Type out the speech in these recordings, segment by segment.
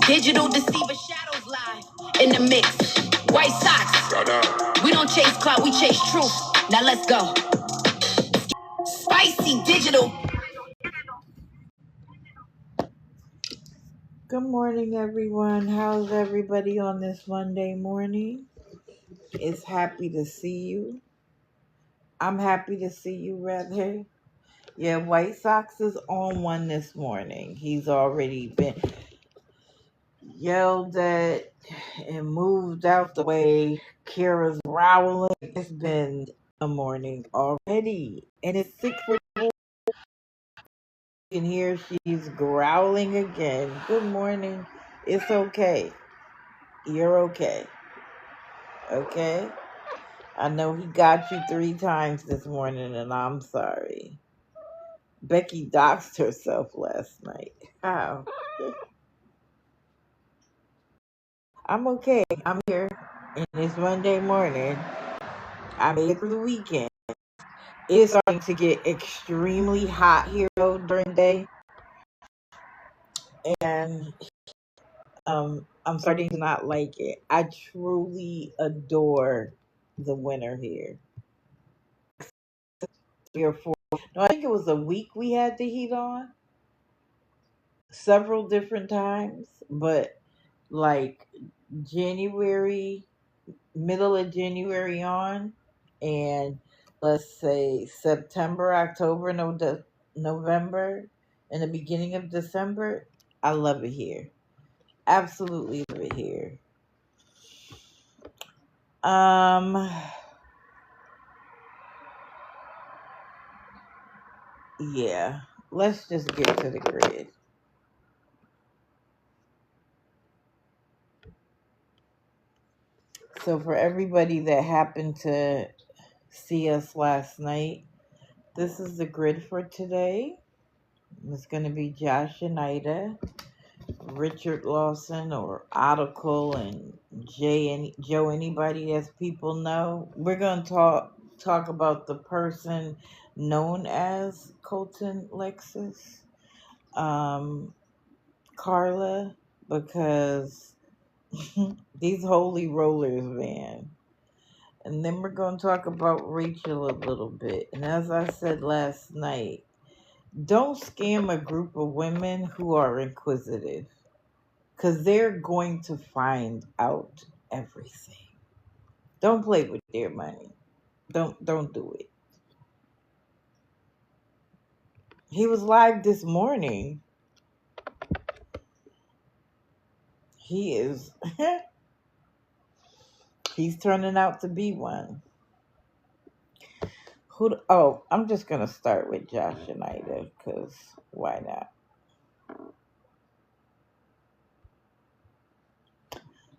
Digital deceiver shadows lie in the mix. White socks. We don't chase clout, we chase truth. Now let's go. Spicy digital. Good morning, everyone. How's everybody on this Monday morning? It's happy to see you. I'm happy to see you, rather. Yeah, White Sox is on one this morning. He's already been yelled at and moved out the way. Kira's growling. It's been a morning already. And it's 6:44. You can hear she's growling again. Good morning. It's okay. You're okay. Okay? I know he got you 3 times this morning, and I'm sorry. Becky doxed herself last night. How? I'm okay. I'm here. And it's Monday morning. I made it through the weekend. It's starting to get extremely hot here though during the day. And I'm starting to not like it. I truly adore the winter here. 3 or 4. No, I think it was a week we had the heat on. Several different times. But like January, middle of January on, and let's say September, October, November, and the beginning of December, I love it here. Absolutely love it here. Yeah, let's just get to the grid. So for everybody that happened to see us last night, this is the grid for today. It's going to be JoshxAida, Richard Lawson, or Article, and Joe anybody as people know. We're going to talk about the person known as Colton Lexus, Karla, because these holy rollers, man. And then we're going to talk about Rachel a little bit. And as I said last night, don't scam a group of women who are inquisitive, because they're going to find out everything. Don't play with their money. Don't do it. He was live this morning. He is he's turning out to be one. I'm just gonna start with JoshxAida, because why not?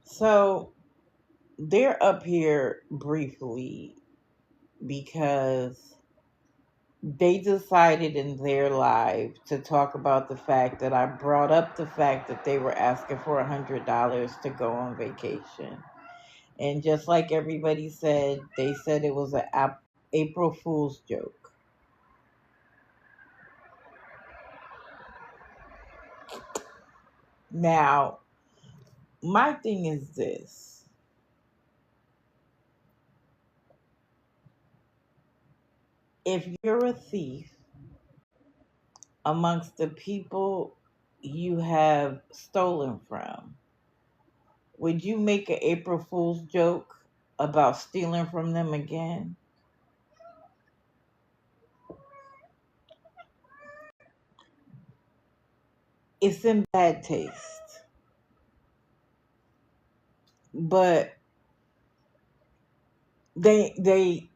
So they're up here briefly because they decided in their live to talk about the fact that I brought up the fact that they were asking for $100 to go on vacation. And just like everybody said, they said it was an April Fool's joke. Now, my thing is this. If you're a thief amongst the people you have stolen from, would you make an April Fool's joke about stealing from them again? It's in bad taste. But they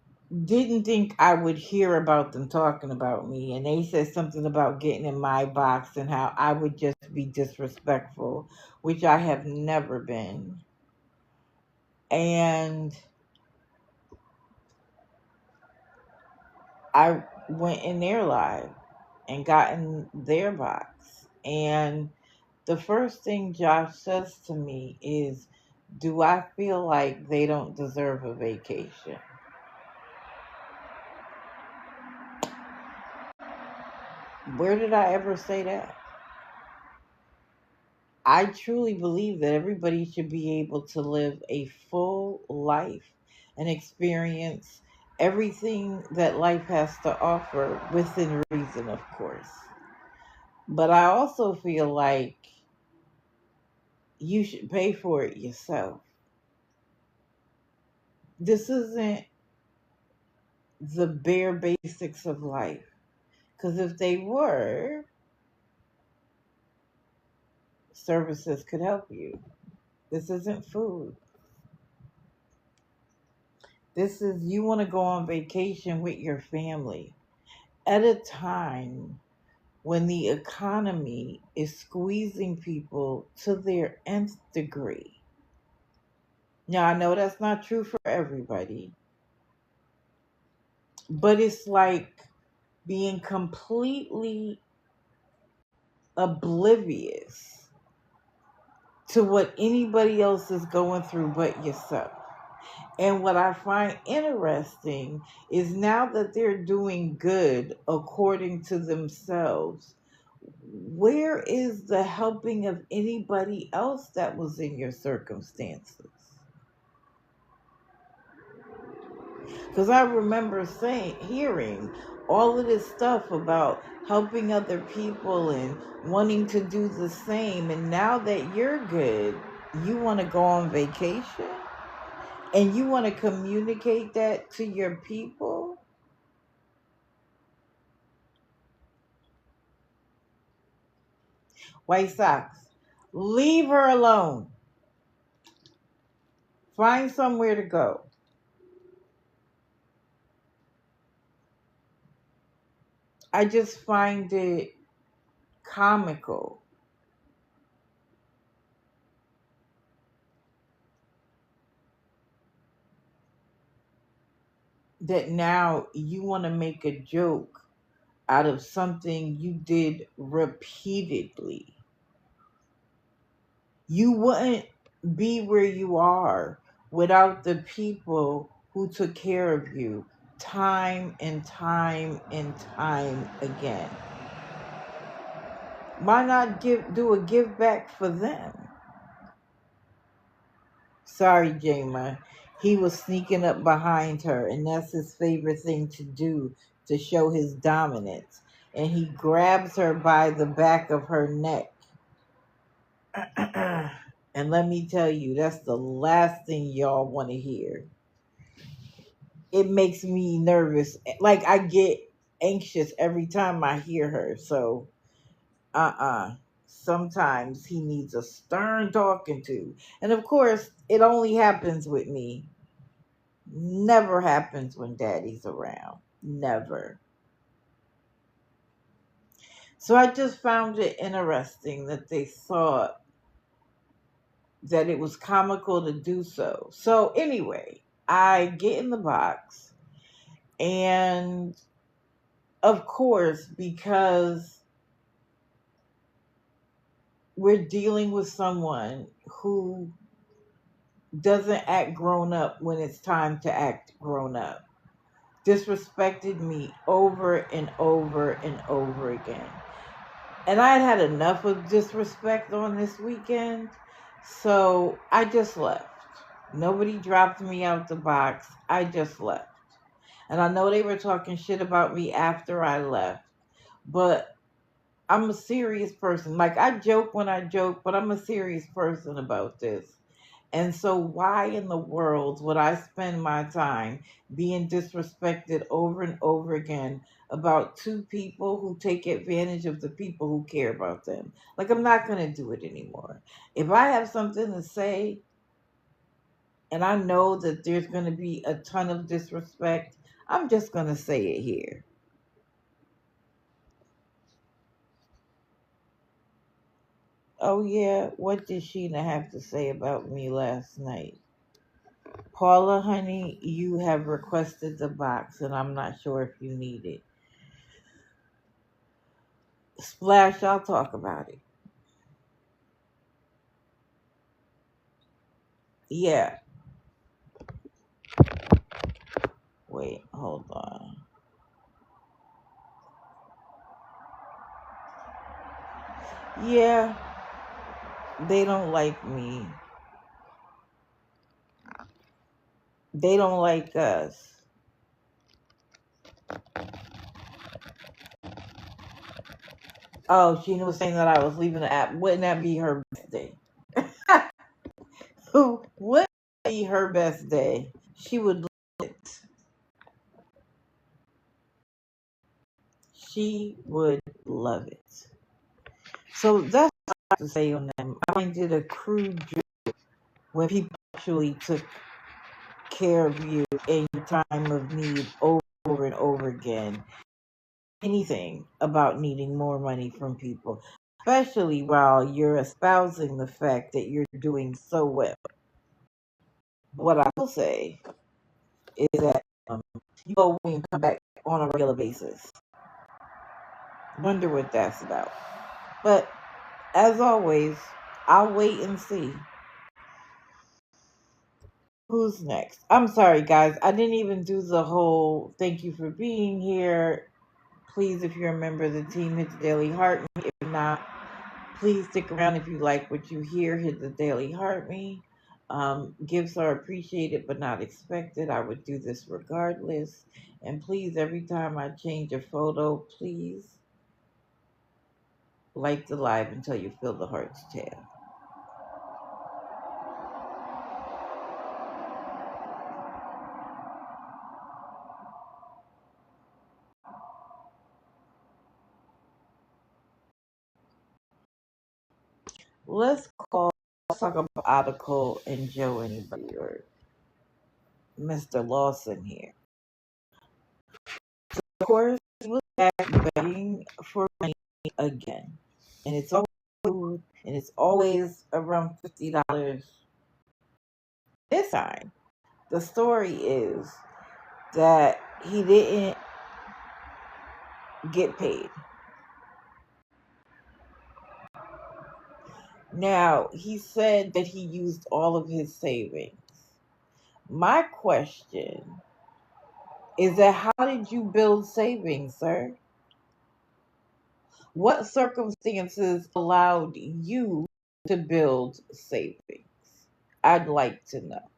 didn't think I would hear about them talking about me, and they said something about getting in my box and how I would just be disrespectful, which I have never been. And I went in their live and got in their box, and the first thing Josh says to me is, do I feel like they don't deserve a vacation? Where did I ever say that? I truly believe that everybody should be able to live a full life and experience everything that life has to offer within reason, of course. But I also feel like you should pay for it yourself. This isn't the bare basics of life. Because if they were, services could help you. This isn't food. This is you want to go on vacation with your family at a time when the economy is squeezing people to their nth degree. Now, I know that's not true for everybody, but it's like being completely oblivious to what anybody else is going through but yourself. And what I find interesting is now that they're doing good according to themselves, where is the helping of anybody else that was in your circumstances? Because I remember hearing all of this stuff about helping other people and wanting to do the same. And now that you're good, you want to go on vacation and you want to communicate that to your people? White socks. Leave her alone. Find somewhere to go. I just find it comical that now you want to make a joke out of something you did repeatedly. You wouldn't be where you are without the people who took care of you time and time and time again. Why not do a give back for them? Sorry, Jama. He was sneaking up behind her, and that's his favorite thing to do to show his dominance. And he grabs her by the back of her neck. And let me tell you, that's the last thing y'all want to hear. It makes me nervous. Like, I get anxious every time I hear her. So, sometimes he needs a stern talking to. And of course, it only happens with me. Never happens when daddy's around. Never. So I just found it interesting that they thought that it was comical to do so. So anyway, I get in the box, and of course, because we're dealing with someone who doesn't act grown up when it's time to act grown up, disrespected me over and over and over again. And I had enough of disrespect on this weekend, so I just left. Nobody dropped me out the box. I just left. And I know they were talking shit about me after I left, but I'm a serious person. Like, I joke when I joke, but I'm a serious person about this. And so why in the world would I spend my time being disrespected over and over again about two people who take advantage of the people who care about them? Like, I'm not going to do it anymore. If I have something to say and I know that there's going to be a ton of disrespect, I'm just going to say it here. Oh, yeah, what did Sheena have to say about me last night? Paula, honey, you have requested the box, and I'm not sure if you need it. Splash, I'll talk about it. Yeah. Wait, hold on. Yeah. They don't like me. They don't like us. Oh, she was saying that I was leaving the app. Wouldn't that be her best day? Wouldn't that be her best day? She would love it. She would love it. So that's what I have to say on them. I find it a crude joke when people actually took care of you in your time of need over and over again. Anything about needing more money from people, especially while you're espousing the fact that you're doing so well. What I will say is that you go away and come back on a regular basis. Wonder what that's about. But as always, I'll wait and see who's next. I'm sorry, guys. I didn't even do the whole thank you for being here. Please, if you're a member of the team, hit the daily heart me. If not, please stick around if you like what you hear. Hit the daily heart me. Gifts are appreciated but not expected. I would do this regardless. And please, every time I change a photo, please like the live until you feel the heart's tail. Let's talk about Article and Joe, anybody, or Mr. Lawson here. So of course, he was back begging for money again. And it's always food, and it's always around $50. This time, the story is that he didn't get paid. Now, he said that he used all of his savings. My question is that how did you build savings, sir? What circumstances allowed you to build savings? I'd like to know.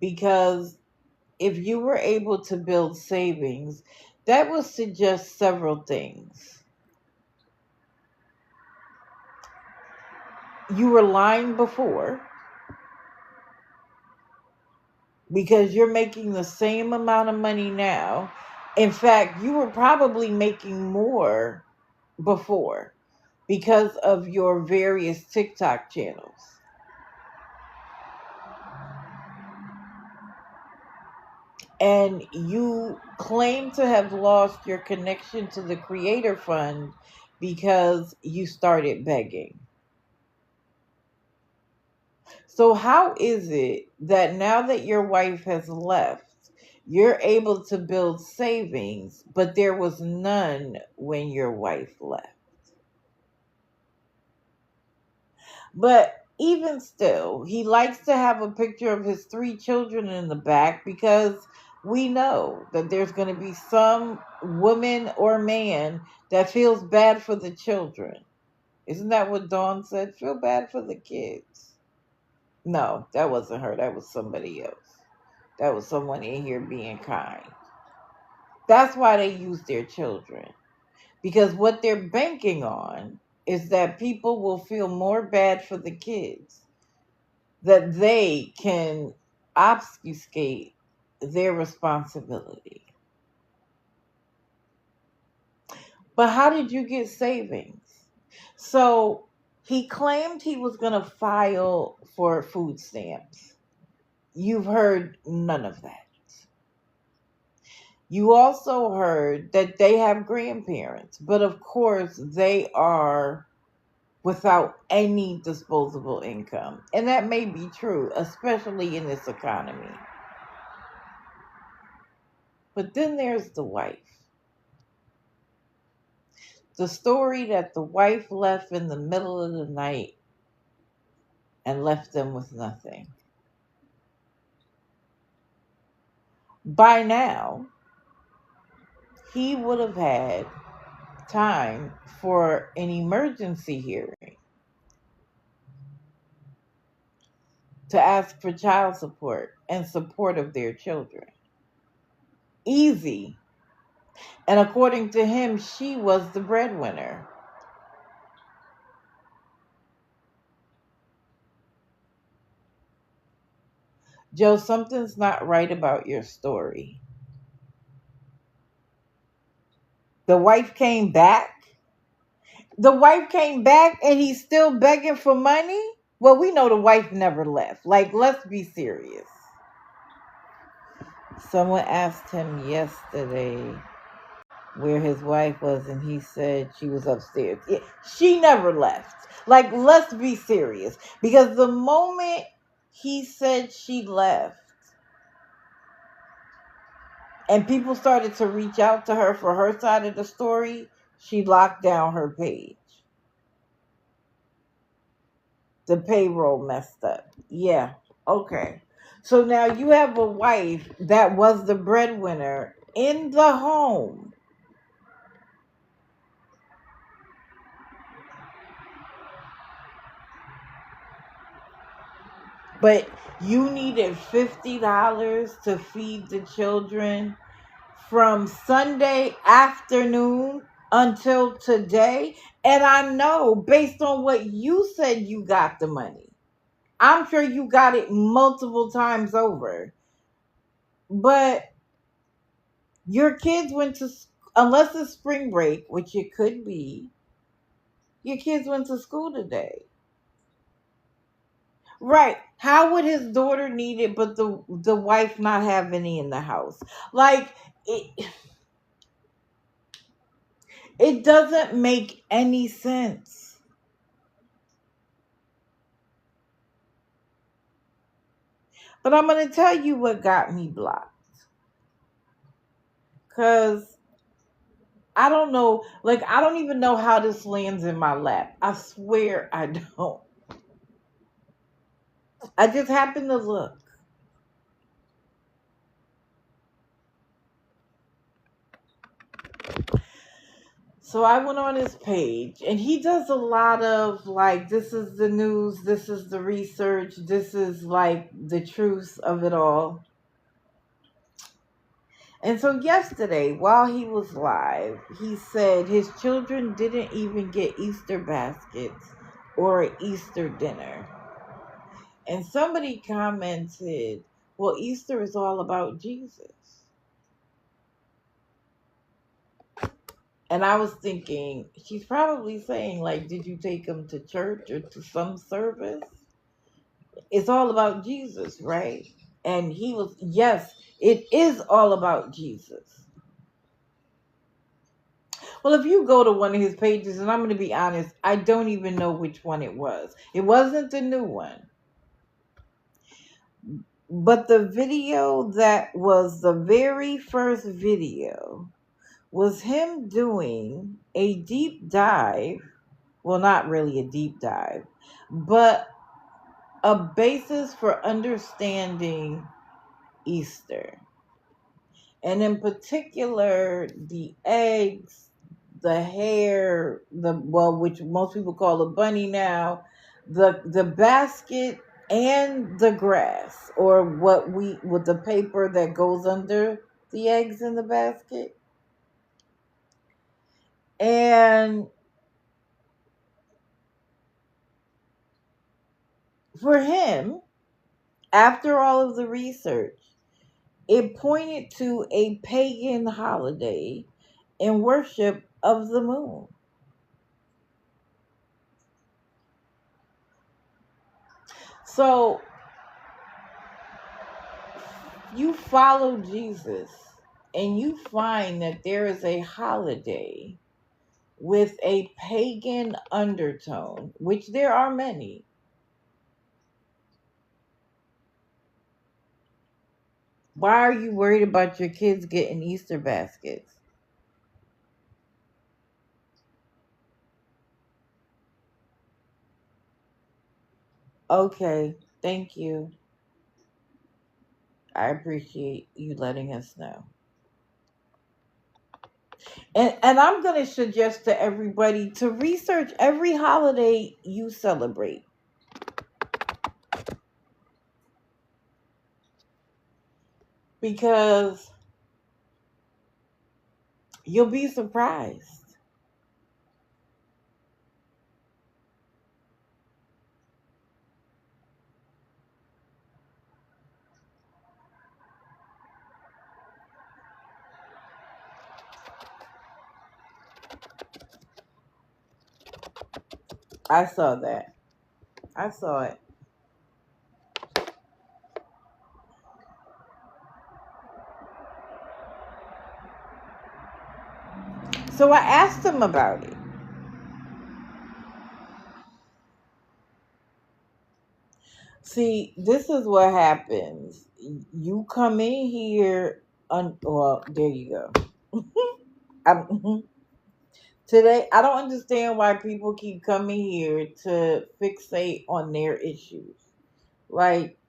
Because if you were able to build savings, that would suggest several things. You were lying before because you're making the same amount of money now. In fact, you were probably making more before because of your various TikTok channels. And you claim to have lost your connection to the creator fund because you started begging. So how is it that now that your wife has left, you're able to build savings, but there was none when your wife left? But even still, he likes to have a picture of his 3 children in the back because we know that there's going to be some woman or man that feels bad for the children. Isn't that what Dawn said? Feel bad for the kids. No, that wasn't her. That was somebody else. That was someone in here being kind. That's why they use their children. Because what they're banking on is that people will feel more bad for the kids, that they can obfuscate their responsibility. But how did you get savings? So he claimed he was going to file for food stamps. You've heard none of that. You also heard that they have grandparents, but of course they are without any disposable income. And that may be true, especially in this economy. But then there's the wife. The story that the wife left in the middle of the night and left them with nothing. By now, he would have had time for an emergency hearing to ask for child support and support of their children. Easy. And according to him, she was the breadwinner. Joe, something's not right about your story. The wife came back. The wife came back and he's still begging for money? Well, we know the wife never left. Like, let's be serious. Someone asked him yesterday where his wife was, and he said she was upstairs. Yeah, she never left. Like, let's be serious. Because the moment he said she left, and people started to reach out to her for her side of the story, she locked down her page. The payroll messed up. Yeah, okay. So now you have a wife that was the breadwinner in the home. But you needed $50 to feed the children from Sunday afternoon until today. And I know based on what you said, you got the money. I'm sure you got it multiple times over. But your kids went to, unless it's spring break, which it could be, your kids went to school today. Right. How would his daughter need it, but the wife not have any in the house? Like, it doesn't make any sense. But I'm going to tell you what got me blocked. Because I don't know, like, I don't even know how this lands in my lap. I swear I don't. I just happened to look. So I went on his page, and he does a lot of like, this is the news, this is the research, this is like the truth of it all. And so yesterday, while he was live, he said his children didn't even get Easter baskets or an Easter dinner. And somebody commented, well, Easter is all about Jesus. And I was thinking, she's probably saying, like, did you take him to church or to some service? It's all about Jesus, right? And he was, yes, it is all about Jesus. Well, if you go to one of his pages, and I'm going to be honest, I don't even know which one it was. It wasn't the new one. But the video that was the very first video was him doing a deep dive. Well, not really a deep dive, but a basis for understanding Easter. And in particular, the eggs, the hair, which most people call a bunny now, the basket and the grass, or with the paper that goes under the eggs in the basket. And for him, after all of the research, it pointed to a pagan holiday in worship of the moon. So you follow Jesus and you find that there is a holiday with a pagan undertone, which there are many. Why are you worried about your kids getting Easter baskets? Okay, thank you. I appreciate you letting us know. And I'm going to suggest to everybody to research every holiday you celebrate. Because you'll be surprised. I saw that. I saw it. So I asked him about it. See, this is what happens. You come in here, well, there you go. Today, I don't understand why people keep coming here to fixate on their issues. Like,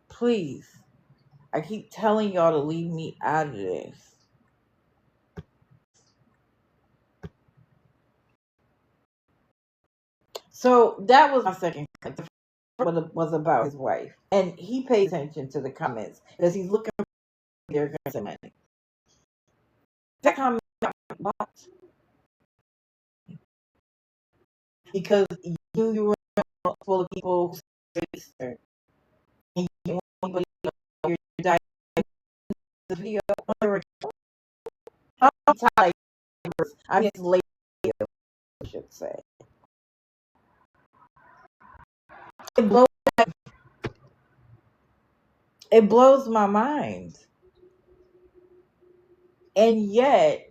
please, I keep telling y'all to leave me out of this. So that was my second comment. The first was about his wife, and he paid attention to the comments because he's looking for their going to money. That comment got blocked because you were full of people who say, and you want anybody to know your diet video. I'm tired. I'm just lazy, I should say. It blows, it blows my mind. And yet,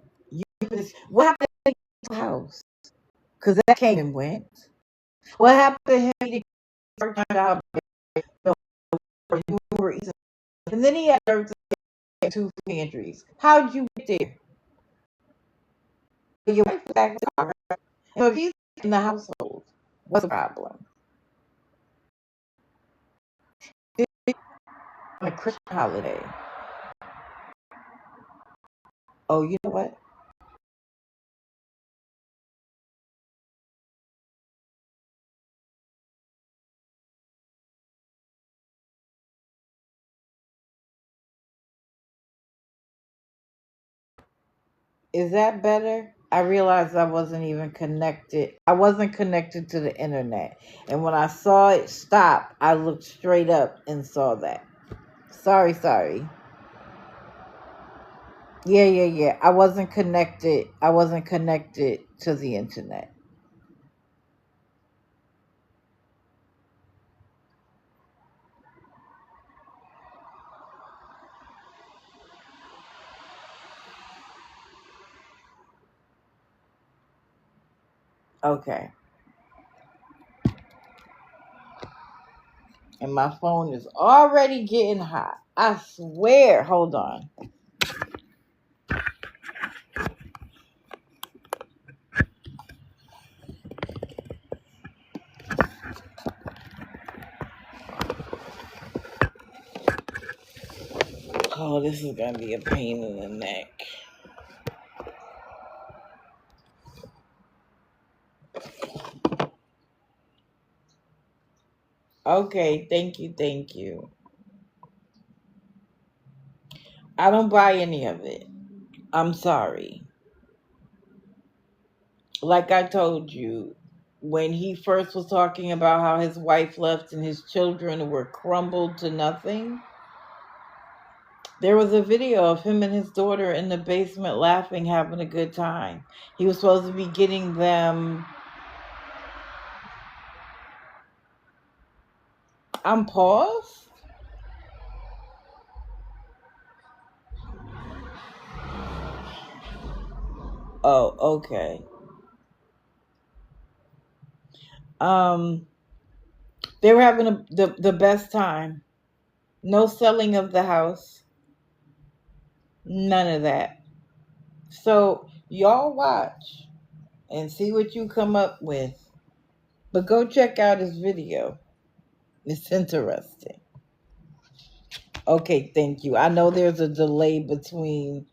what happened to the house? Because that came and went. What happened to him? He worked out and then he had to get 2 pantries. How'd you get there? Your wife was back in the car. So if he's in the household, what's the problem? On a Christian holiday. Oh, you know what? Is that better? I realized I wasn't even connected. I wasn't connected to the internet. And when I saw it stop, I looked straight up and saw that. Sorry. Yeah. I wasn't connected. I wasn't connected to the internet. Okay. And my phone is already getting hot. I swear. Hold on. Oh, this is going to be a pain in the neck. Okay, thank you. I don't buy any of it. I'm sorry. Like I told you, when he first was talking about how his wife left and his children were crumbled to nothing, there was a video of him and his daughter in the basement laughing, having a good time. He was supposed to be getting them. I'm paused? Oh, okay. They were having the best time. No selling of the house. None of that. So y'all watch and see what you come up with. But go check out his video. It's interesting. Okay, thank you. I know there's a delay between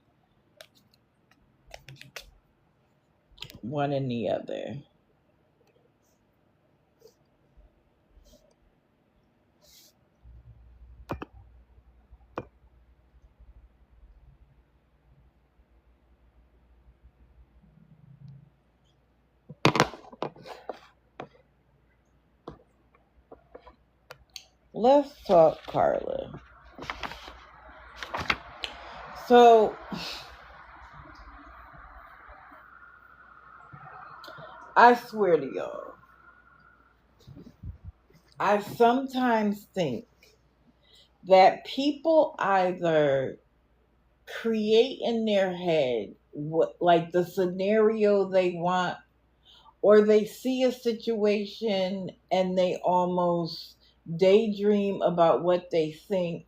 one and the other. Let's talk Karla. So, I swear to y'all, I sometimes think that people either create in their head what, like, the scenario they want, or they see a situation and they almost daydream about what they think.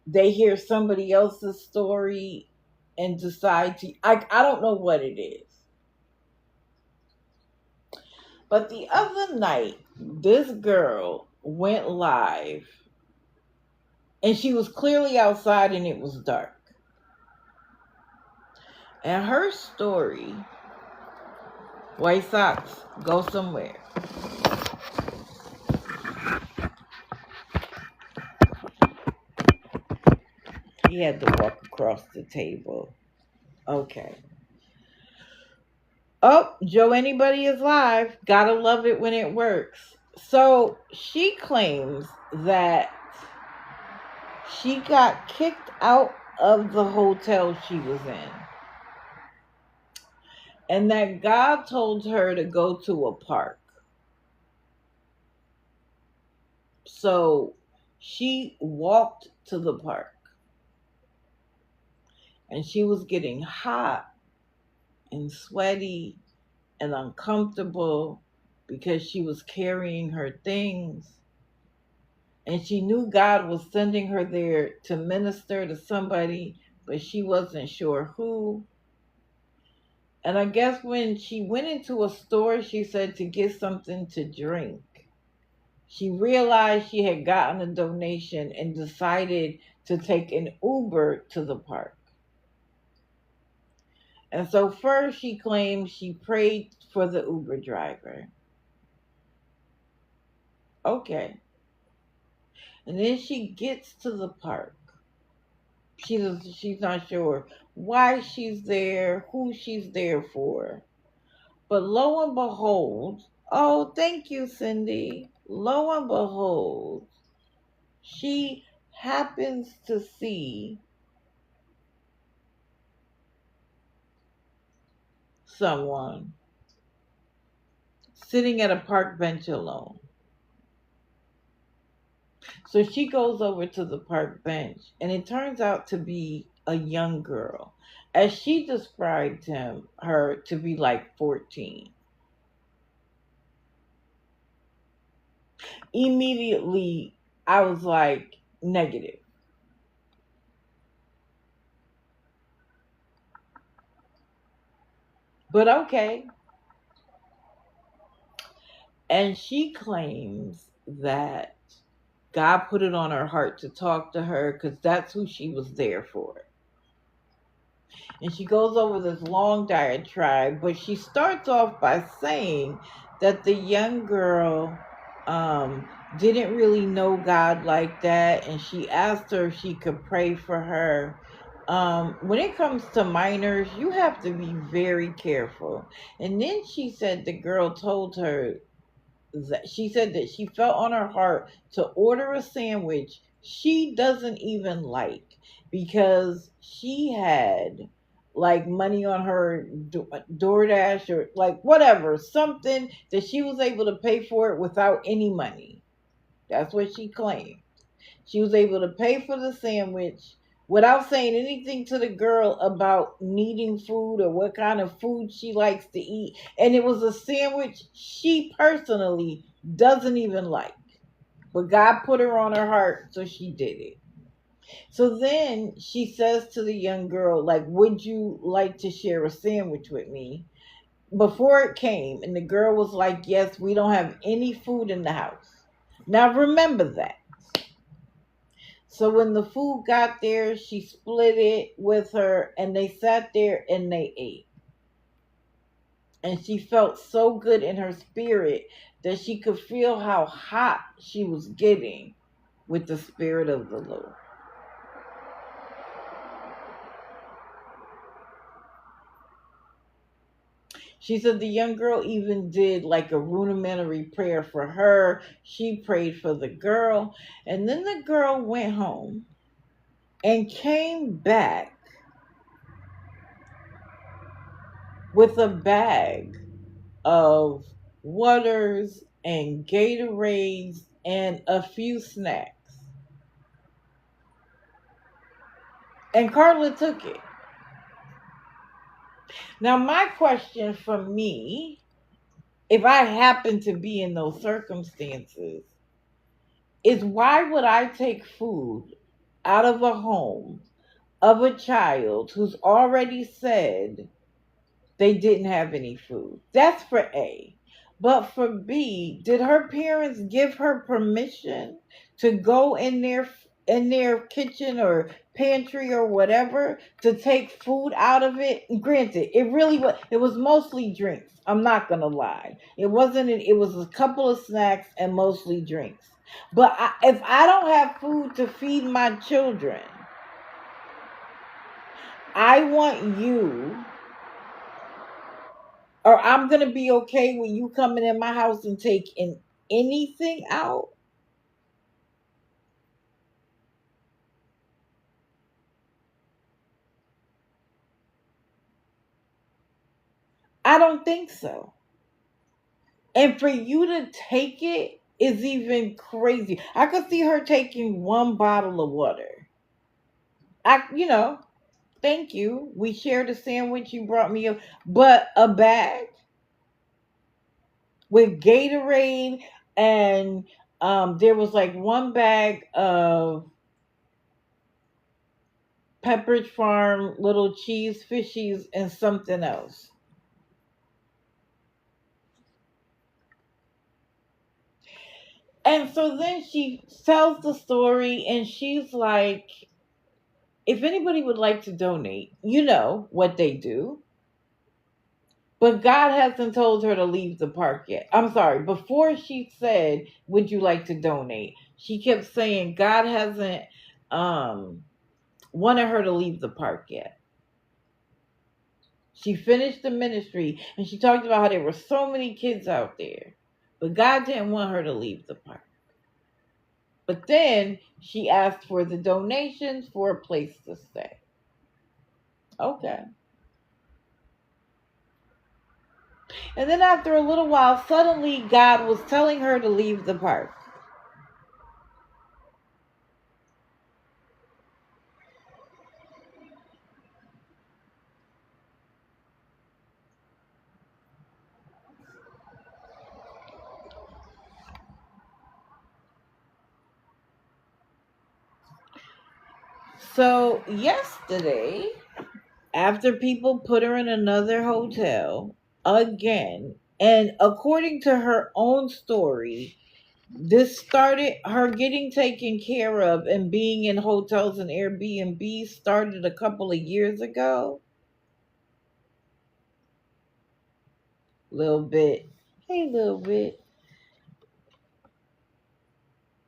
They hear somebody else's story and decide to, I don't know what it is. But the other night, this girl went live and she was clearly outside and it was dark. And her story, White Socks, go somewhere. He had to walk across the table. Okay. Oh, Joe, anybody is live. Gotta love it when it works. So she claims that she got kicked out of the hotel she was in, and that God told her to go to a park. So she walked to the park, and she was getting hot and sweaty and uncomfortable because she was carrying her things. And she knew God was sending her there to minister to somebody, but she wasn't sure who. And I guess when she went into a store, she said to get something to drink. She realized she had gotten a donation and decided to take an Uber to the park. And so first she claimed she prayed for the Uber driver. Okay. And then she gets to the park. She's not sure why she's there, who she's there for. But lo and behold, oh, thank you, Cindy. Lo and behold, she happens to see someone sitting at a park bench alone. So she goes over to the park bench, and it turns out to be a young girl. As she described her to be like 14. Immediately, I was like, negative. But okay. And she claims that God put it on her heart to talk to her because that's who she was there for. And she goes over this long diatribe, but she starts off by saying that the young girl didn't really know God like that, and she asked her if she could pray for her. When it comes to minors, you have to be very careful. And then she said the girl told her that she said that she felt on her heart to order a sandwich she doesn't even like because she had like money on her DoorDash or like whatever, something that she was able to pay for it without any money. That's what she claimed. She was able to pay for the sandwich without saying anything to the girl about needing food or what kind of food she likes to eat. And it was a sandwich she personally doesn't even like. But God put her on her heart, so she did it. So then she says to the young girl, like, would you like to share a sandwich with me? Before it came, and the girl was like, yes, we don't have any food in the house. Now remember that. So when the food got there, she split it with her and they sat there and they ate. And she felt so good in her spirit that she could feel how hot she was getting with the Spirit of the Lord. She said the young girl even did like a rudimentary prayer for her. She prayed for the girl. And then the girl went home and came back with a bag of waters and Gatorades and a few snacks. And Karla took it. Now, my question for me, if I happen to be in those circumstances, is why would I take food out of a home of a child who's already said they didn't have any food? That's for A. But for B, did her parents give her permission to go in their kitchen or pantry or whatever to take food out of it? Granted, it was mostly drinks. I'm not gonna lie. It was a couple of snacks and mostly drinks. But if I don't have food to feed my children, I want you, or I'm going to be okay with you coming in my house and taking anything out. I don't think so. And for you to take it is even crazy. I could see her taking one bottle of water. Thank you. We shared a sandwich. You brought me but a bag with Gatorade, and there was like one bag of Pepperidge Farm little cheese fishies and something else. And so then she tells the story and she's like, if anybody would like to donate, you know what they do. But God hasn't told her to leave the park yet. I'm sorry. Before she said, would you like to donate? She kept saying God hasn't wanted her to leave the park yet. She finished the ministry and she talked about how there were so many kids out there. But God didn't want her to leave the park. But then she asked for the donations for a place to stay. Okay. And then after a little while, suddenly God was telling her to leave the park. So yesterday, after people put her in another hotel again, and according to her own story, this started her getting taken care of and being in hotels and Airbnb started a couple of years ago. Little bit. Hey, little bit.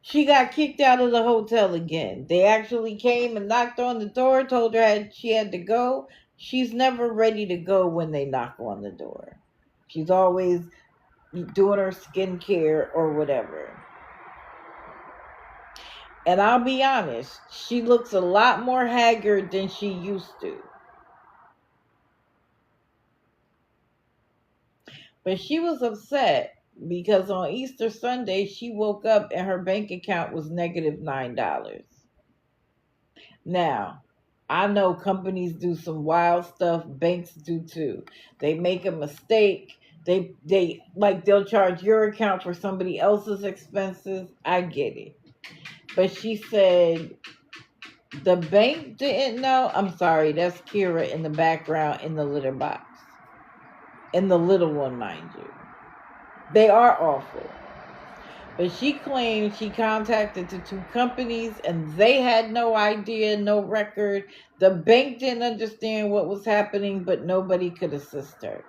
She got kicked out of the hotel again. They actually came and knocked on the door, told her she had to go. She's never ready to go when they knock on the door. She's always doing her skincare or whatever. And I'll be honest, she looks a lot more haggard than she used to. But she was upset because on Easter Sunday, she woke up and her bank account was negative $9. Now, I know companies do some wild stuff, banks do too. They make a mistake. They'll charge your account for somebody else's expenses. I get it. But she said the bank didn't know. I'm sorry, that's Kira in the background in the litter box. And the little one, mind you. They are awful. But she claimed she contacted the two companies and they had no idea, no record. The bank didn't understand what was happening, but nobody could assist her.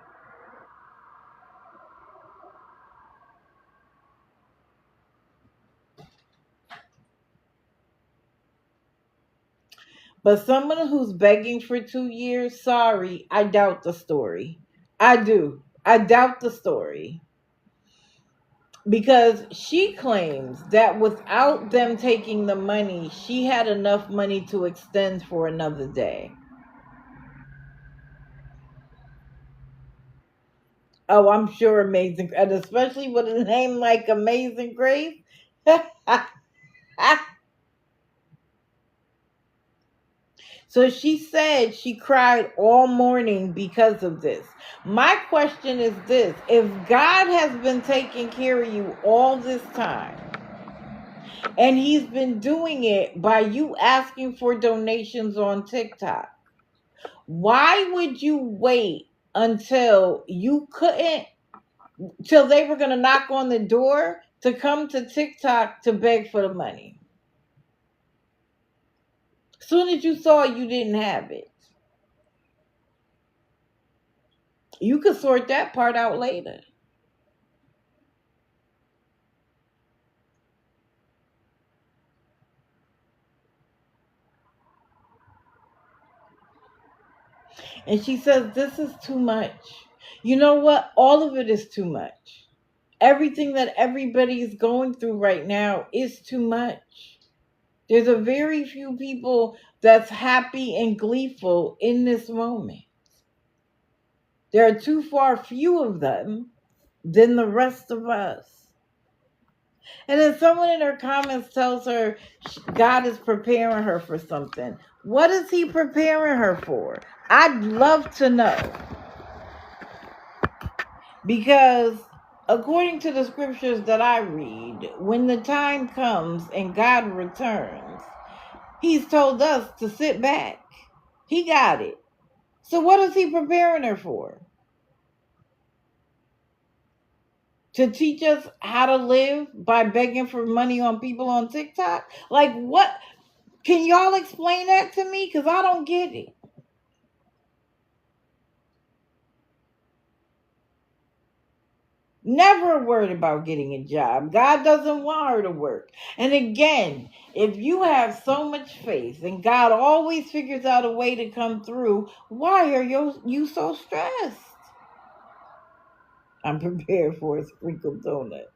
But someone who's begging for 2 years, sorry, I doubt the story. I do. I doubt the story. Because she claims that without them taking the money, she had enough money to extend for another day. Oh, I'm sure Amazing, and especially with a name like Amazing Grace. So she said she cried all morning because of this. My question is this: if God has been taking care of you all this time, and he's been doing it by you asking for donations on TikTok, why would you wait until you couldn't, till they were going to knock on the door to come to TikTok to beg for the money? Soon as you saw you didn't have it, you could sort that part out later. And she says, this is too much. You know what? All of it is too much. Everything that everybody is going through right now is too much. There's a very few people that's happy and gleeful in this moment. There are too far few of them than the rest of us. And then someone in her comments tells her God is preparing her for something. What is he preparing her for? I'd love to know. Because according to the scriptures that I read, when the time comes and God returns, he's told us to sit back. He got it. So what is he preparing her for? To teach us how to live by begging for money on people on TikTok? Like what? Can y'all explain that to me? Because I don't get it. Never worried about getting a job. God doesn't want her to work. And again, if you have so much faith and God always figures out a way to come through, why are you so stressed? I'm prepared for a sprinkled donut.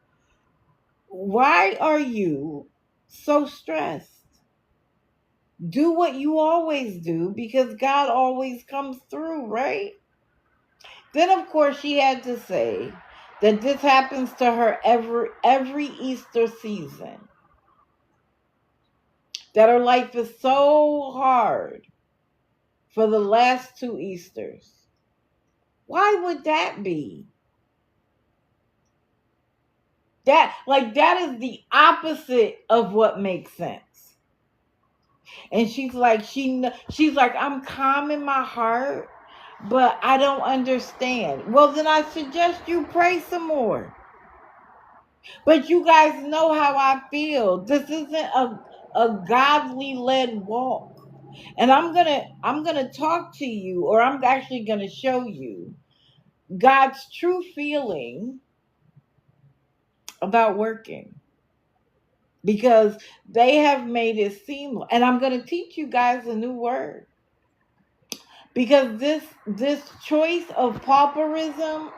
Why are you so stressed? Do what you always do because God always comes through, right? Then, of course, she had to say that this happens to her every Easter season. That her life is so hard for the last 2 Easters. Why would that be? That is the opposite of what makes sense. And she's like, I'm calm in my heart, but I don't understand. Well, then I suggest you pray some more. But you guys know how I feel. This isn't a godly led walk. And I'm gonna talk to you, or I'm actually gonna show you God's true feeling about working. Because they have made it seem, and I'm gonna teach you guys a new word. Because this choice of pauperism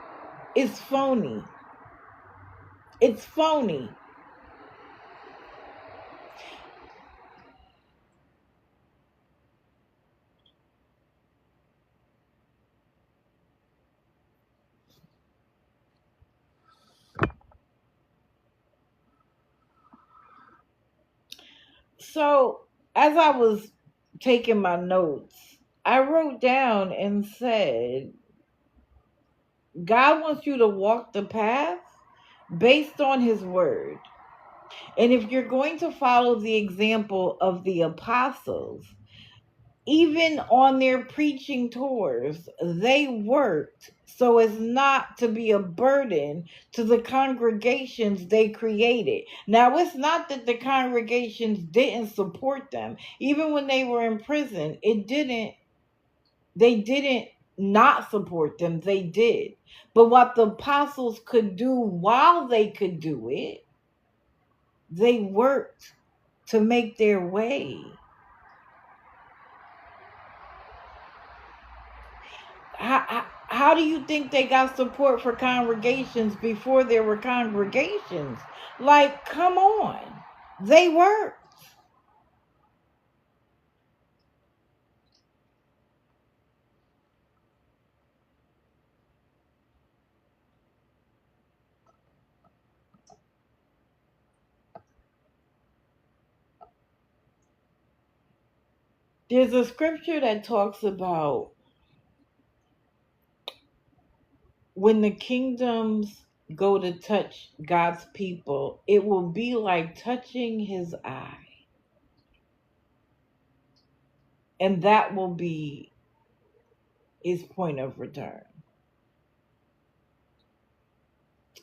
is phony. It's phony. So as I was taking my notes, I wrote down and said, God wants you to walk the path based on his word. And if you're going to follow the example of the apostles, even on their preaching tours, they worked so as not to be a burden to the congregations they created. Now, it's not that the congregations didn't support them. Even when they were in prison, they didn't not support them. They did. But what the apostles could do while they could do it, they worked to make their way. How do you think they got support for congregations before there were congregations? Like, come on. They were. There's a scripture that talks about when the kingdoms go to touch God's people, it will be like touching his eye. And that will be his point of return.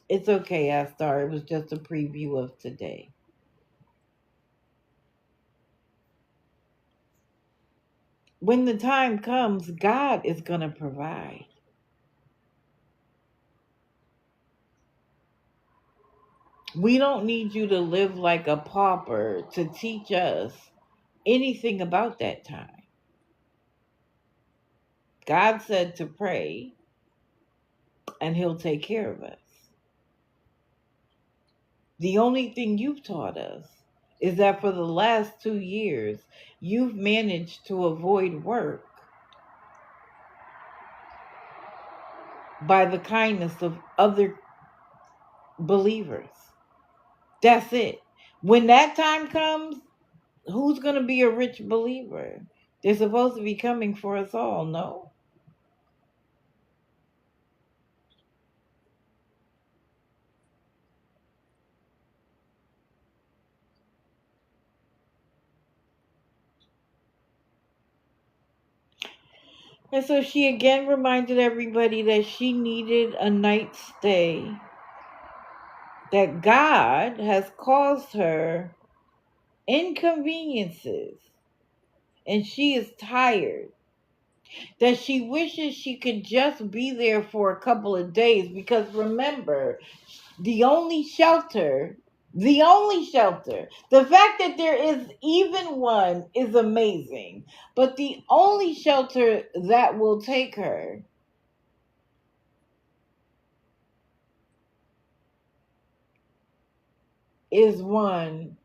It's okay, Astar. It was just a preview of today. When the time comes, God is going to provide. We don't need you to live like a pauper to teach us anything about that time. God said to pray, and he'll take care of us. The only thing you've taught us is that for the last 2 years, you've managed to avoid work by the kindness of other believers. That's it. When that time comes, who's going to be a rich believer? They're supposed to be coming for us all, no? And so she again reminded everybody that she needed a night stay, that God has caused her inconveniences, and she is tired, that she wishes she could just be there for a couple of days, because remember, the only shelter, the fact that there is even one is amazing, but the only shelter that will take her is one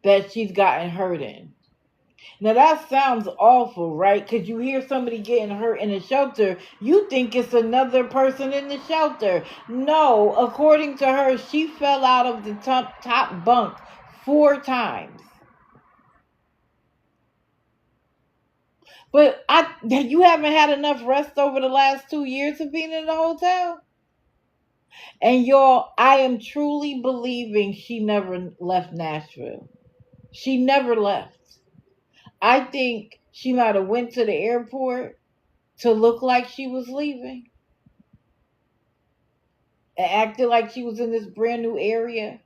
that she's gotten hurt in. Now that sounds awful, right? Because you hear somebody getting hurt in a shelter, you think it's another person in the shelter. No, according to her, she fell out of the top bunk 4 times. But you haven't had enough rest over the last 2 years of being in the hotel? And y'all, I am truly believing she never left Nashville. She never left. I think she might have went to the airport to look like she was leaving and acted like she was in this brand new area.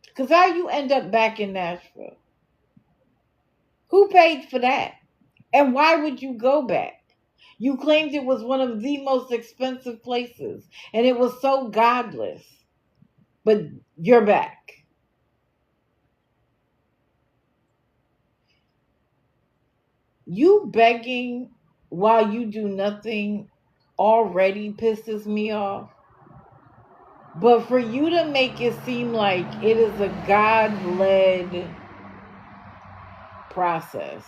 Because how you end up back in Nashville? Who paid for that? And why would you go back? You claimed it was one of the most expensive places and it was so godless. But you're back. You begging while you do nothing already pisses me off. But for you to make it seem like it is a God-led process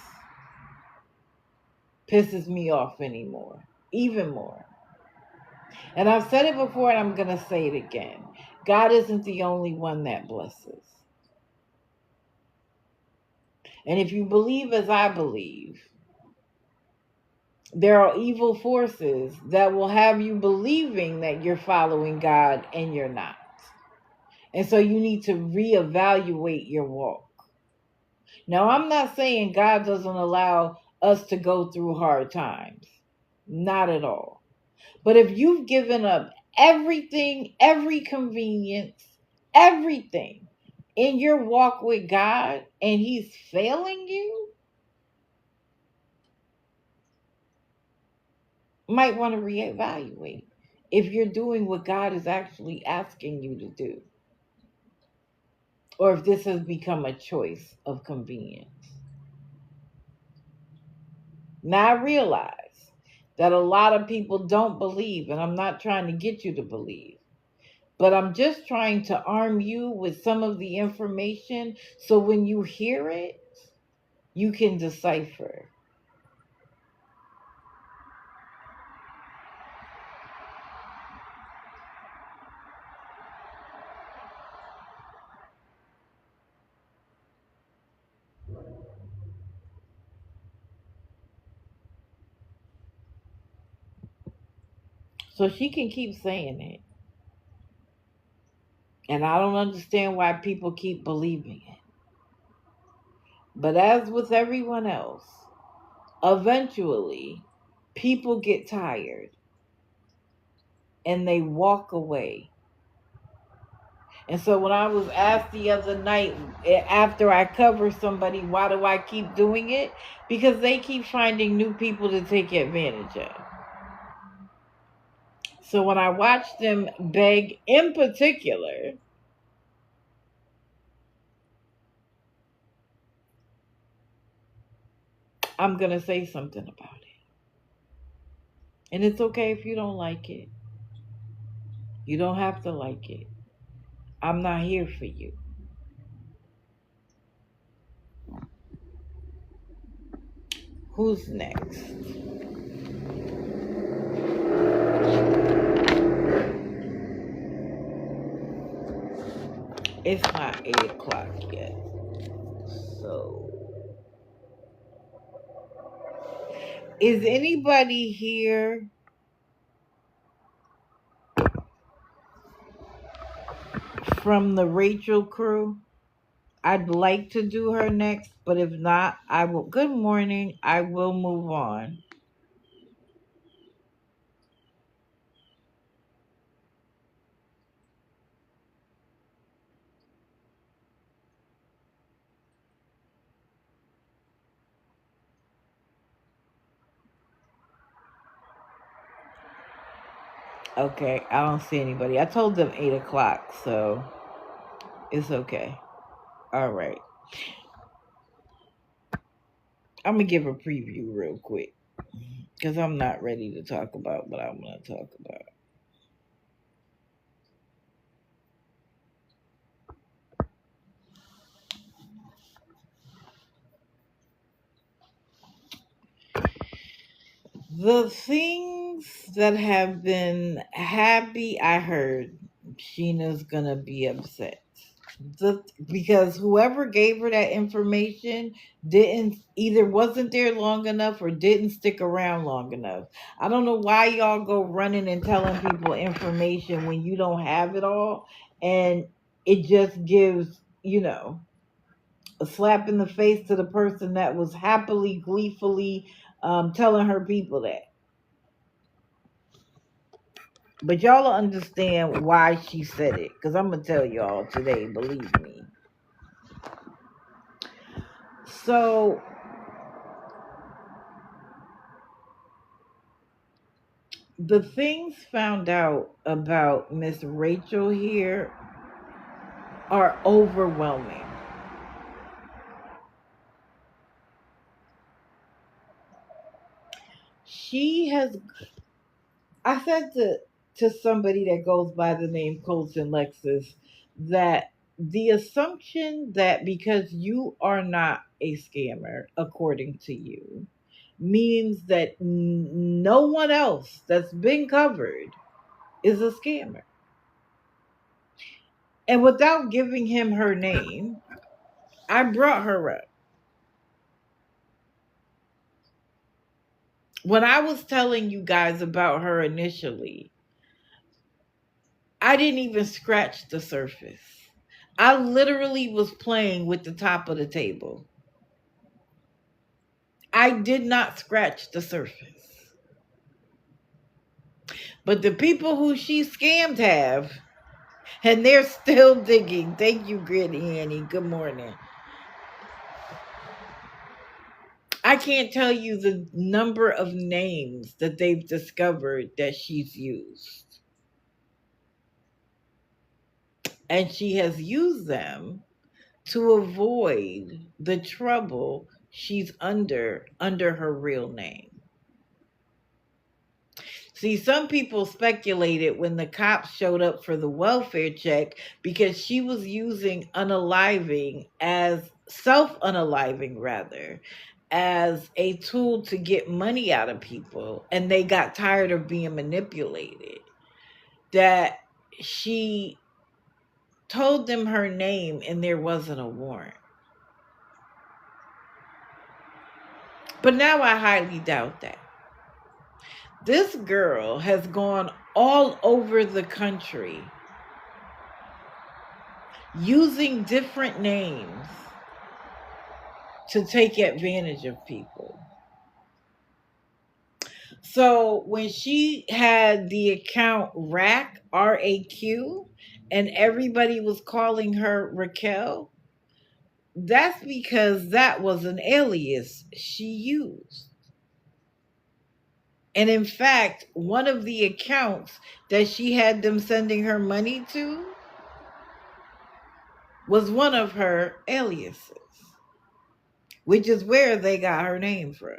pisses me off anymore, even more. And I've said it before and I'm going to say it again. God isn't the only one that blesses. And if you believe as I believe, there are evil forces that will have you believing that you're following God and you're not. And so you need to reevaluate your walk. Now, I'm not saying God doesn't allow us to go through hard times. Not at all. But if you've given up everything, every convenience, everything in your walk with God and he's failing you, might want to reevaluate if you're doing what God is actually asking you to do. Or if this has become a choice of convenience. Now I realize that a lot of people don't believe, and I'm not trying to get you to believe, but I'm just trying to arm you with some of the information so when you hear it, you can decipher. So she can keep saying it. And I don't understand why people keep believing it. But as with everyone else, eventually people get tired and they walk away. And so when I was asked the other night, after I cover somebody, why do I keep doing it? Because they keep finding new people to take advantage of. So when I watch them beg in particular, I'm going to say something about it. And it's okay if you don't like it. You don't have to like it. I'm not here for you. Who's next? It's not 8 o'clock yet. So, is anybody here from the Rachel crew? I'd like to do her next, but if not, I will. Good morning. I will move on. Okay, I don't see anybody. I told them 8 o'clock, so it's okay. All right. I'm going to give a preview real quick because I'm not ready to talk about what I want to talk about. The things that have been happy, I heard Sheena's going to be upset. Because whoever gave her that information didn't either wasn't there long enough or didn't stick around long enough. I don't know why y'all go running and telling people information when you don't have it all, and it just gives, a slap in the face to the person that was happily, gleefully telling her people that. But y'all will understand why she said it, because I'm going to tell y'all today, believe me. So, the things found out about Miss Rachel here are overwhelming. She has, I said to somebody that goes by the name Colton Lexus that the assumption that because you are not a scammer, according to you, means that no one else that's been covered is a scammer. And without giving him her name, I brought her up. When I was telling you guys about her initially, I didn't even scratch the surface. I literally was playing with the top of the table. I did not scratch the surface. But the people who she scammed have, and they're still digging. Thank you, Gritty Annie. Good morning. I can't tell you the number of names that they've discovered that she's used. And she has used them to avoid the trouble she's under her real name. See, some people speculated when the cops showed up for the welfare check because she was using unaliving as self-unaliving rather as a tool to get money out of people, and they got tired of being manipulated. That she told them her name and there wasn't a warrant. But now I highly doubt that. This girl has gone all over the country using different names to take advantage of people. So when she had the account RAQ, RAQ, and everybody was calling her Raquel, that's because that was an alias she used. And in fact, one of the accounts that she had them sending her money to was one of her aliases, which is where they got her name from.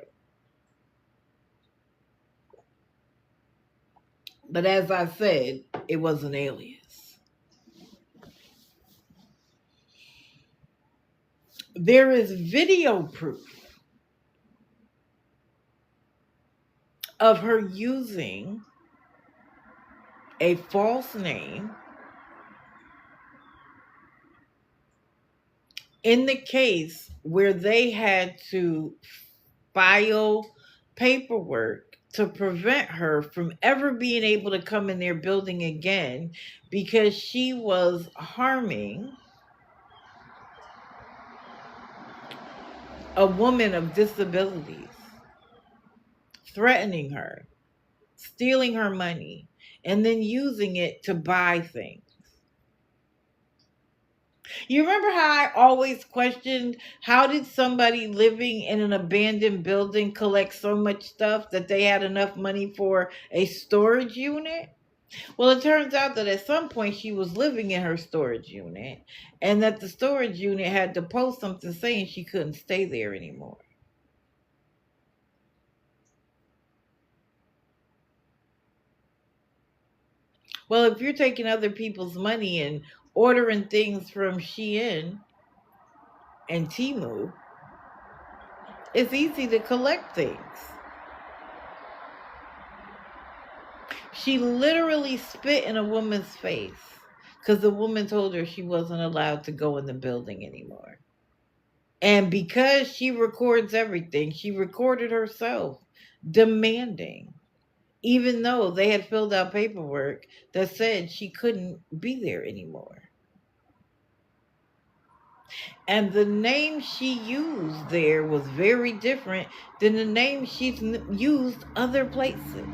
But as I said, it was an alias. There is video proof of her using a false name in the case where they had to file paperwork to prevent her from ever being able to come in their building again because she was harming a woman of disabilities, threatening her, stealing her money, and then using it to buy things. You remember how I always questioned, how did somebody living in an abandoned building collect so much stuff that they had enough money for a storage unit? Well, it turns out that at some point she was living in her storage unit, and that the storage unit had to post something saying she couldn't stay there anymore. Well, if you're taking other people's money and ordering things from Shein and Temu, it's easy to collect things. She literally spit in a woman's face because the woman told her she wasn't allowed to go in the building anymore. And because she records everything, she recorded herself demanding, even though they had filled out paperwork that said she couldn't be there anymore. And the name she used there was very different than the name she's used other places.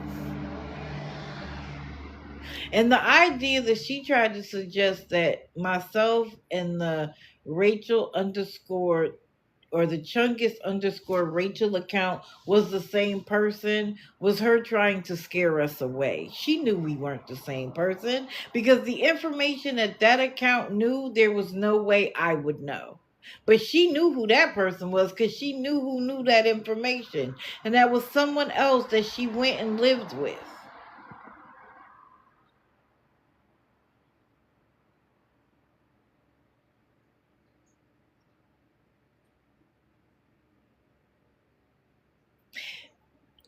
And the idea that she tried to suggest that myself and the Rachel underscore or the Chungus underscore Rachel account was the same person was her trying to scare us away. She knew we weren't the same person because the information that account knew, there was no way I would know. But she knew who that person was because she knew who knew that information. And that was someone else that she went and lived with.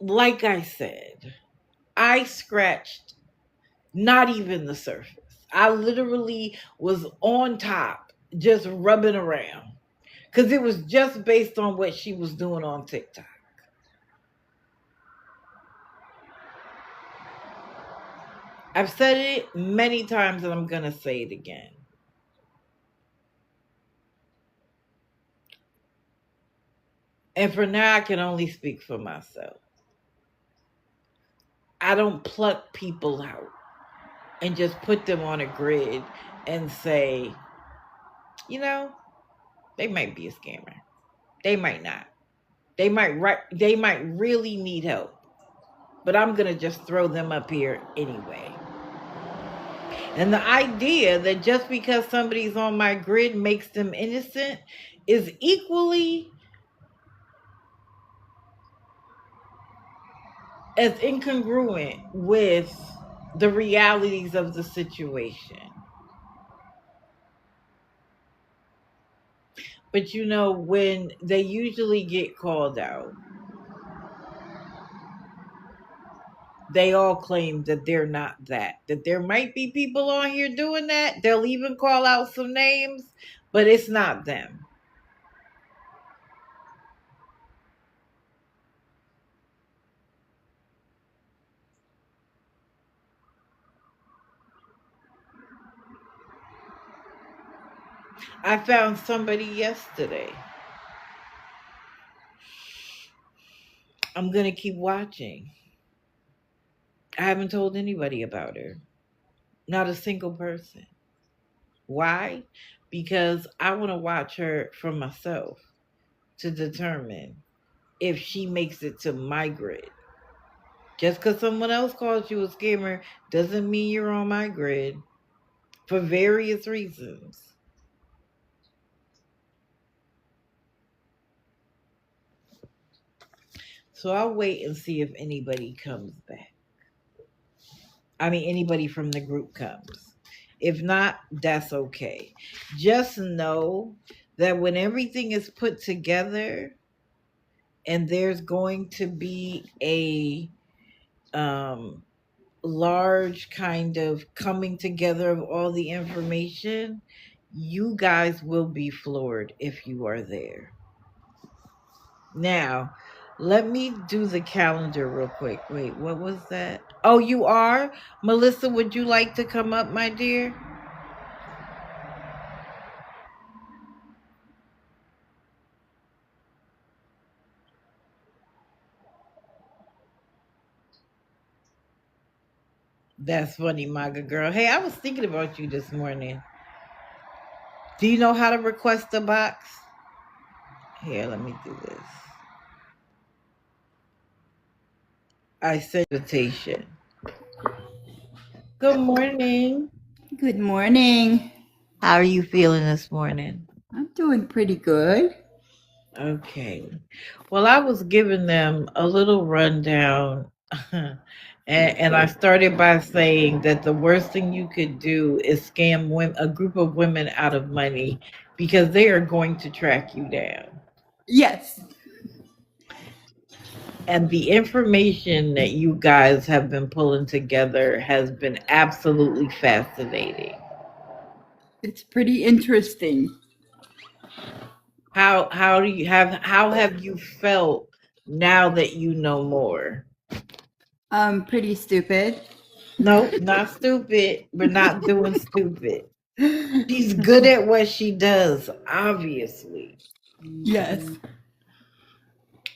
Like I said, I scratched not even the surface. I literally was on top, just rubbing around. Because it was just based on what she was doing on TikTok. I've said it many times and I'm going to say it again. And for now, I can only speak for myself. I don't pluck people out and just put them on a grid and say, you know, they might be a scammer. They might not. They might really need help. But I'm going to just throw them up here anyway. And the idea that just because somebody's on my grid makes them innocent is equally as incongruent with the realities of the situation. But you know, when they usually get called out, they all claim that they're not that. That there might be people on here doing that. They'll even call out some names, but it's not them. I found somebody yesterday. I'm going to keep watching. I haven't told anybody about her. Not a single person. Why? Because I want to watch her for myself to determine if she makes it to my grid. Just because someone else calls you a scammer doesn't mean you're on my grid for various reasons. So I'll wait and see if anybody comes back. I mean, anybody from the group comes. If not, that's okay. Just know that when everything is put together and there's going to be a large kind of coming together of all the information, you guys will be floored if you are there. Now, let me do the calendar real quick. Wait, what was that? Oh, you are? Melissa, would you like to come up, my dear? That's funny, MAGA girl. Hey, I was thinking about you this morning. Do you know how to request a box? Here, let me do this. I sent invitation. Good morning. Good morning. How are you feeling this morning? I'm doing pretty good. Okay. Well, I was giving them a little rundown. And I started by saying that the worst thing you could do is scam a group of women out of money because they are going to track you down. Yes. And the information that you guys have been pulling together has been absolutely fascinating. It's pretty interesting. How have you felt now that you know more? Pretty stupid. No, not stupid. We're not doing stupid. She's good at what she does, obviously. Yes.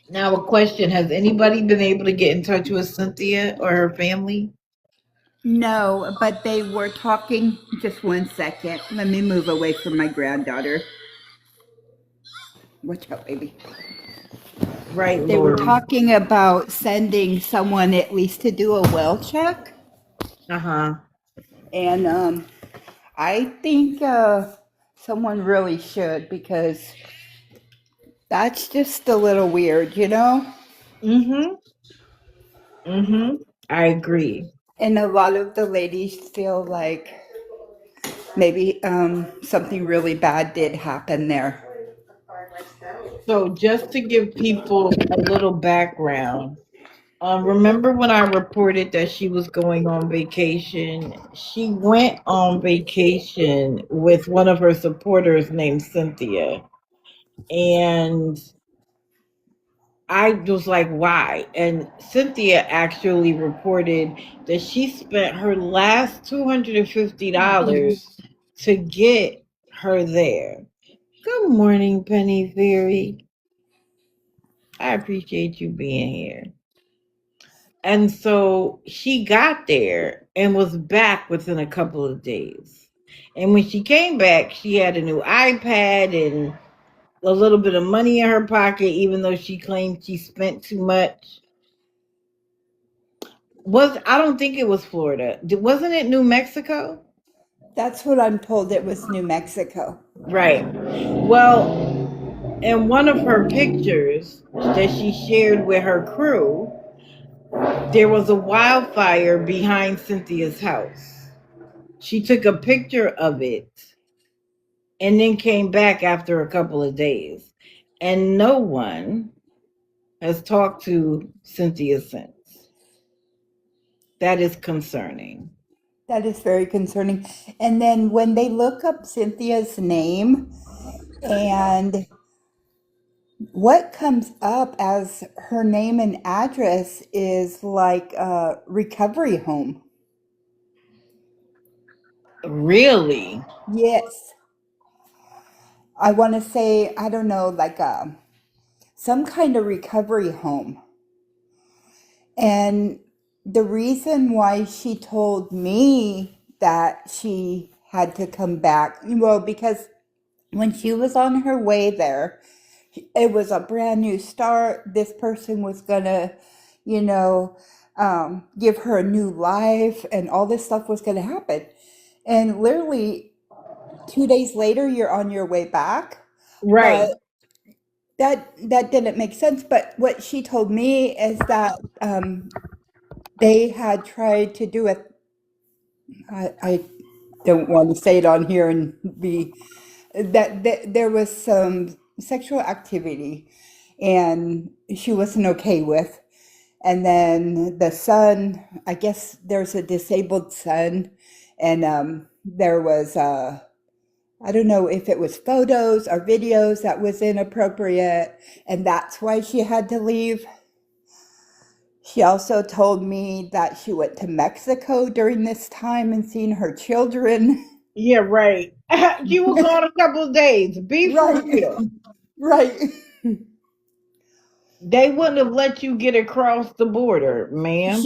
Now, a question: has anybody been able to get in touch with Cynthia or her family? No, but they were talking. Just 1 second. Let me move away from my granddaughter. Watch out, baby. Right, They were Lori. talking about sending someone at least to do a well check. Uh-huh. And I think someone really should, because that's just a little weird, you know? Mm-hmm. Mm-hmm. I agree. And a lot of the ladies feel like maybe something really bad did happen there. So just to give people a little background, remember when I reported that she was going on vacation? She went on vacation with one of her supporters named Cynthia. And I was like, why? And Cynthia actually reported that she spent her last $250 to get her there. Good morning, Penny Theory. I appreciate you being here. And so she got there and was back within a couple of days. And when she came back, she had a new iPad and a little bit of money in her pocket, even though she claimed she spent too much. I don't think it was Florida. Wasn't it New Mexico? That's what I'm told. It was New Mexico. Right. Well, in one of her pictures that she shared with her crew, There was a wildfire behind Cynthia's house. She took a picture of it and then came back after a couple of days. And no one has talked to Cynthia since. That is concerning. That is very concerning. And then when they look up Cynthia's name, and what comes up as her name and address is like a recovery home. Really? Yes. I want to say, I don't know, like some kind of recovery home. And the reason why she told me that she had to come back, well, because when she was on her way there, it was a brand new start. This person was gonna, you know, give her a new life, and all this stuff was gonna happen. And literally 2 days later, you're on your way back. Right. But that didn't make sense. But what she told me is that they had tried to do it. I don't want to say it on here and be that there was some sexual activity and she wasn't okay with. And then the son, I guess there's a disabled son, and there was, I don't know if it was photos or videos that was inappropriate, and that's why she had to leave. She also told me that she went to Mexico during this time and seen her children. Yeah, right. You were gone a couple of days. Be for Right, real. right. They wouldn't have let you get across the border, ma'am.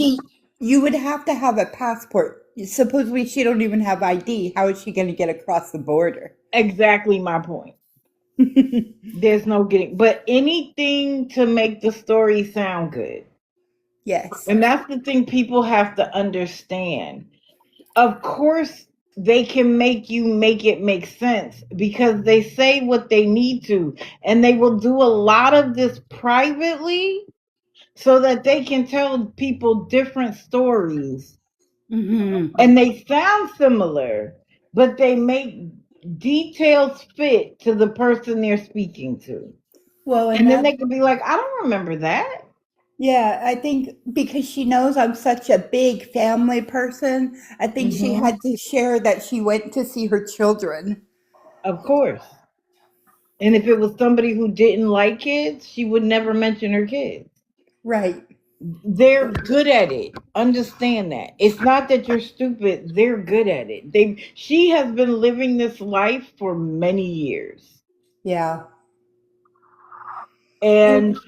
You would have to have a passport. Supposedly she don't even have ID. How is she going to get across the border? Exactly my point. There's no getting, but anything to make the story sound good. Yes. And that's the thing people have to understand. Of course, they can make it make sense because they say what they need to, and they will do a lot of this privately so that they can tell people different stories. Hmm. And they sound similar, but they make details fit to the person they're speaking to. Well, and And then that, they could be like, I don't remember that. yeah, I think because she knows I'm such a big family person, I think she Hmm. had to share that she went to see her children. Of course. And if it was somebody who didn't like kids, she would never mention her kids. Right. They're good at it. Understand that. It's not that you're stupid. They're good at it. She has been living this life for many years. Yeah. And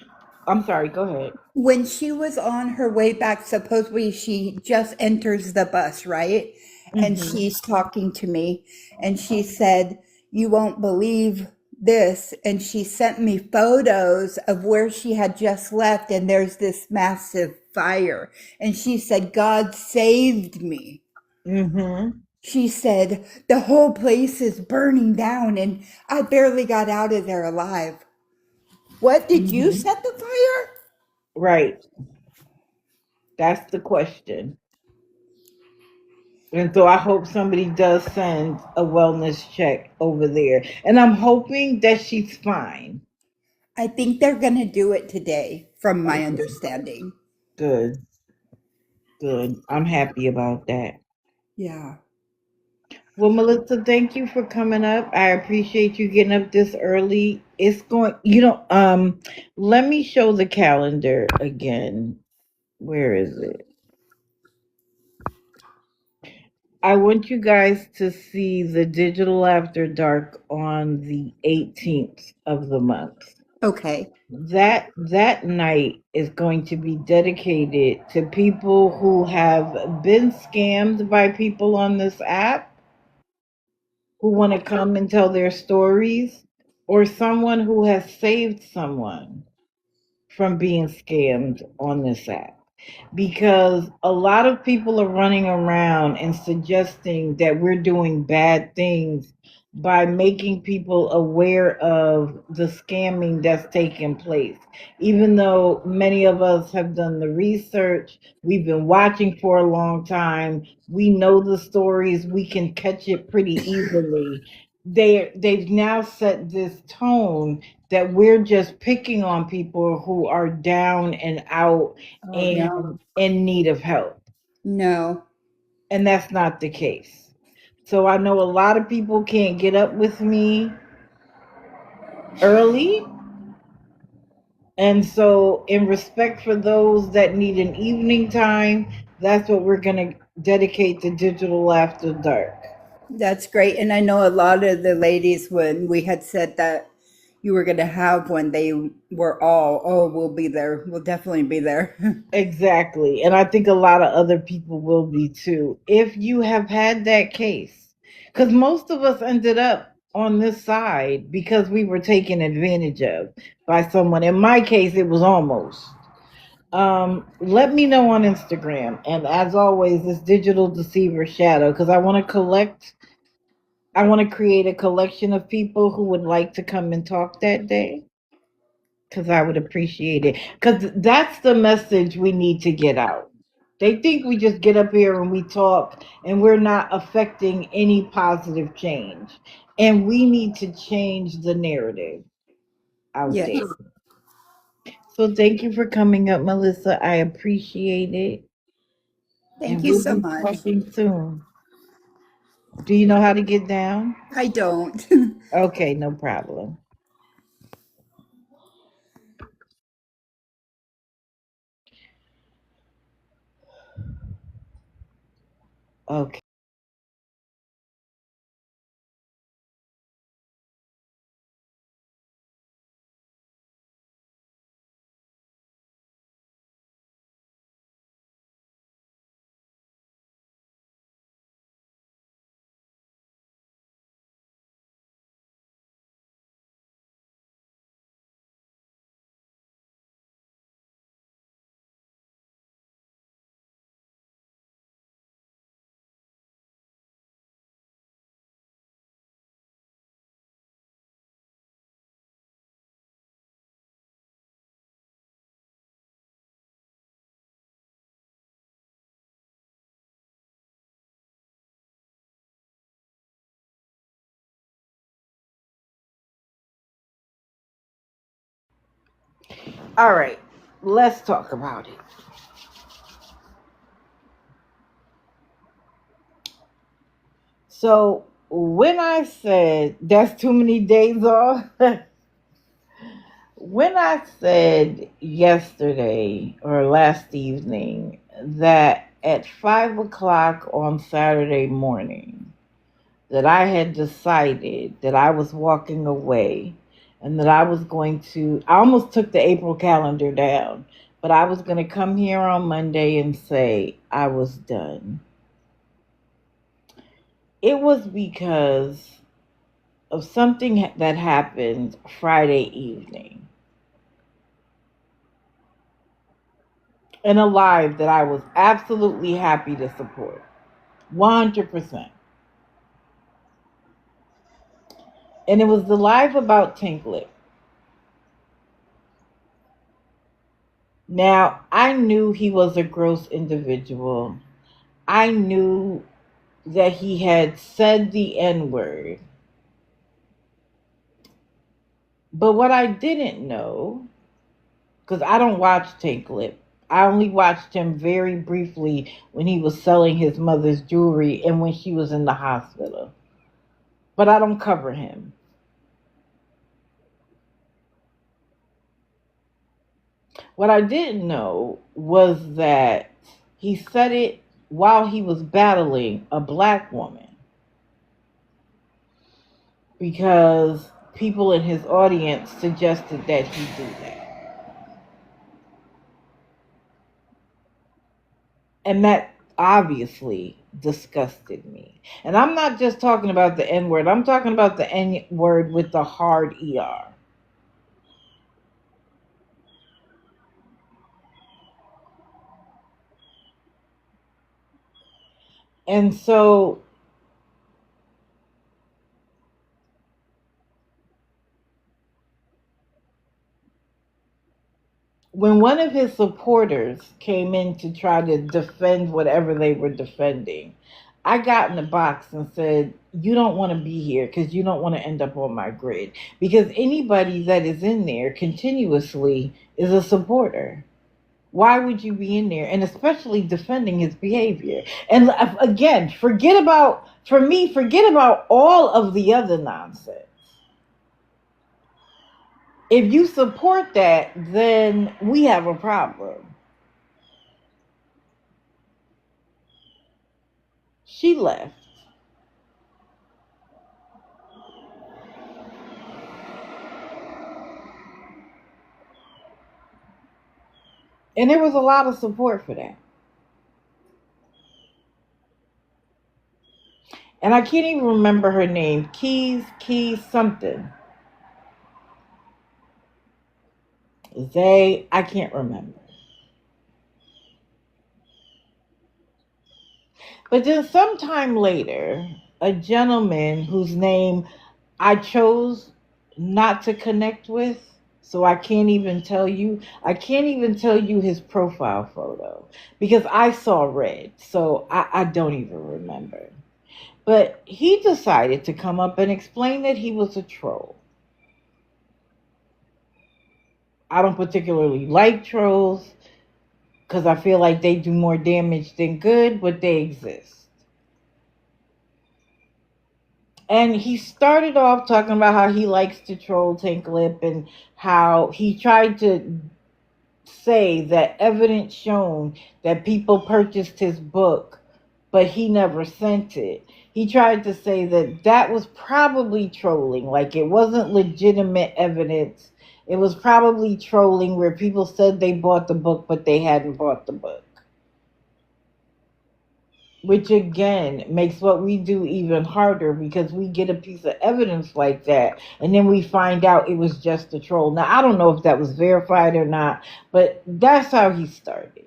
I'm sorry, go ahead. When she was on her way back, supposedly she just enters the bus, right? And Hmm. she's talking to me, and she said, "You won't believe this." And she sent me photos of where she had just left, and there's this massive fire. And she said, "God saved me." Hmm. She said, "The whole place is burning down, and I barely got out of there alive." What, did you Hmm. set the fire? Right. That's the question. And so I hope somebody does send a wellness check over there. And I'm hoping that she's fine. I think they're going to do it today, from my Okay. understanding. Good. Good. I'm happy about that. Yeah. Well, Melissa, thank you for coming up. I appreciate you getting up this early. It's going, let me show the calendar again. Where is it? I want you guys to see the digital after dark on the 18th of the month. Okay. That night is going to be dedicated to people who have been scammed by people on this app who want to come and tell their stories, or someone who has saved someone from being scammed on this app. Because a lot of people are running around and suggesting that we're doing bad things by making people aware of the scamming that's taking place. Even though many of us have done the research, we've been watching for a long time, we know the stories, we can catch it pretty easily. They've now set this tone that we're just picking on people who are down and out Oh, no. and in need of help. No. And that's not the case. So I know a lot of people can't get up with me early. And so, in respect for those that need an evening time, that's what we're going to dedicate to Digital After Dark. That's great. And I know a lot of the ladies, when we had said that you were going to have one, they were all, oh, we'll be there. We'll definitely be there. Exactly. And I think a lot of other people will be too. If you have had that case, because most of us ended up on this side because we were taken advantage of by someone. In my case, it was almost. Let me know on Instagram. And as always, this digital deceiver shadow, because I want to create a collection of people who would like to come and talk that day. Because I would appreciate it. Because that's the message we need to get out. They think we just get up here and we talk and we're not affecting any positive change. And we need to change the narrative out Yes. there. So thank you for coming up, Melissa. I appreciate it. Thank And you we'll so be much. talking soon. Do you know how to get down? I don't. Okay, no problem. Okay. All right. Let's talk about it. So, when I said that's too many days off, when I said yesterday or last evening that at 5 o'clock on Saturday morning, that I had decided that I was walking away and that I was going to, I almost took the April calendar down, but I was going to come here on Monday and say I was done. It was because of something that happened Friday evening in a live that I was absolutely happy to support. 100%. And it was the live about Tinklet. Now, I knew he was a gross individual. I knew that he had said the N word. But what I didn't know, because I don't watch Tinklet, I only watched him very briefly when he was selling his mother's jewelry and when she was in the hospital. But I don't cover him. What I didn't know was that he said it while he was battling a black woman because people in his audience suggested that he do that. And that obviously disgusted me. And I'm not just talking about the N word, I'm talking about the N word with the hard ER. And so when one of his supporters came in to try to defend whatever they were defending, I got in the box and said, "You don't want to be here because you don't want to end up on my grid. Because anybody that is in there continuously is a supporter. Why would you be in there? And especially defending his behavior." And again, forget about all of the other nonsense. If you support that, then we have a problem. She left. And there was a lot of support for that. And I can't even remember her name. Keys something. I can't remember. But then sometime later, a gentleman whose name I chose not to connect with, so I can't even tell you. I can't even tell you his profile photo because I saw red, so I don't even remember. But he decided to come up and explain that he was a troll. I don't particularly like trolls because I feel like they do more damage than good, but they exist. And he started off talking about how he likes to troll Tank Lip and how he tried to say that evidence shown that people purchased his book, but he never sent it. He tried to say that that was probably trolling, like it wasn't legitimate evidence. It was probably trolling where people said they bought the book, but they hadn't bought the book. Which again makes what we do even harder because we get a piece of evidence like that and then we find out it was just a troll. Now, I don't know if that was verified or not, but that's how he started.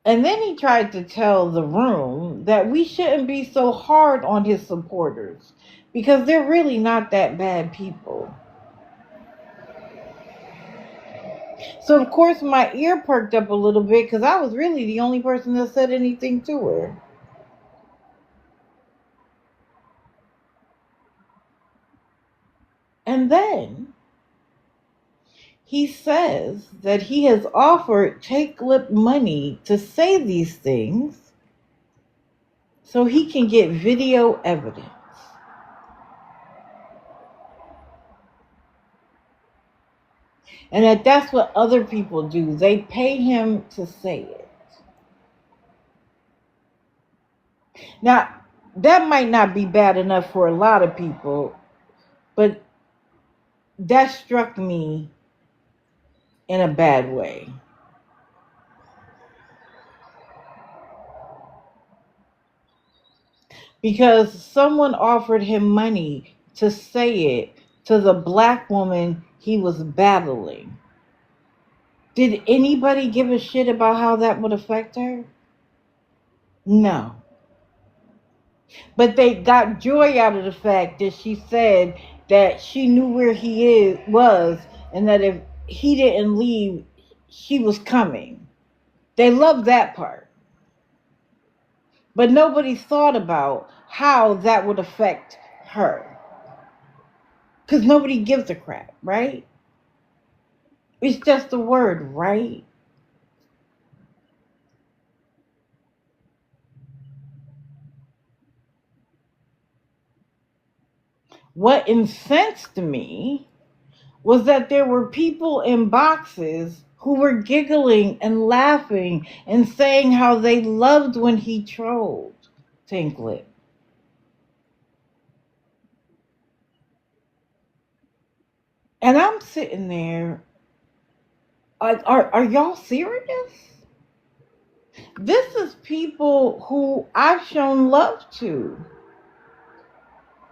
And then he tried to tell the room that we shouldn't be so hard on his supporters because they're really not that bad people. So, of course, my ear perked up a little bit because I was really the only person that said anything to her. And then he says that he has offered Take Lip money to say these things so he can get video evidence. And that's what other people do. They pay him to say it. Now, that might not be bad enough for a lot of people, but that struck me in a bad way. Because someone offered him money to say it to the black woman he was battling. Did anybody give a shit about how that would affect her? No. But they got joy out of the fact that she said that she knew where was, and that if he didn't leave, she was coming. They loved that part. But nobody thought about how that would affect her. Because nobody gives a crap, right? It's just a word, right? What incensed me was that there were people in boxes who were giggling and laughing and saying how they loved when he trolled Tank Lip. And I'm sitting there like, are y'all serious? This is people who I've shown love to.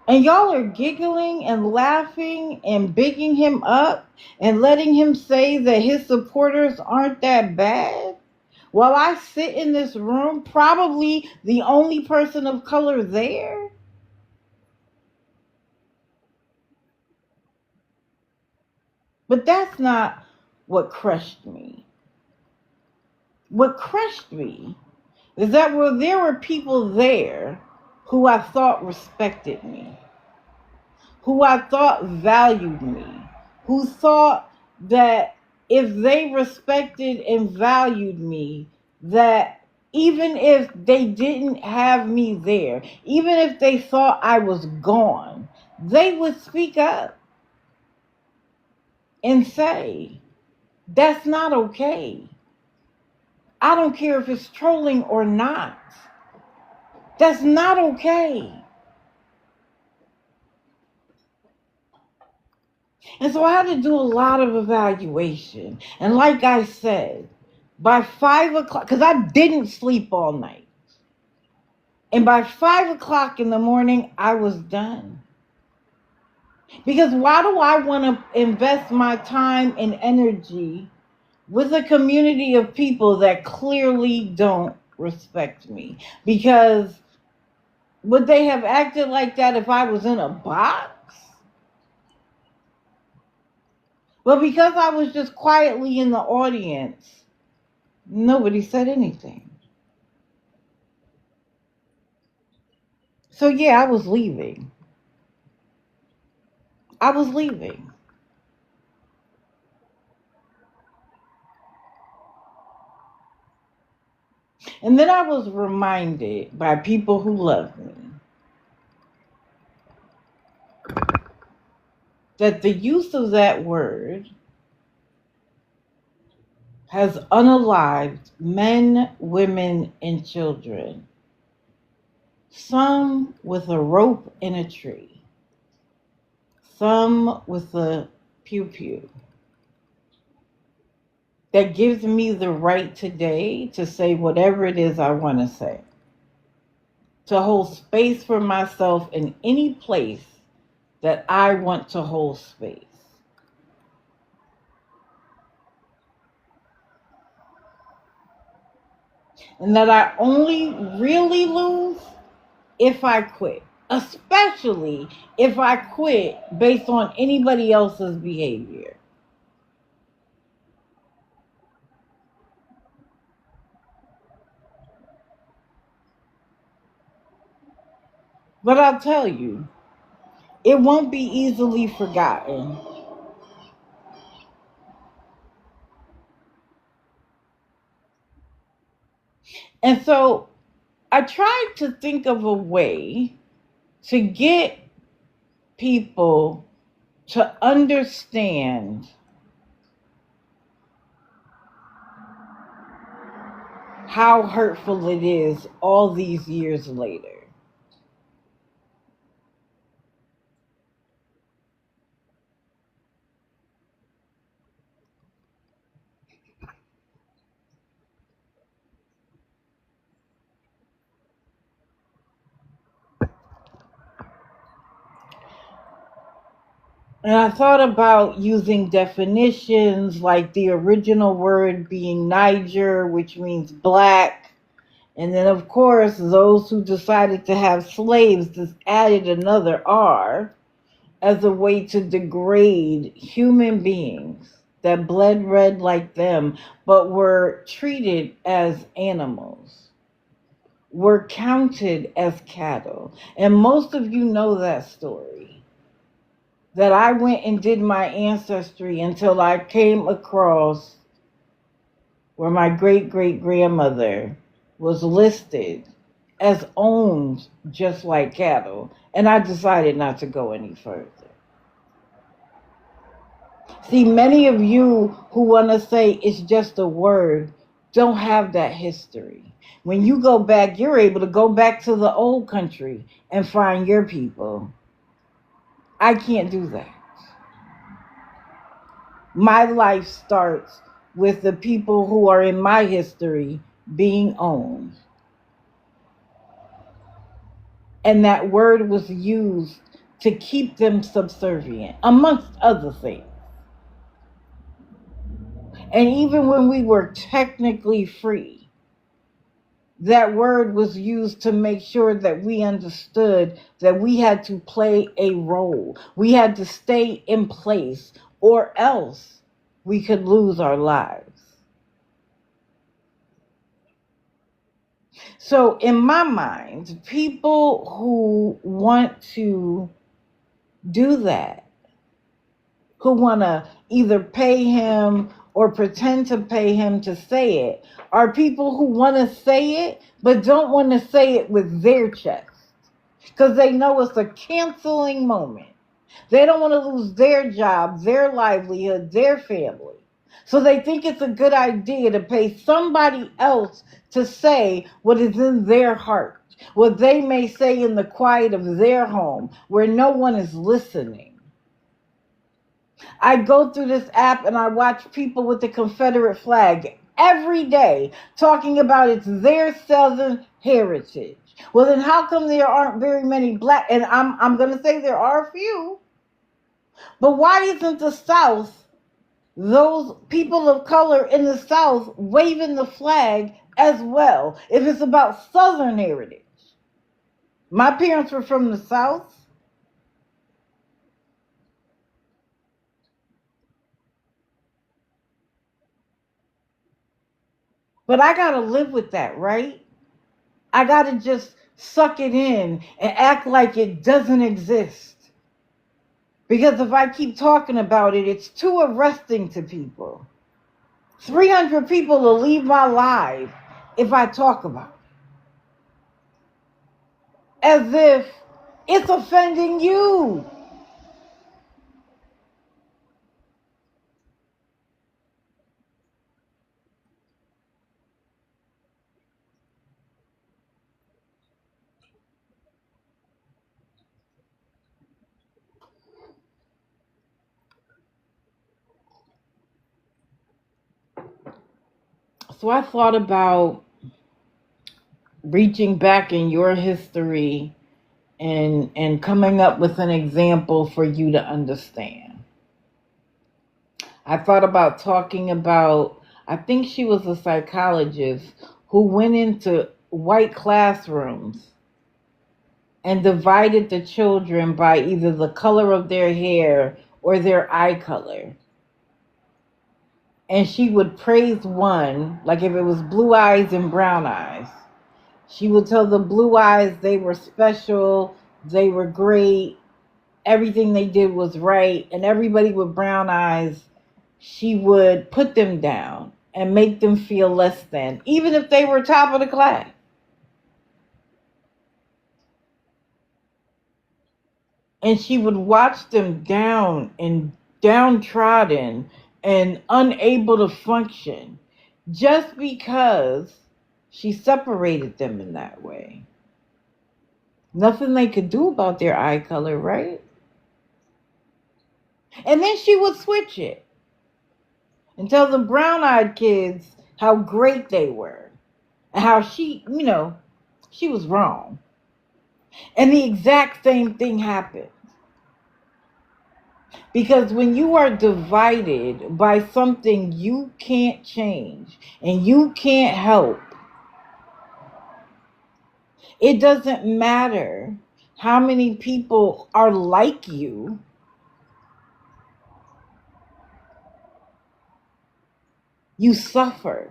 And y'all are giggling and laughing and bigging him up and letting him say that his supporters aren't that bad. While I sit in this room, probably the only person of color there. But that's not what crushed me. What crushed me is that there were people there who I thought respected me, who I thought valued me, who thought that if they respected and valued me, that even if they didn't have me there, even if they thought I was gone, they would speak up and say, that's not okay. I don't care if it's trolling or not. That's not okay. And so I had to do a lot of evaluation. And like I said, by 5 o'clock, because I didn't sleep all night. And by 5 o'clock in the morning, I was done. Because why do I want to invest my time and energy with a community of people that clearly don't respect me? Because would they have acted like that if I was in a box? But because I was just quietly in the audience, nobody said anything. So yeah, I was leaving. I was leaving. And then I was reminded by people who love me that the use of that word has unalived men, women, and children. Some with a rope in a tree. Some with a pew-pew. That gives me the right today to say whatever it is I want to say. To hold space for myself in any place that I want to hold space. And that I only really lose if I quit. Especially if I quit based on anybody else's behavior. But I'll tell you, it won't be easily forgotten. And so I tried to think of a way to get people to understand how hurtful it is all these years later. And I thought about using definitions like the original word being Niger, which means black. And then, of course, those who decided to have slaves just added another R as a way to degrade human beings that bled red like them, but were treated as animals, were counted as cattle. And most of you know that story. That I went and did my ancestry until I came across where my great-great-grandmother was listed as owned just like cattle. And I decided not to go any further. See, many of you who want to say it's just a word don't have that history. When you go back, you're able to go back to the old country and find your people. I can't do that. My life starts with the people who are in my history being owned. And that word was used to keep them subservient, amongst other things. And even when we were technically free, that word was used to make sure that we understood that we had to play a role. We had to stay in place or else we could lose our lives. So, in my mind, people who want to do that, who want to either pay him or pretend to pay him to say it, are people who want to say it but don't want to say it with their chest because they know it's a canceling moment. They don't want to lose their job, their livelihood, their family. So they think it's a good idea to pay somebody else to say what is in their heart, what they may say in the quiet of their home where no one is listening. I go through this app and I watch people with the Confederate flag every day talking about it's their Southern heritage. Well, then how come there aren't very many black, and I'm going to say there are a few, but why isn't the South, those people of color in the South, waving the flag as well if it's about Southern heritage? My parents were from the South. But I got to live with that, right? I got to just suck it in and act like it doesn't exist. Because if I keep talking about it, it's too arresting to people. 300 people will leave my life if I talk about it. As if it's offending you. So I thought about reaching back in your history and coming up with an example for you to understand. I thought about talking about, I think she was a psychologist who went into white classrooms and divided the children by either the color of their hair or their eye color. And she would praise one, like if it was blue eyes and brown eyes. She would tell the blue eyes they were special, they were great, everything they did was right. And everybody with brown eyes, she would put them down and make them feel less than, even if they were top of the class. And she would watch them down and downtrodden and unable to function just because she separated them in that way. Nothing they could do about their eye color, right? And then she would switch it and tell the brown-eyed kids how great they were and how she, she was wrong. And the exact same thing happened. Because when you are divided by something you can't change and you can't help, it doesn't matter how many people are like you. You suffer.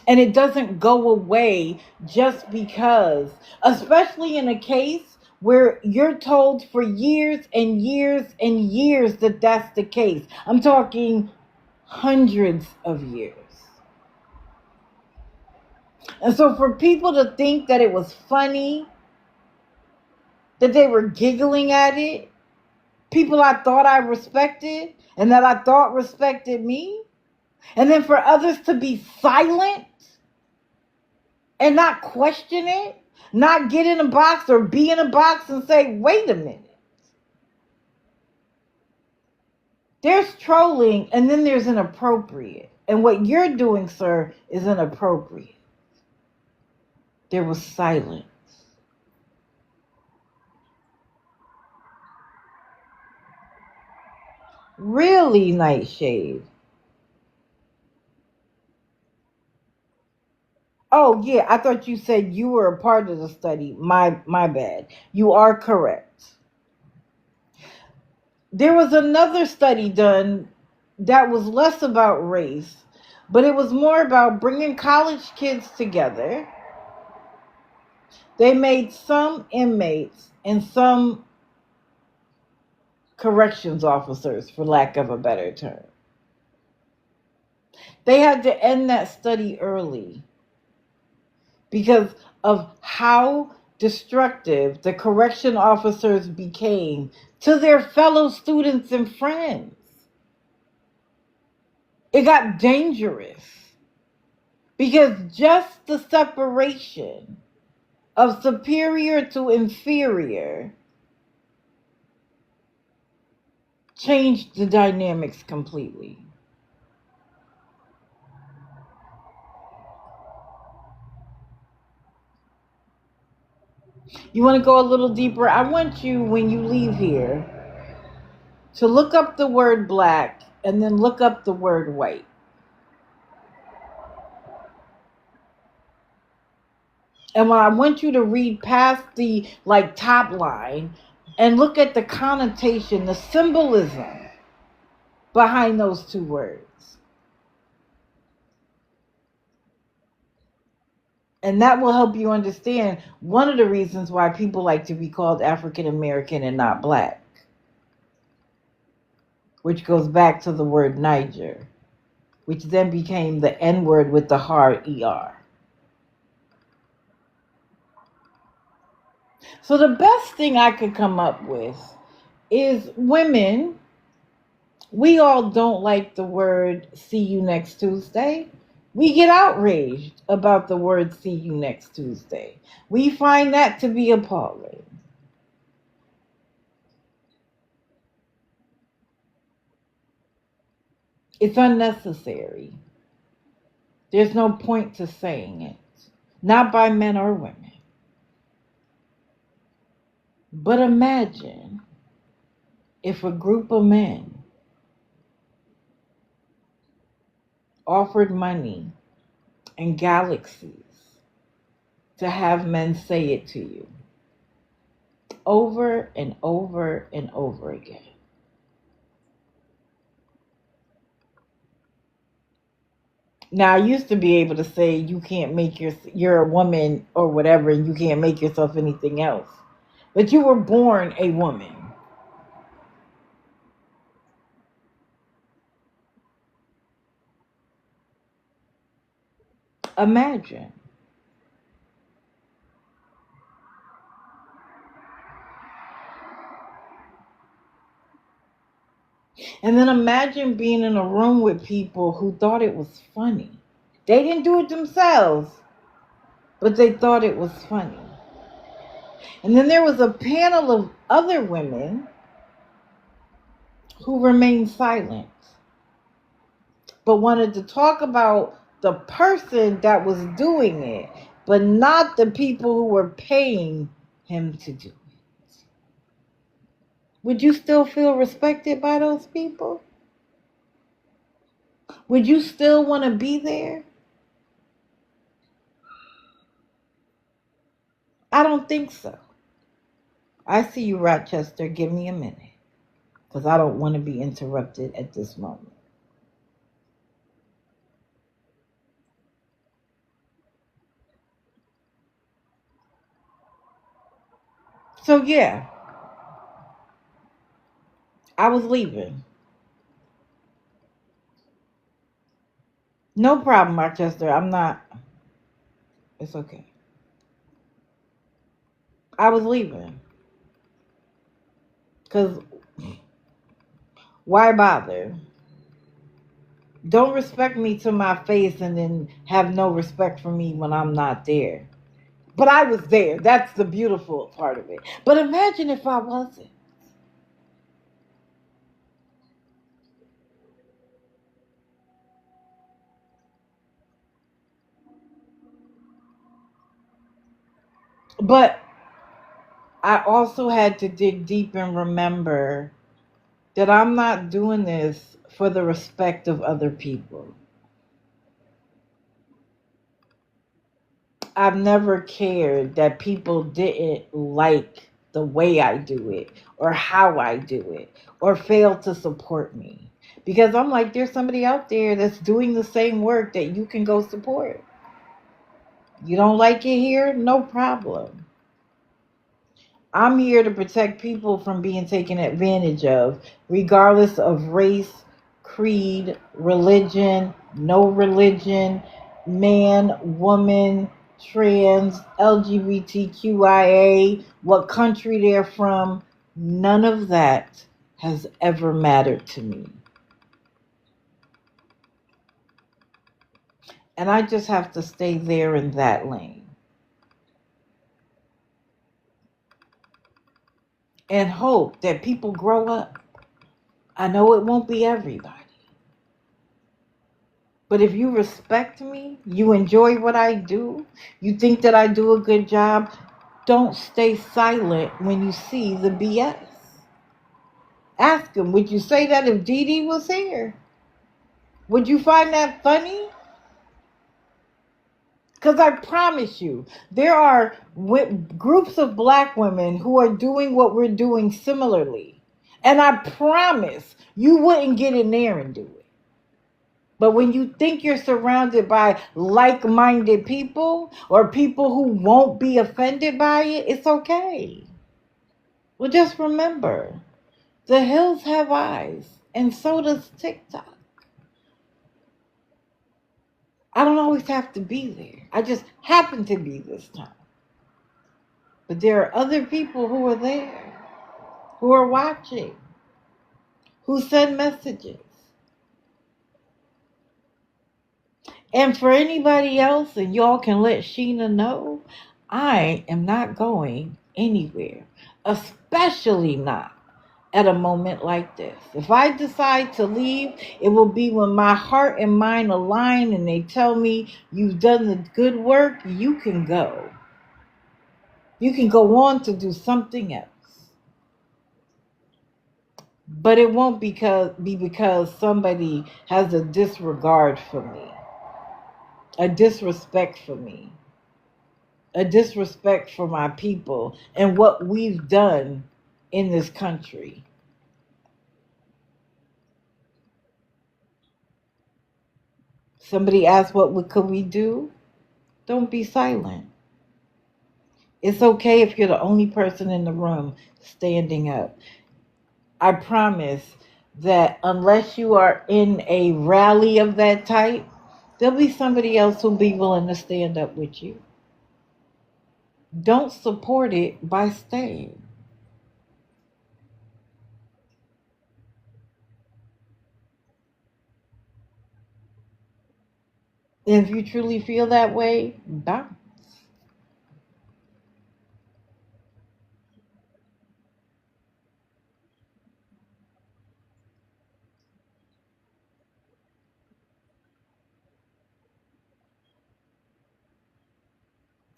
And it doesn't go away just because, especially in a case where you're told for years and years and years that that's the case. I'm talking hundreds of years. And so for people to think that it was funny, that they were giggling at it, people I thought I respected and that I thought respected me, and then for others to be silent and not question it, not get in a box or be in a box and say, wait a minute. There's trolling and then there's inappropriate. And what you're doing, sir, is inappropriate. There was silence. Really, Nightshade? Oh yeah, I thought you said you were a part of the study. My bad. You are correct. There was another study done that was less about race, but it was more about bringing college kids together. They made some inmates and some corrections officers, for lack of a better term. They had to end that study early because of how destructive the correction officers became to their fellow students and friends. It got dangerous because just the separation of superior to inferior changed the dynamics completely. You want to go a little deeper? I want you, when you leave here, to look up the word black and then look up the word white. And I want you to read past the top line and look at the connotation, the symbolism behind those two words. And that will help you understand one of the reasons why people like to be called African American and not black, which goes back to the word Niger, which then became the N word with the hard ER. So the best thing I could come up with is women, we all don't like the word see you next Tuesday. We get outraged about the word see you next Tuesday. We find that to be appalling. It's unnecessary. There's no point to saying it, not by men or women. But imagine if a group of men offered money and galaxies to have men say it to you over and over and over again. Now, I used to be able to say you can't make you're a woman or whatever, and you can't make yourself anything else. But you were born a woman. Imagine. And then imagine being in a room with people who thought it was funny. They didn't do it themselves, but they thought it was funny. And then there was a panel of other women who remained silent, but wanted to talk about the person that was doing it, but not the people who were paying him to do it. Would you still feel respected by those people? Would you still want to be there? I don't think so. I see you, Rochester. Give me a minute, because I don't want to be interrupted at this moment. So yeah, I was leaving. No problem, Rochester. I'm not. It's okay. I was leaving. Because why bother? Don't respect me to my face and then have no respect for me when I'm not there. But I was there. That's the beautiful part of it. But imagine if I wasn't. But I also had to dig deep and remember that I'm not doing this for the respect of other people. I've never cared that people didn't like the way I do it or how I do it or fail to support me. Because I'm like, there's somebody out there that's doing the same work that you can go support. You don't like it here? No problem. I'm here to protect people from being taken advantage of, regardless of race, creed, religion, no religion, man, woman, trans, LGBTQIA, what country they're from. None of that has ever mattered to me. And I just have to stay there in that lane. And hope that people grow up. I know it won't be everybody. But if you respect me, you enjoy what I do, you think that I do a good job, don't stay silent when you see the BS. Ask him, would you say that if Dee Dee was here? Would you find that funny? Because I promise you, there are groups of black women who are doing what we're doing similarly. And I promise you wouldn't get in there and do it. But when you think you're surrounded by like-minded people or people who won't be offended by it, it's okay. Well, just remember, the hills have eyes, and so does TikTok. I don't always have to be there. I just happen to be this time. But there are other people who are there, who are watching, who send messages. And for anybody else, and y'all can let Sheena know, I am not going anywhere, especially not at a moment like this. If I decide to leave, it will be when my heart and mind align and they tell me, you've done the good work, you can go. You can go on to do something else. But it won't be because somebody has a disregard for me, a disrespect for me, a disrespect for my people and what we've done in this country. Somebody asked, could we do? Don't be silent. It's okay if you're the only person in the room standing up. I promise that unless you are in a rally of that type, there'll be somebody else who'll be willing to stand up with you. Don't support it by staying. And if you truly feel that way, bounce.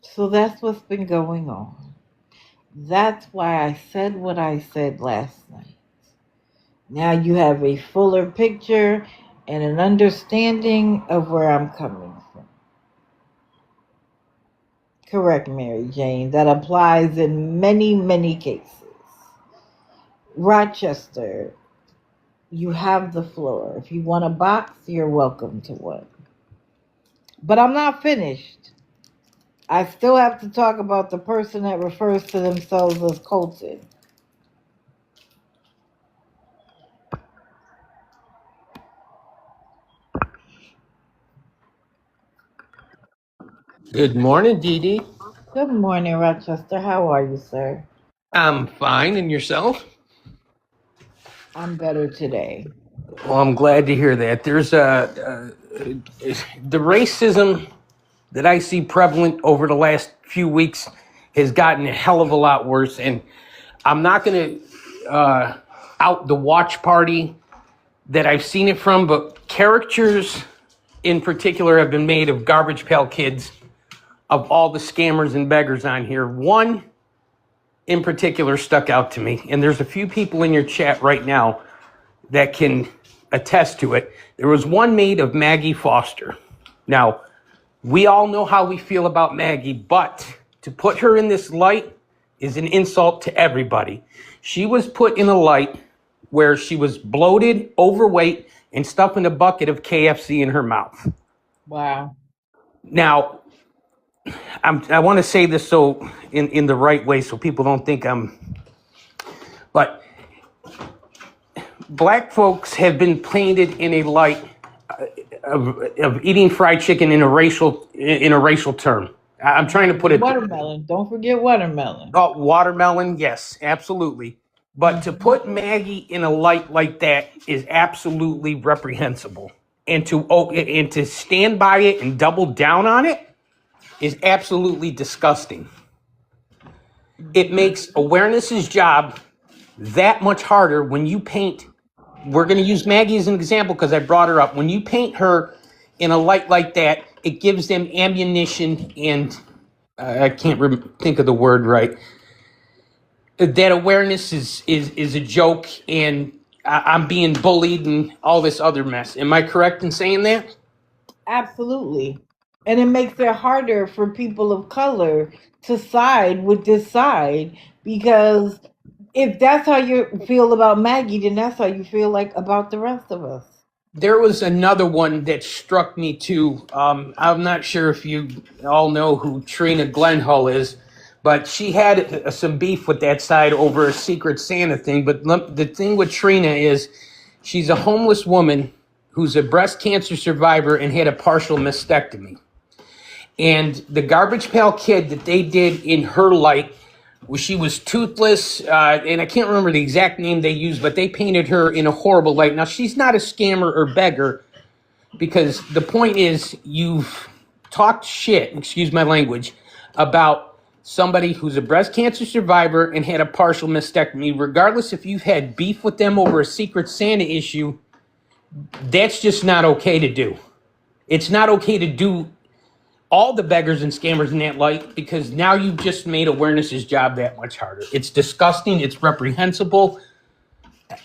So that's what's been going on. That's why I said what I said last night. Now you have a fuller picture and an understanding of where I'm coming from. Correct, Mary Jane. That applies in many, many cases. Rochester, you have the floor. If you want a box, you're welcome to one. But I'm not finished. I still have to talk about the person that refers to themselves as Colton. Good morning, Dee Dee. Good morning, Rochester. How are you, sir? I'm fine, and yourself? I'm better today. Well, I'm glad to hear that. There's the racism that I see prevalent over the last few weeks has gotten a hell of a lot worse, and I'm not going to out the watch party that I've seen it from, but caricatures in particular have been made of Garbage Pail Kids, of all the scammers and beggars on here. One in particular stuck out to me, and there's a few people in your chat right now that can attest to it. There was one made of Maggie Foster. Now, We all know how we feel about Maggie, but to put her in this light is an insult to everybody. She was put in a light where she was bloated, overweight, and stuffing a bucket of KFC in her mouth. Wow. Now, I want to say this so in the right way so people don't think but black folks have been painted in a light of eating fried chicken in a racial term. I'm trying to put it. Watermelon. Don't forget watermelon. Oh, watermelon, yes, absolutely. But to put Maggie in a light like that is absolutely reprehensible. And to stand by it and double down on it is absolutely disgusting. It makes awareness's job that much harder when you paint. We're going to use Maggie as an example because I brought her up. When you paint her in a light like that, it gives them ammunition and I can't think of the word right. That awareness is a joke and I'm being bullied and all this other mess. Am I correct in saying that? Absolutely. And it makes it harder for people of color to side with this side because if that's how you feel about Maggie, then that's how you feel like about the rest of us. There was another one that struck me too. I'm not sure if you all know who Trina Glenhull is, but she had some beef with that side over a Secret Santa thing. But the thing with Trina is she's a homeless woman who's a breast cancer survivor and had a partial mastectomy. And the Garbage Pail Kid that they did in her light, she was toothless, and I can't remember the exact name they used, but they painted her in a horrible light. Now, she's not a scammer or beggar, because the point is you've talked shit, excuse my language, about somebody who's a breast cancer survivor and had a partial mastectomy. Regardless if you've had beef with them over a Secret Santa issue, that's just not okay to do. It's not okay to do all the beggars and scammers in that light because now you've just made awareness's job that much harder. It's disgusting. It's reprehensible.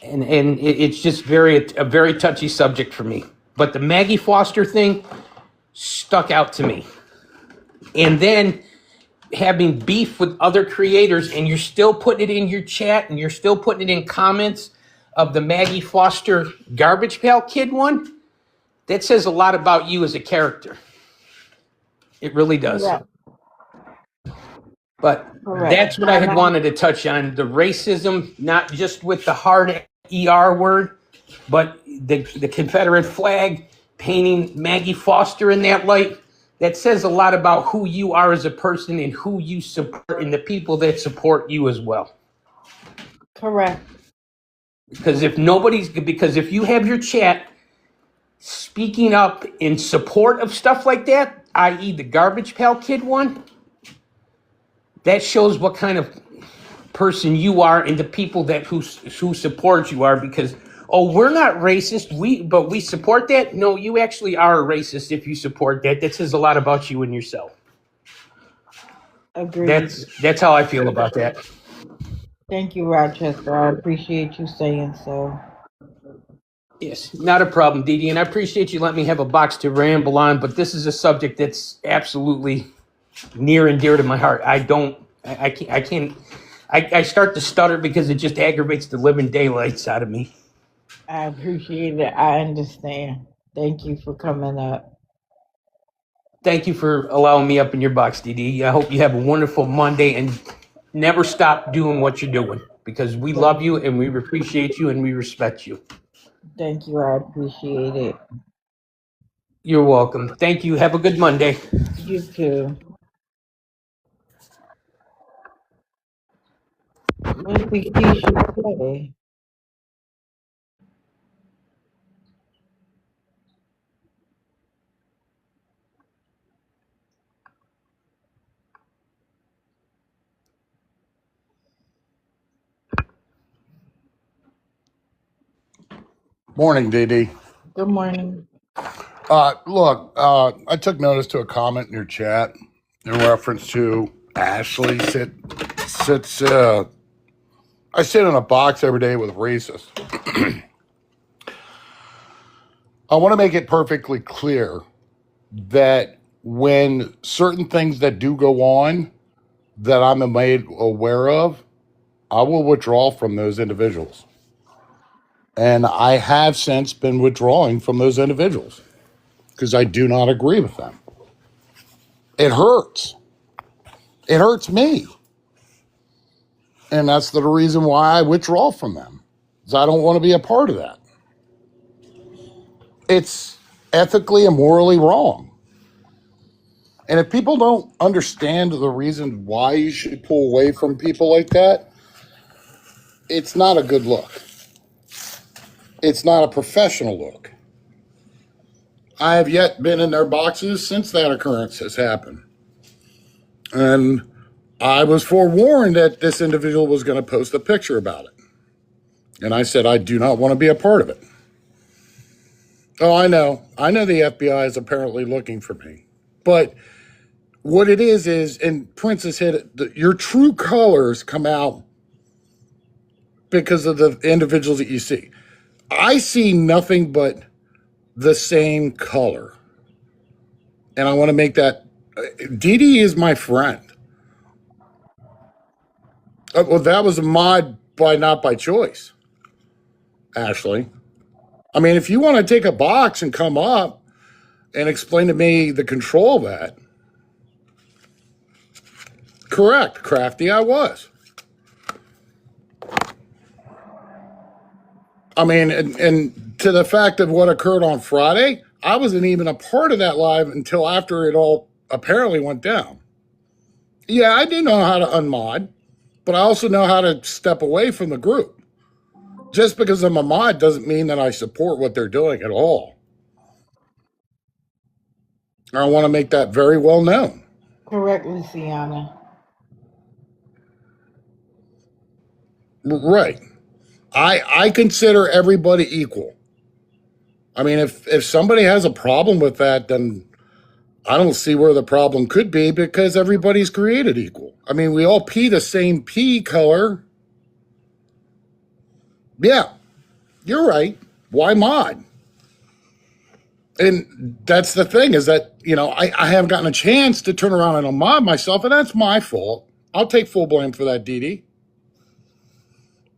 And it's just a very touchy subject for me. But the Maggie Foster thing stuck out to me. And then having beef with other creators and you're still putting it in your chat and you're still putting it in comments of the Maggie Foster Garbage Pail Kid one, that says a lot about you as a character. It really does. Yeah. But that's what I had wanted to touch on. The racism, not just with the hard ER word, but the Confederate flag, painting Maggie Foster in that light, that says a lot about who you are as a person and who you support and the people that support you as well. Correct. Because if you have your chat speaking up in support of stuff like that, i.e. the Garbage Pail Kid one, that shows what kind of person you are and the people who support you are because, we're not racist, but we support that. No, you actually are a racist if you support that. That says a lot about you and yourself. Agreed. That's how I feel about that. Thank you, Rochester. I appreciate you saying so. Yes, not a problem, Dee, and I appreciate you letting me have a box to ramble on, but this is a subject that's absolutely near and dear to my heart. I start to stutter because it just aggravates the living daylights out of me. I appreciate it. I understand. Thank you for coming up. Thank you for allowing me up in your box, Dee. I hope you have a wonderful Monday and never stop doing what you're doing because we love you and we appreciate you and we respect you. Thank you. I appreciate it. You're welcome. Thank you. Have a good Monday. You too. What we should play? Morning, DD. Good morning. Look, I took notice to a comment in your chat in reference to Ashley sits. I sit in a box every day with racists. I want to make it perfectly clear that when certain things that do go on that I'm made aware of, I will withdraw from those individuals. And I have since been withdrawing from those individuals because I do not agree with them. It hurts. It hurts me. And that's the reason why I withdraw from them. Because I don't want to be a part of that. It's ethically and morally wrong. And if people don't understand the reason why you should pull away from people like that, it's not a good look. It's not a professional look. I have yet been in their boxes since that occurrence has happened. And I was forewarned that this individual was going to post a picture about it. And I said, I do not want to be a part of it. Oh, I know. I know the FBI is apparently looking for me. But what it is, and Princess hit it, your true colors come out because of the individuals that you see. I see nothing but the same color. And I want to make that, DD is my friend. Well, that was a mod not by choice, Ashley. I mean, if you want to take a box and come up and explain to me the control of that, correct, Crafty, I was. I mean, and to the fact of what occurred on Friday, I wasn't even a part of that live until after it all apparently went down. Yeah, I do know how to unmod, but I also know how to step away from the group. Just because I'm a mod doesn't mean that I support what they're doing at all. I want to make that very well known. Correct, Luciana. Right. I consider everybody equal. I mean, if somebody has a problem with that, then I don't see where the problem could be because everybody's created equal. I mean, we all pee the same pee color. Yeah, you're right. Why mod? And that's the thing is that, I haven't gotten a chance to turn around and mod myself, and that's my fault. I'll take full blame for that, Dee.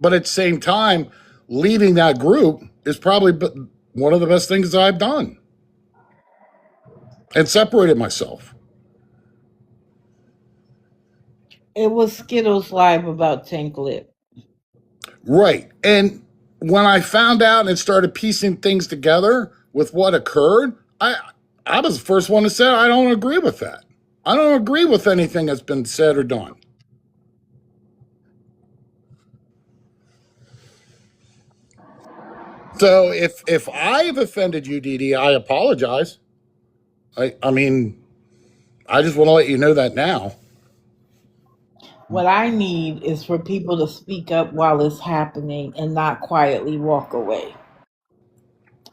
But at the same time, leaving that group is probably one of the best things I've done. And separated myself. It was Skittles live about Tank Lip. Right. And when I found out and started piecing things together with what occurred, I was the first one to say, I don't agree with that. I don't agree with anything that's been said or done. So if I've offended you, Dee, I apologize. I mean, I just want to let you know that now. What I need is for people to speak up while it's happening and not quietly walk away.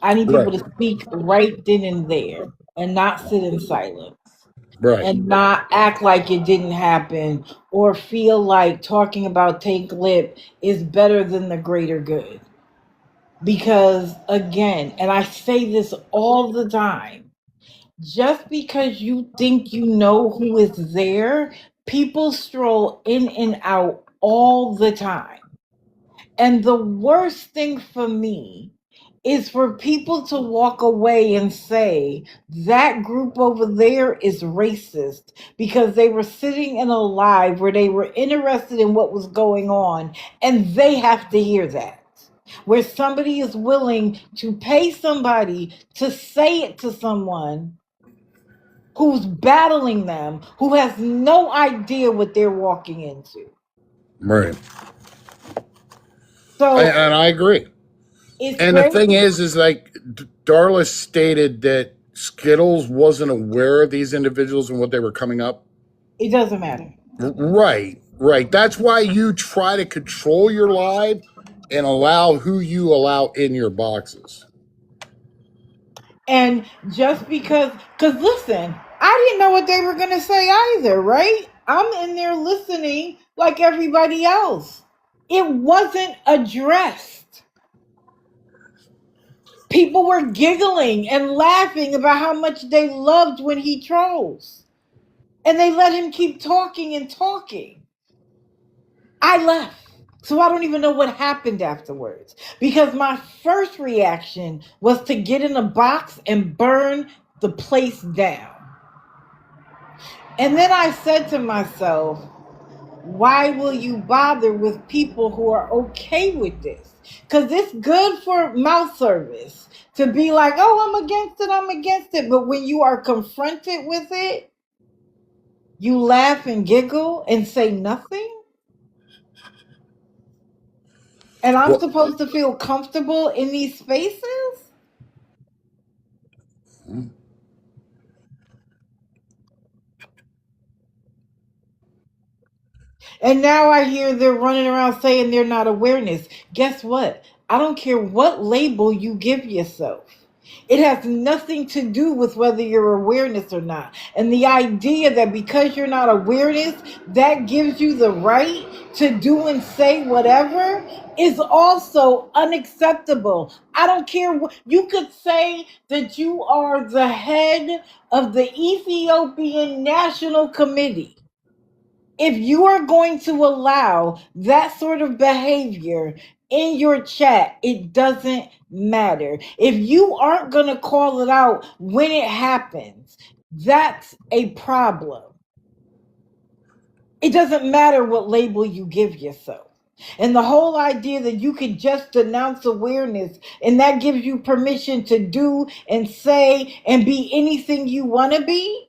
I need people to speak right then and there and not sit in silence. Right. And not act like it didn't happen or feel like talking about Tank Lip is better than the greater good. Because again, and I say this all the time, just because you think you know who is there, people stroll in and out all the time. And the worst thing for me is for people to walk away and say that group over there is racist because they were sitting in a live where they were interested in what was going on and they have to hear that. Where somebody is willing to pay somebody to say it to someone who's battling them, who has no idea what they're walking into. Right. So, and I agree. And the thing is like Darla stated that Skittles wasn't aware of these individuals and what they were coming up. It doesn't matter. Right. That's why you try to control your live and allow who you allow in your boxes. And just because listen, I didn't know what they were going to say either, right? I'm in there listening like everybody else. It wasn't addressed. People were giggling and laughing about how much they loved when he trolls. And they let him keep talking and talking. I left. So I don't even know what happened afterwards. Because my first reaction was to get in a box and burn the place down. And then I said to myself, why will you bother with people who are okay with this? Because it's good for mouth service to be like, oh, I'm against it. But when you are confronted with it, you laugh and giggle and say nothing. And I'm Well, supposed to feel comfortable in these spaces? And now I hear they're running around saying they're not awareness. Guess what? I don't care what label you give yourself. It has nothing to do with whether you're awareness or not. And the idea that because you're not awareness, that gives you the right to do and say whatever is also unacceptable. I don't care what you could say, that you are the head of the Ethiopian National Committee. If you are going to allow that sort of behavior in your chat, it doesn't matter. If you aren't going to call it out when it happens, that's a problem. It doesn't matter what label you give yourself. And the whole idea that you can just denounce awareness and that gives you permission to do and say and be anything you want to be,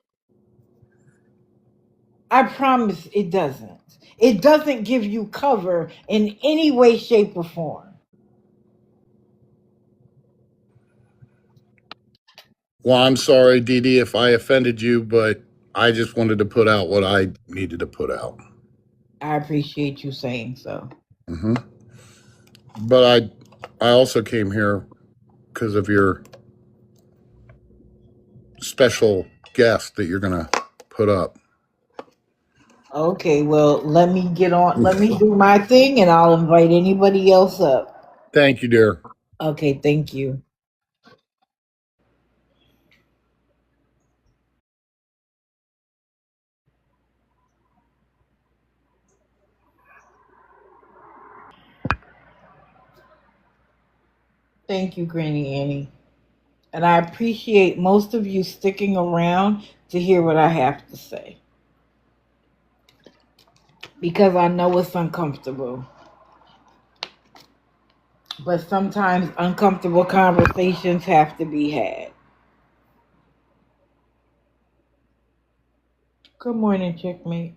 I promise it doesn't. It doesn't give you cover in any way, shape, or form. well, I'm sorry, Dee Dee, if I offended you, but I just wanted to put out what I needed to put out. I appreciate you saying so. Mm-hmm. But I also came here because of your special guest that you're going to put up. Okay, well, let me do my thing and I'll invite anybody else up. Thank you, dear. Okay, thank you. Thank you, Granny Annie. And I appreciate most of you sticking around to hear what I have to say. Because I know it's uncomfortable. But sometimes uncomfortable conversations have to be had. Good morning, Checkmate.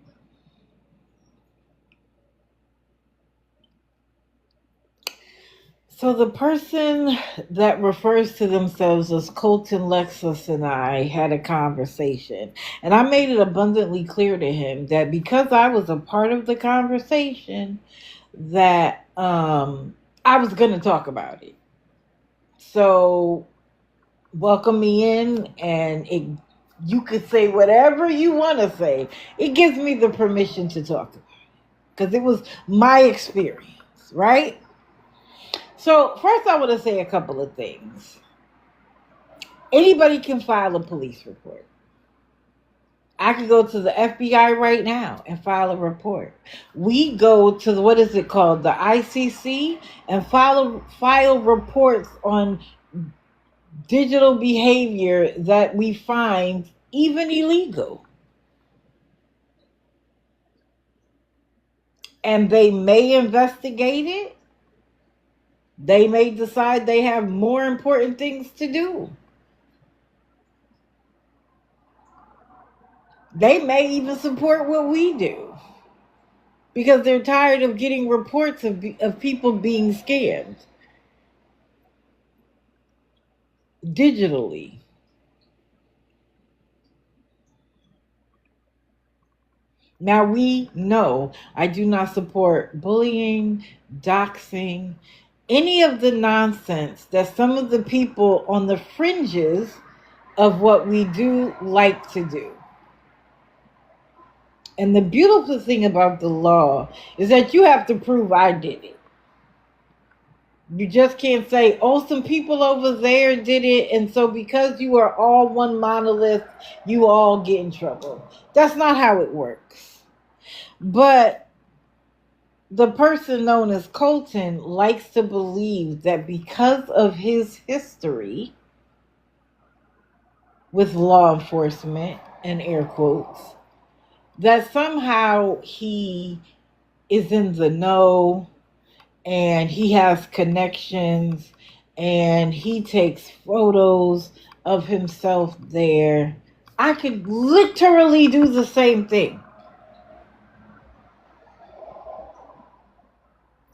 So the person that refers to themselves as Colton Lexus and I had a conversation. And I made it abundantly clear to him that because I was a part of the conversation, that I was going to talk about it. So welcome me in, and you could say whatever you want to say. It gives me the permission to talk about it because it was my experience, right? So first I want to say a couple of things. Anybody can file a police report. I could go to the FBI right now and file a report. We go to what is it called? The ICC and file reports on digital behavior that we find even illegal. And they may investigate it. They may decide they have more important things to do. They may even support what we do because they're tired of getting reports of people being scammed digitally. Now we know I do not support bullying, doxing, any of the nonsense that some of the people on the fringes of what we do like to do. And the beautiful thing about the law is that you have to prove I did it. You just can't say, oh, some people over there did it, and so because you are all one monolith, you all get in trouble. That's not how it works. But the person known as Colton likes to believe that because of his history with law enforcement, and air quotes, that somehow he is in the know and he has connections and he takes photos of himself there. I could literally do the same thing.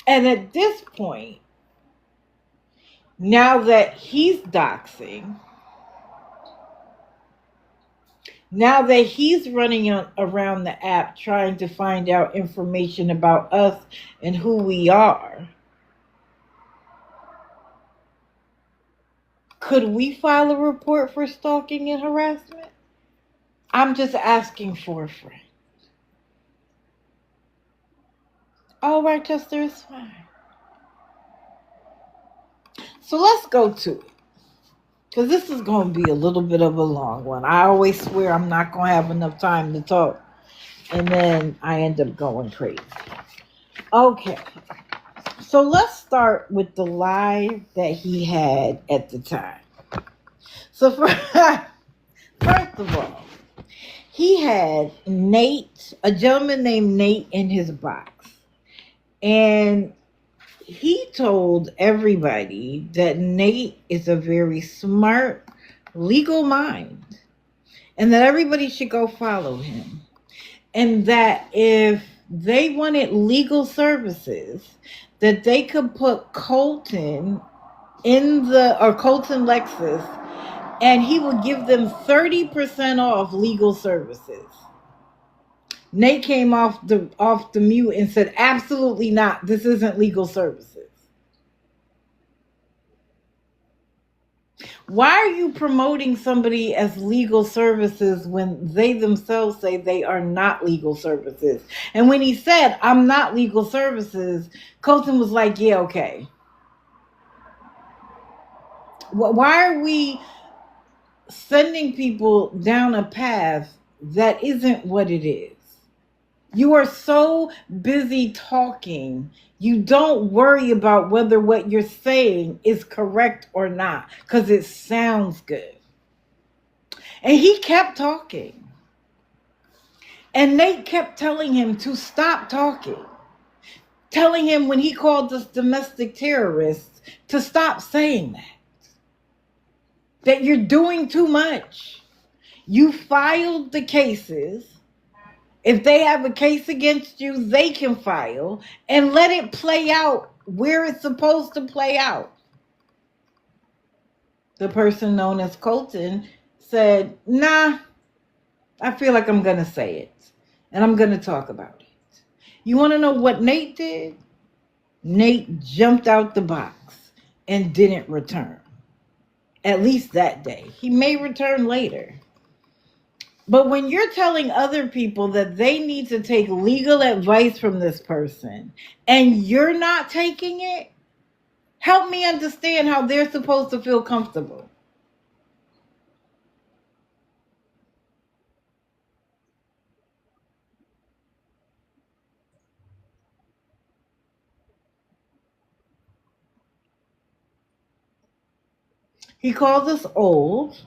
And at this point, now that he's doxing, now that he's running around the app trying to find out information about us and who we are, could we file a report for stalking and harassment? I'm just asking for a friend. Oh, Rochester is fine. So let's go to it. Because this is going to be a little bit of a long one. I always swear I'm not going to have enough time to talk. And then I end up going crazy. Okay. So let's start with the live that he had at the time. So first of all, he had Nate, a gentleman named Nate, in his box. And he told everybody that Nate is a very smart, legal mind. And that everybody should go follow him. And that if they wanted legal services, that they could put Colton Colton Lexus, and he would give them 30% off legal services. Nate came off the mute and said, absolutely not. This isn't legal services. Why are you promoting somebody as legal services when they themselves say they are not legal services? And when he said, I'm not legal services, Colton was like, yeah, okay. Why are we sending people down a path that isn't what it is? You are so busy talking, you don't worry about whether what you're saying is correct or not, because it sounds good. And he kept talking. And Nate kept telling him to stop talking. Telling him when he called us domestic terrorists to stop saying that. That you're doing too much. You filed the cases. If they have a case against you, they can file and let it play out where it's supposed to play out. The person known as Colton said, nah, I feel like I'm going to say it. And I'm going to talk about it. You want to know what Nate did? Nate jumped out the box and didn't return. At least that day. He may return later. But when you're telling other people that they need to take legal advice from this person and you're not taking it, help me understand how they're supposed to feel comfortable. He called us old.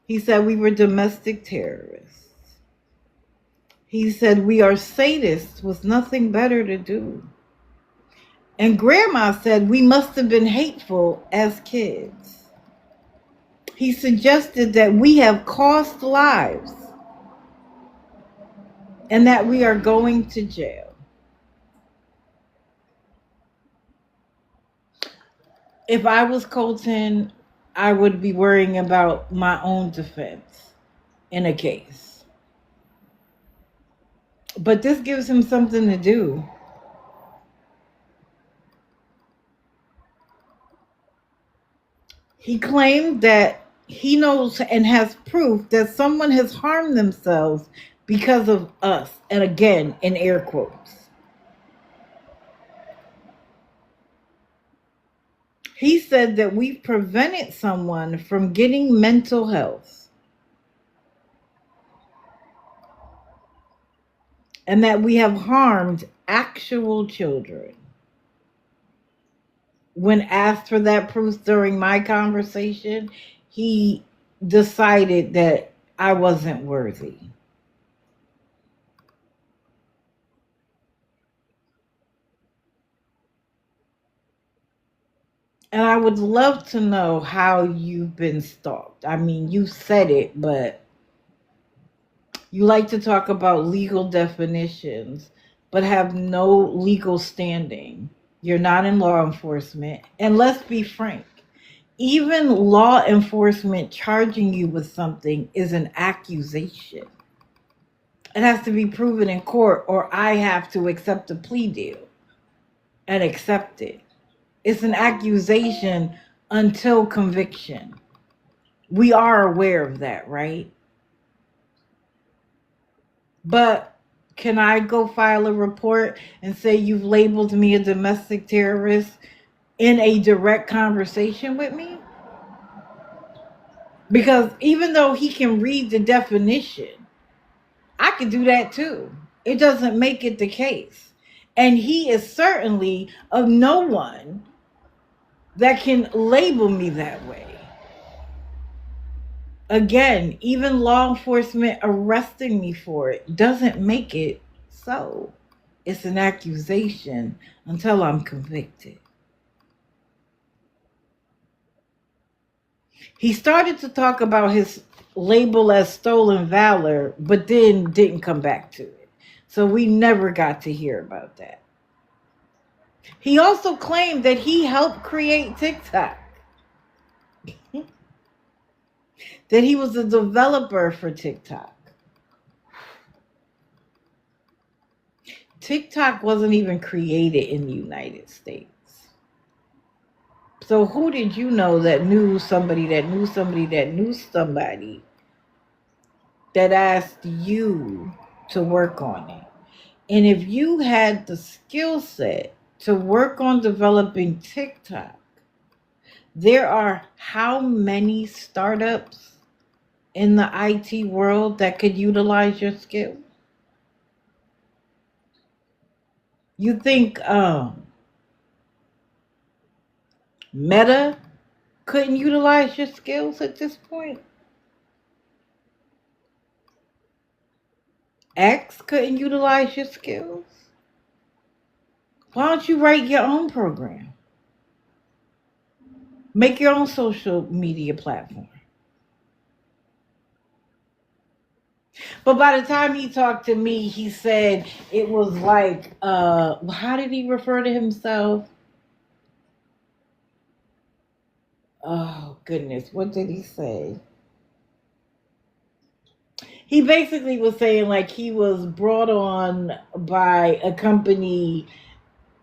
He said we were domestic terrorists. He said we are sadists with nothing better to do. And Grandma said we must have been hateful as kids. He suggested that we have cost lives and that we are going to jail. If I was Colton, I would be worrying about my own defense in a case. But this gives him something to do. He claimed that he knows and has proof that someone has harmed themselves because of us. And again, in air quotes. He said that we've prevented someone from getting mental health and that we have harmed actual children. When asked for that proof during my conversation, he decided that I wasn't worthy. And I would love to know how you've been stalked. I mean, you said it, but you like to talk about legal definitions, but have no legal standing. You're not in law enforcement. And let's be frank, even law enforcement charging you with something is an accusation. It has to be proven in court, or I have to accept a plea deal and accept it. It's an accusation until conviction. We are aware of that, right? But can I go file a report and say you've labeled me a domestic terrorist in a direct conversation with me? Because even though he can read the definition, I could do that too. It doesn't make it the case. And he is certainly of no one that can label me that way. Again, even law enforcement arresting me for it doesn't make it so. It's an accusation until I'm convicted. He started to talk about his label as stolen valor, but then didn't come back to it. So we never got to hear about that. He also claimed that he helped create TikTok. That he was a developer for TikTok. TikTok wasn't even created in the United States. So who did you know that knew somebody that knew somebody that knew somebody that asked you to work on it? And if you had the skill set to work on developing TikTok, there are how many startups in the IT world that could utilize your skill? You think Meta couldn't utilize your skills at this point? X couldn't utilize your skills? Why don't you write your own program? Make your own social media platform. But by the time he talked to me, he said it was like, how did he refer to himself? Oh, goodness. What did he say? He basically was saying like he was brought on by a company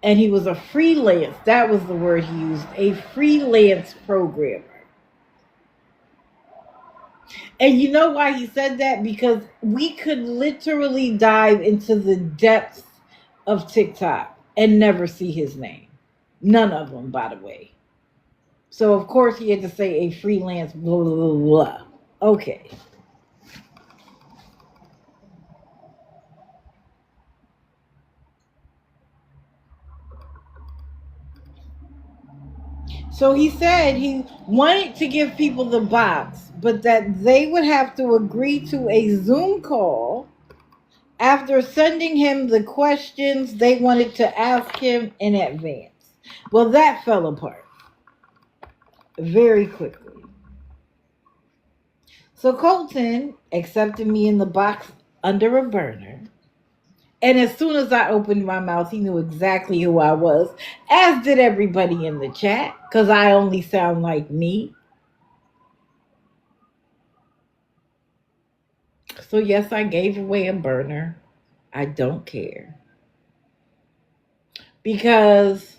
and he was a freelance. That was the word he used, a freelance programmer. And you know why he said that? Because we could literally dive into the depths of TikTok and never see his name. None of them, by the way. So, of course, he had to say a freelance blah, blah, blah, blah. Okay. So he said he wanted to give people the box, but that they would have to agree to a Zoom call after sending him the questions they wanted to ask him in advance. Well, that fell apart very quickly. So Colton accepted me in the box under a burner. And as soon as I opened my mouth, he knew exactly who I was, as did everybody in the chat, because I only sound like me. So yes, I gave away a burner. I don't care. Because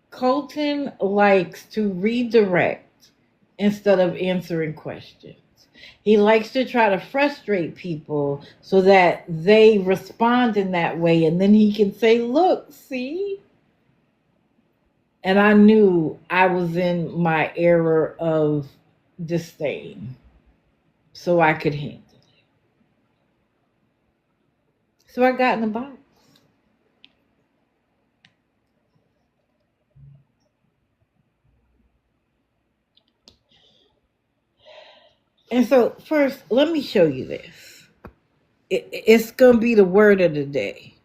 Colton likes to redirect instead of answering questions. He likes to try to frustrate people so that they respond in that way. And then he can say, look, see? And I knew I was in my era of disdain, so I could handle it. So I got in the box. And so, first, let me show you this. It's going to be the word of the day.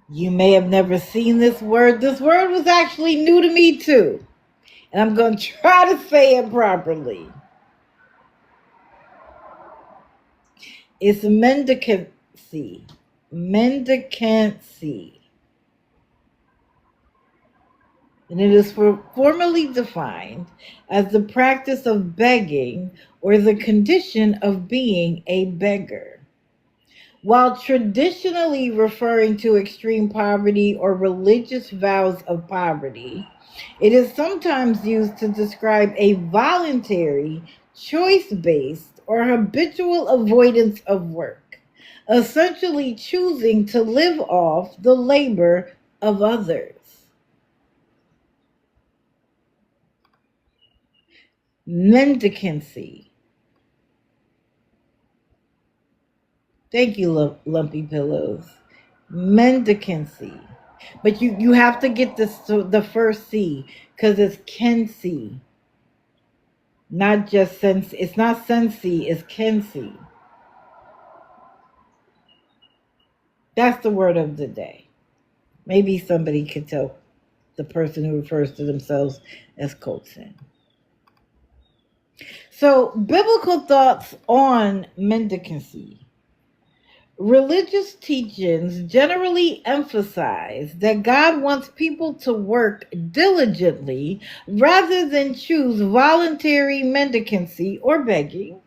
You may have never seen this word. This word was actually new to me, too. And I'm going to try to say it properly. It's mendicancy. Mendicancy. And it is formally defined as the practice of begging or the condition of being a beggar. While traditionally referring to extreme poverty or religious vows of poverty, it is sometimes used to describe a voluntary, choice-based, or habitual avoidance of work, essentially choosing to live off the labor of others. Mendicancy. Thank you, Lumpy Pillows. Mendicancy. But you have to get the first C, because it's Kency. Not just sense. It's not Sensi, it's Kency. That's the word of the day. Maybe somebody could tell the person who refers to themselves as Colton. So, biblical thoughts on mendicancy. Religious teachings generally emphasize that God wants people to work diligently rather than choose voluntary mendicancy or begging.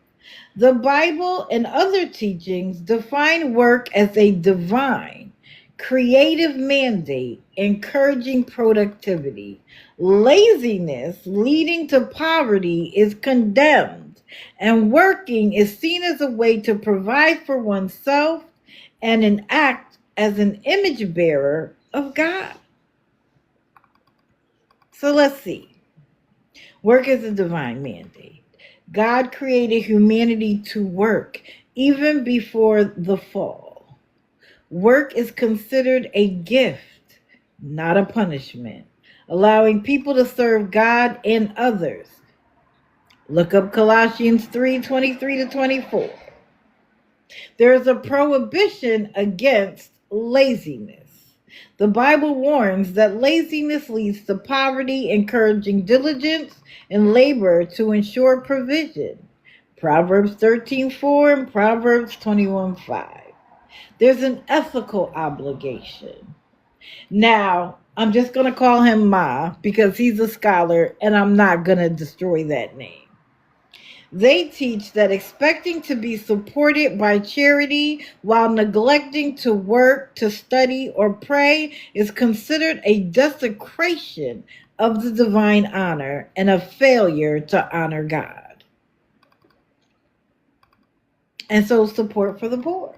The Bible and other teachings define work as a divine, creative mandate encouraging productivity. Laziness leading to poverty is condemned, and working is seen as a way to provide for oneself and an act as an image bearer of God. So let's see. Work is a divine mandate. God created humanity to work even before the fall. Work is considered a gift, not a punishment, allowing people to serve God and others. Look up Colossians 3:23-24. There is a prohibition against laziness. The Bible warns that laziness leads to poverty, encouraging diligence and labor to ensure provision. Proverbs 13:4 and Proverbs 21:5. There's an ethical obligation. Now, I'm just going to call him Ma because he's a scholar and I'm not going to destroy that name. They teach that expecting to be supported by charity while neglecting to work, to study, or pray is considered a desecration of the divine honor and a failure to honor God. And so support for the poor.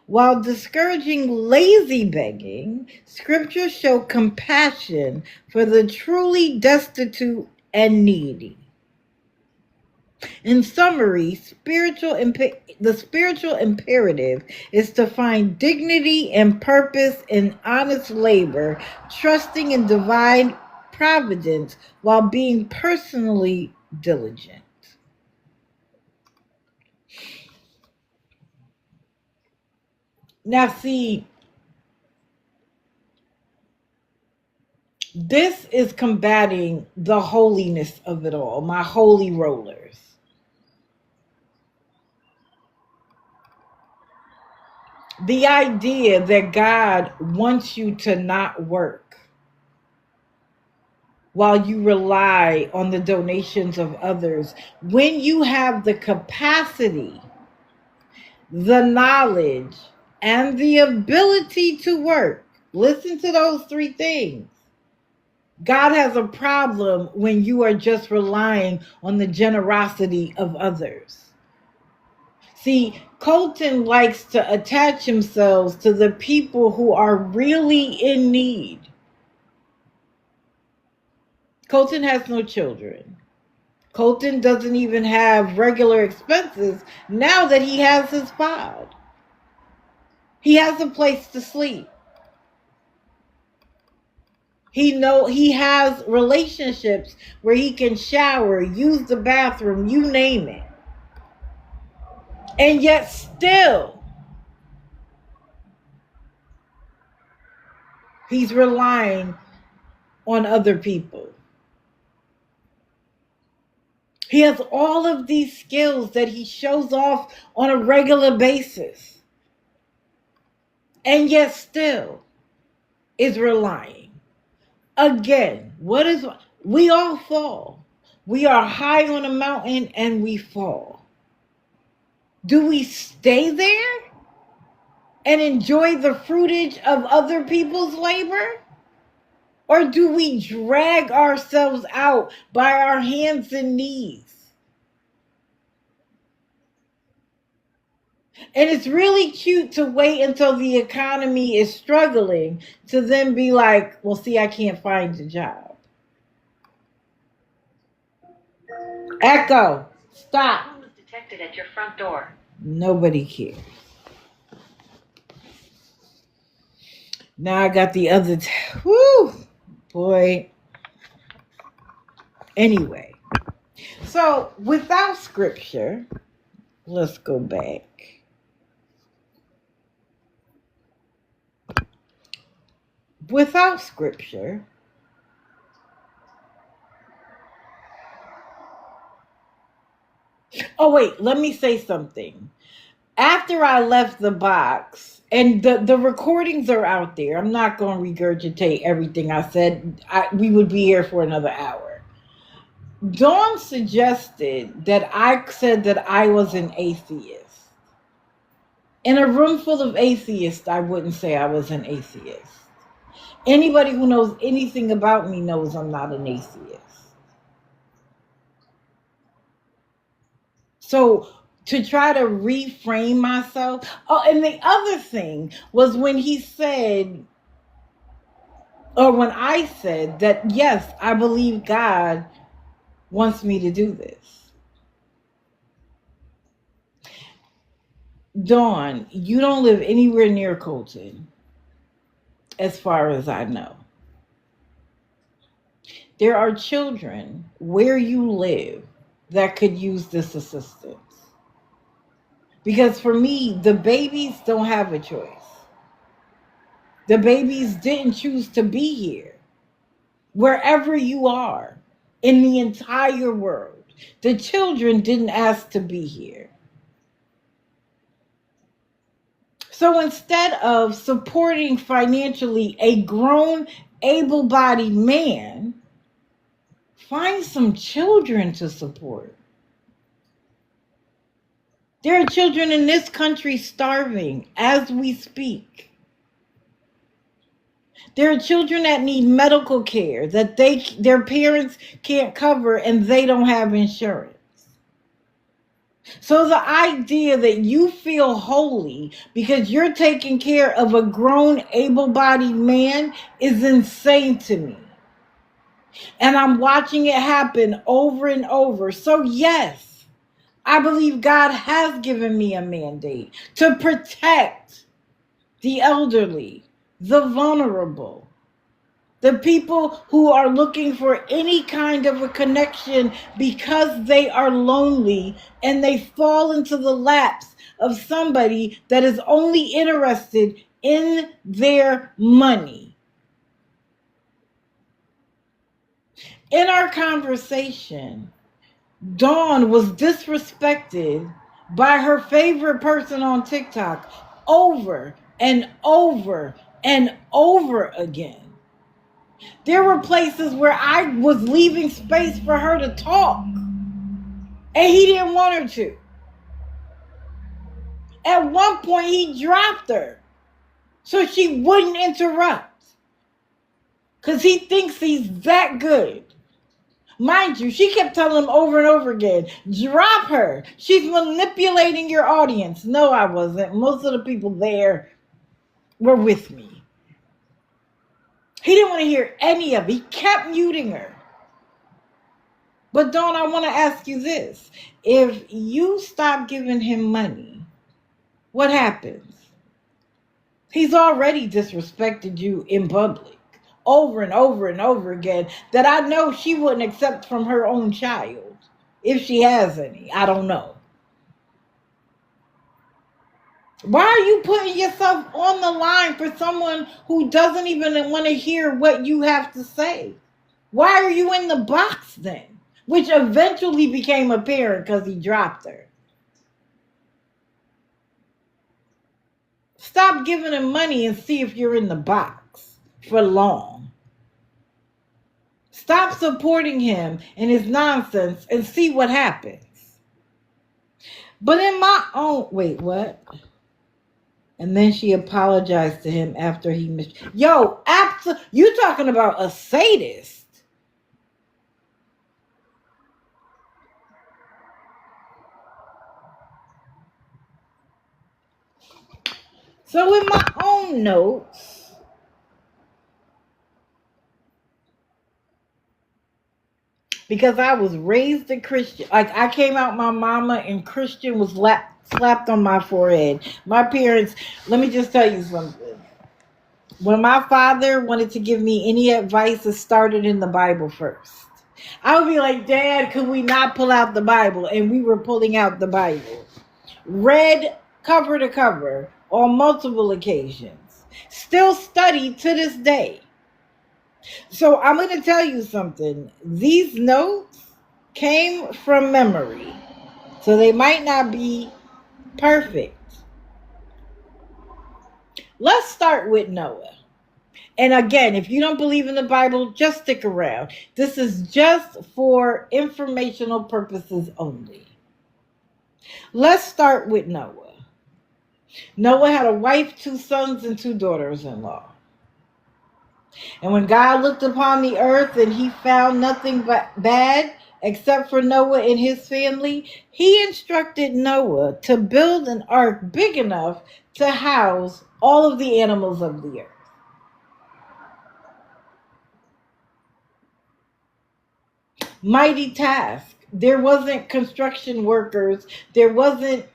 While discouraging lazy begging, scriptures show compassion for the truly destitute and needy. In summary, the spiritual imperative is to find dignity and purpose in honest labor, trusting in divine providence while being personally diligent. Now, see, this is combating the holiness of it all, my holy rollers. The idea that God wants you to not work while you rely on the donations of others, when you have the capacity, the knowledge, and the ability to work. Listen to those three things. God has a problem when you are just relying on the generosity of others. See, Colton likes to attach himself to the people who are really in need. Colton has no children. Colton doesn't even have regular expenses now that he has his pod. He has a place to sleep. He has relationships where he can shower, use the bathroom, you name it. And yet still, he's relying on other people. He has all of these skills that he shows off on a regular basis. And yet still is relying. Again, we all fall. We are high on a mountain and we fall. Do we stay there and enjoy the fruitage of other people's labor? Or do we drag ourselves out by our hands and knees? And it's really cute to wait until the economy is struggling to then be like, well, see, I can't find a job. Echo, stop. Someone was detected at your front door. Nobody cares. Now I got the other. Woo, boy. Anyway, so without scripture, let's go back. Without scripture, oh wait, let me say something. After I left the box, and the recordings are out there, I'm not going to regurgitate everything I said. We would be here for another hour. Dawn suggested that I said that I was an atheist. In a room full of atheists, I wouldn't say I was an atheist. Anybody who knows anything about me knows I'm not an atheist. So to try to reframe myself. Oh, and the other thing was when he said, or when I said that, yes, I believe God wants me to do this. Dawn, you don't live anywhere near Colton, as far as I know. There are children where you live that could use this assistance. Because for me, the babies don't have a choice. The babies didn't choose to be here. Wherever you are in the entire world, the children didn't ask to be here. So instead of supporting financially a grown, able-bodied man, find some children to support. There are children in this country starving as we speak. There are children that need medical care that their parents can't cover and they don't have insurance. So the idea that you feel holy because you're taking care of a grown, able-bodied man is insane to me. And I'm watching it happen over and over. So yes, I believe God has given me a mandate to protect the elderly, the vulnerable, the people who are looking for any kind of a connection because they are lonely and they fall into the laps of somebody that is only interested in their money. In our conversation, Dawn was disrespected by her favorite person on TikTok over and over and over again. There were places where I was leaving space for her to talk, and he didn't want her to. At one point, he dropped her so she wouldn't interrupt because he thinks he's that good. Mind you, she kept telling him over and over again, drop her. She's manipulating your audience. No, I wasn't. Most of the people there were with me. He didn't want to hear any of it. He kept muting her. But Dawn, I want to ask you this. If you stop giving him money, what happens? He's already disrespected you in public over and over and over again that I know she wouldn't accept from her own child. If she has any, I don't know. Why are you putting yourself on the line for someone who doesn't even want to hear what you have to say? Why are you in the box then? Which eventually became apparent because he dropped her. Stop giving him money and see if you're in the box for long. Stop supporting him and his nonsense and see what happens. But in my own... Wait, what? And then she apologized to him after he missed... Yo, you talking about a sadist. So in my own notes, because I was raised a Christian, like I came out my mama and Christian was slapped on my forehead. My parents, let me just tell you something. When my father wanted to give me any advice, it started in the Bible first. I would be like, Dad, could we not pull out the Bible? And we were pulling out the Bible. Read cover to cover on multiple occasions. Still study to this day. So I'm going to tell you something. These notes came from memory. So they might not be perfect. Let's start with Noah. And again, if you don't believe in the Bible, just stick around. This is just for informational purposes only. Let's start with Noah. Noah had a wife, 2 sons, and 2 daughters-in-law. And when God looked upon the earth and he found nothing but bad except for Noah and his family, he instructed Noah to build an ark big enough to house all of the animals of the earth. Mighty task. There wasn't construction workers. There wasn't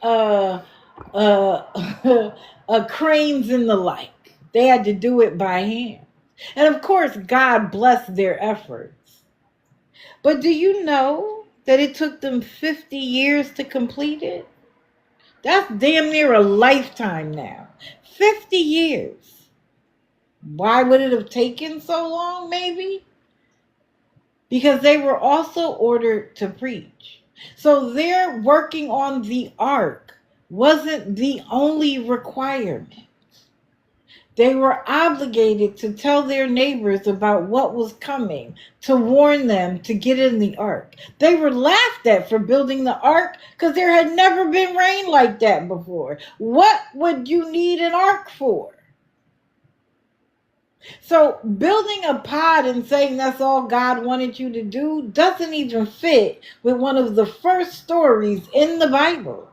cranes and the like. They had to do it by hand. And of course, God blessed their efforts. But do you know that it took them 50 years to complete it? That's damn near a lifetime now. 50 years. Why would it have taken so long, maybe? Because they were also ordered to preach. So their working on the ark wasn't the only requirement. They were obligated to tell their neighbors about what was coming, to warn them to get in the ark. They were laughed at for building the ark because there had never been rain like that before. What would you need an ark for? So building a pod and saying that's all God wanted you to do doesn't even fit with one of the first stories in the Bible.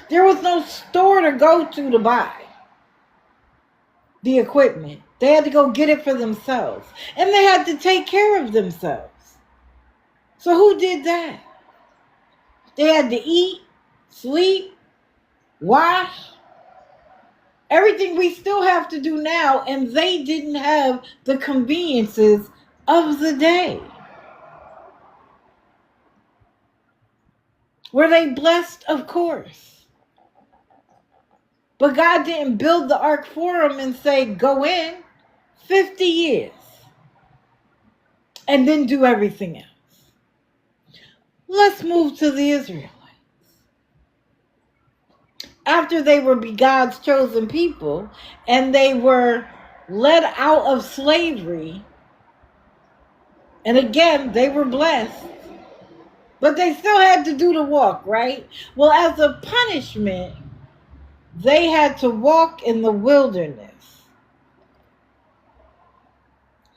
There was no store to go to buy the equipment. They had to go get it for themselves. And they had to take care of themselves. So who did that? They had to eat, sleep, wash. Everything we still have to do now, and they didn't have the conveniences of the day. Were they blessed? Of course. But God didn't build the ark for them and say, go in 50 years and then do everything else. Let's move to the Israelites. After they were God's chosen people and they were led out of slavery, and again, they were blessed, but they still had to do the walk, right? Well, as a punishment, they had to walk in the wilderness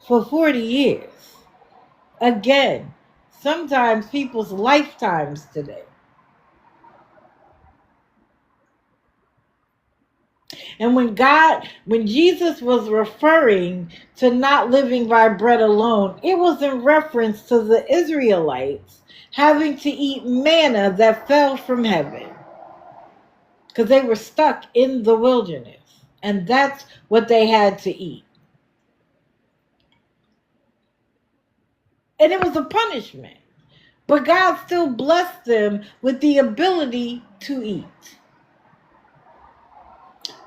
for 40 years. Again, sometimes people's lifetimes today. And when Jesus was referring to not living by bread alone, it was in reference to the Israelites having to eat manna that fell from heaven because they were stuck in the wilderness. And that's what they had to eat. And it was a punishment. But God still blessed them with the ability to eat.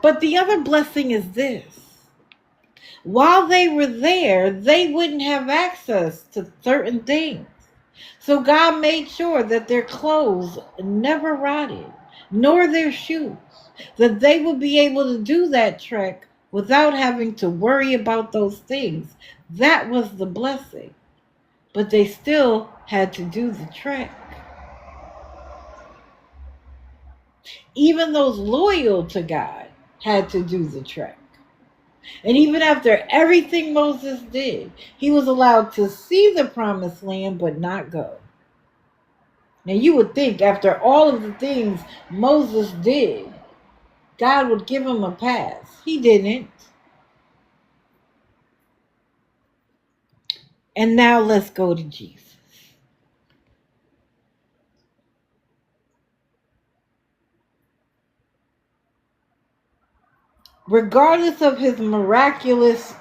But the other blessing is this. While they were there, they wouldn't have access to certain things. So God made sure that their clothes never rotted, nor their shoes, that they would be able to do that trek without having to worry about those things. That was the blessing. But they still had to do the trek. Even those loyal to God had to do the trek. And even after everything Moses did, he was allowed to see the promised land but not go. Now you would think after all of the things Moses did, God would give him a pass. He didn't. And now let's go to Jesus. Regardless of his miraculous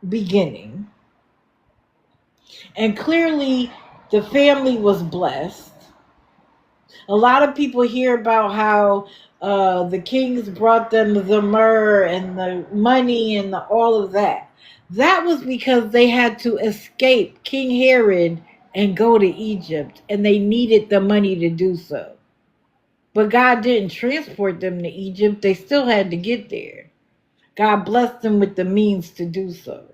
beginning, and clearly the family was blessed. A lot of people hear about how the kings brought them the myrrh and the money and all of that. That was because they had to escape King Herod and go to Egypt, and they needed the money to do so. But God didn't transport them to Egypt. They still had to get there. God blessed them with the means to do so.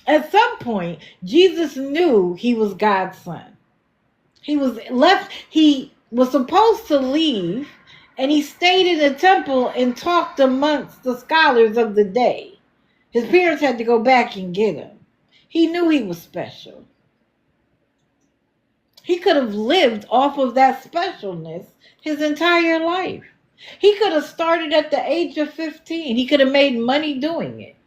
At some point, Jesus knew he was God's son. He was supposed to leave, and he stayed in the temple and talked amongst the scholars of the day. His parents had to go back and get him. He knew he was special. He could have lived off of that specialness his entire life. He could have started at the age of 15. He could have made money doing it.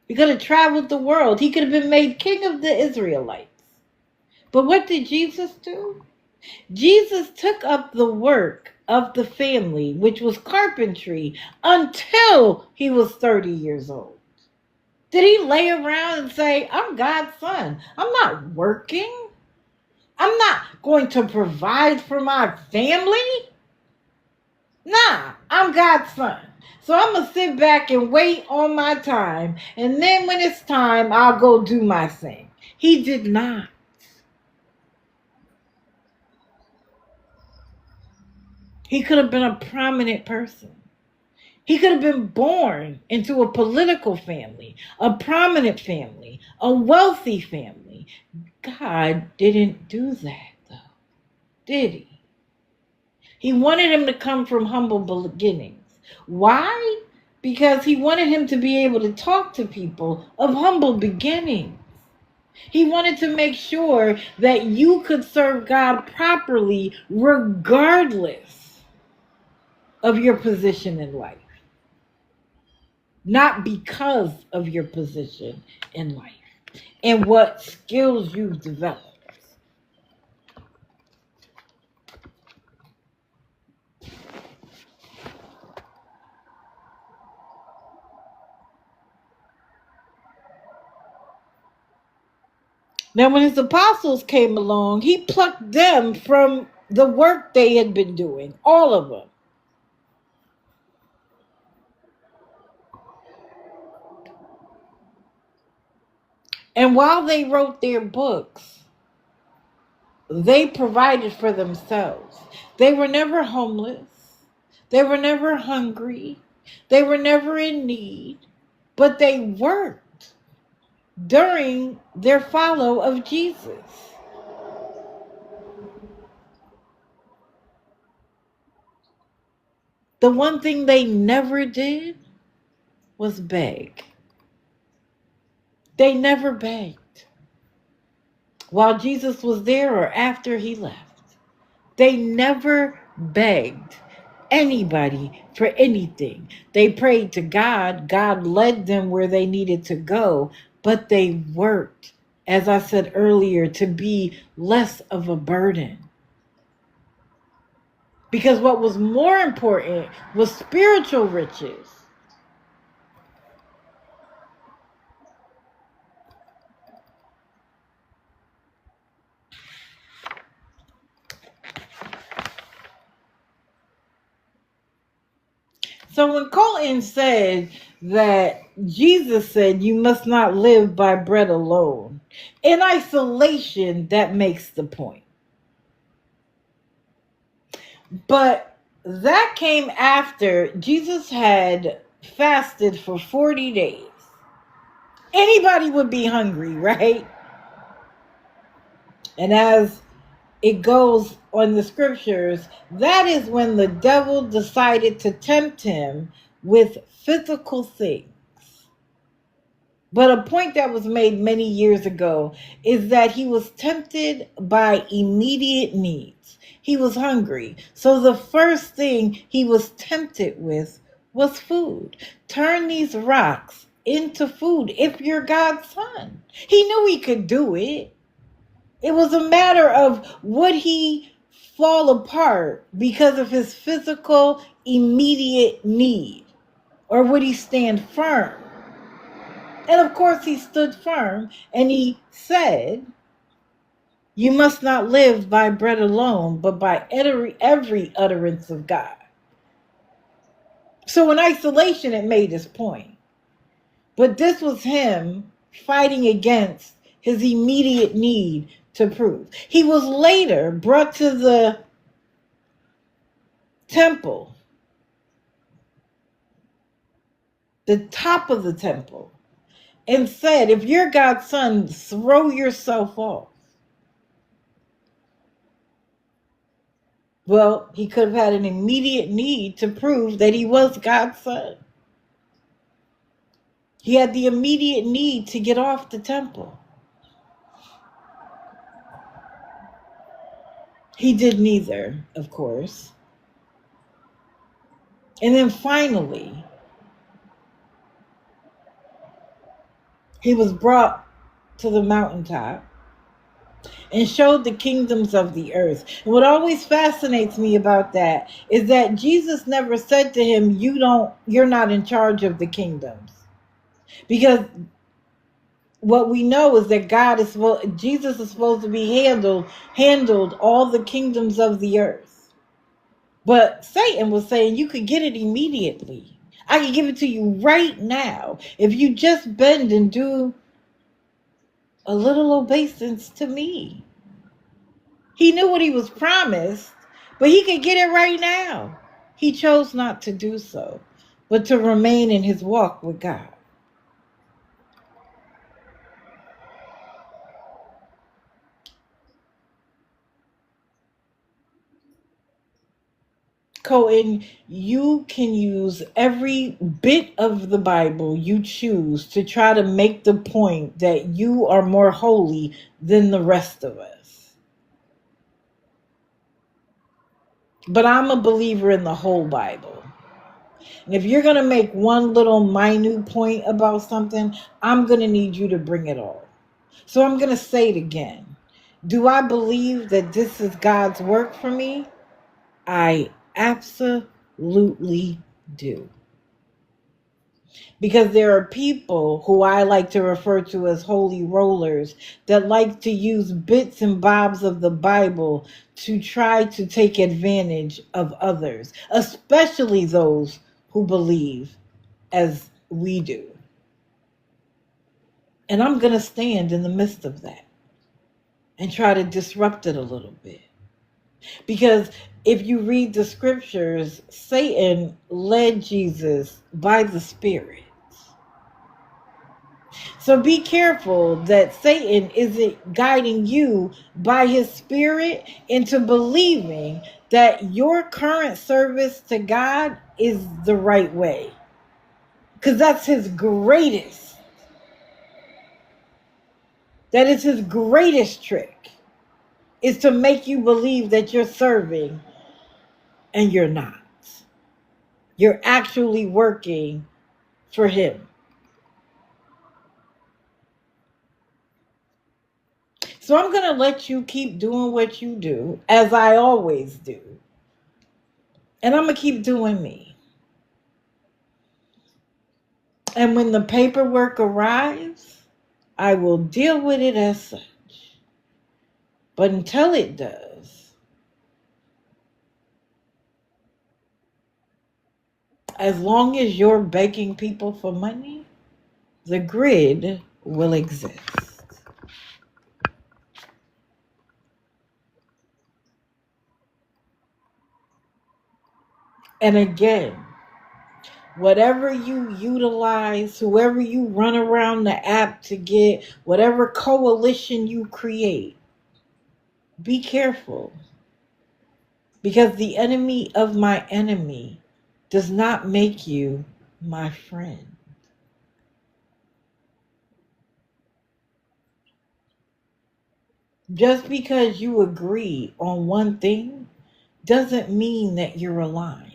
He could have traveled the world. He could have been made king of the Israelites. But what did Jesus do? Jesus took up the work of the family, which was carpentry, until he was 30 years old. Did he lay around and say, I'm God's son. I'm not working. I'm not going to provide for my family. Nah, I'm God's son. So I'm going to sit back and wait on my time. And then when it's time, I'll go do my thing. He did not. He could have been a prominent person. He could have been born into a political family, a prominent family, a wealthy family. God didn't do that, though, did he? He wanted him to come from humble beginnings. Why? Because he wanted him to be able to talk to people of humble beginnings. He wanted to make sure that you could serve God properly regardless of your position in life. Not because of your position in life and what skills you've developed. Now, when his apostles came along, he plucked them from the work they had been doing, all of them. And while they wrote their books, they provided for themselves. They were never homeless. They were never hungry. They were never in need. But they worked during their follow of Jesus. The one thing they never did was beg. They never begged while Jesus was there or after he left. They never begged anybody for anything. They prayed to God. God led them where they needed to go, but they worked, as I said earlier, to be less of a burden. Because what was more important was spiritual riches. So when Colton said that Jesus said you must not live by bread alone, in isolation, that makes the point. But that came after Jesus had fasted for 40 days. Anybody would be hungry, right? And as it goes on the scriptures, that is when the devil decided to tempt him with physical things. But a point that was made many years ago is that he was tempted by immediate needs. He was hungry. So the first thing he was tempted with was food. Turn these rocks into food if you're God's son. He knew he could do it. It was a matter of would he fall apart because of his physical immediate need, or would he stand firm? And of course he stood firm and he said, you must not live by bread alone, but by every utterance of God. So in isolation, it made his point. But this was him fighting against his immediate need to prove. He was later brought to the temple, the top of the temple, and said, if you're God's son, throw yourself off. Well, he could have had an immediate need to prove that he was God's son. He had the immediate need to get off the temple. He did neither, of course. And then finally, he was brought to the mountaintop and showed the kingdoms of the earth. And what always fascinates me about that is that Jesus never said to him, you're not in charge of the kingdoms. Because what we know is that Jesus is supposed to be handled all the kingdoms of the earth. But Satan was saying you could get it immediately. I can give it to you right now if you just bend and do a little obeisance to me. He knew what he was promised, but he could get it right now. He chose not to do so, but to remain in his walk with God. Colton, you can use every bit of the Bible you choose to try to make the point that you are more holy than the rest of us. But I'm a believer in the whole Bible. And if you're going to make one little minute point about something, I'm going to need you to bring it all. So I'm going to say it again. Do I believe that this is God's work for me? I absolutely do. Because there are people who I like to refer to as holy rollers that like to use bits and bobs of the Bible to try to take advantage of others, especially those who believe as we do. And I'm going to stand in the midst of that and try to disrupt it a little bit. Because if you read the scriptures, Satan led Jesus by the Spirit. So be careful that Satan isn't guiding you by his Spirit into believing that your current service to God is the right way. Because that's his greatest That is his greatest trick, is to make you believe that you're serving and you're not. You're actually working for him. So I'm going to let you keep doing what you do, as I always do. And I'm going to keep doing me. And when the paperwork arrives, I will deal with it as such. But until it does, as long as you're begging people for money, the grid will exist. And again, whatever you utilize, whoever you run around the app to get, whatever coalition you create, be careful. Because the enemy of my enemy does not make you my friend. Just because you agree on one thing doesn't mean that you're aligned,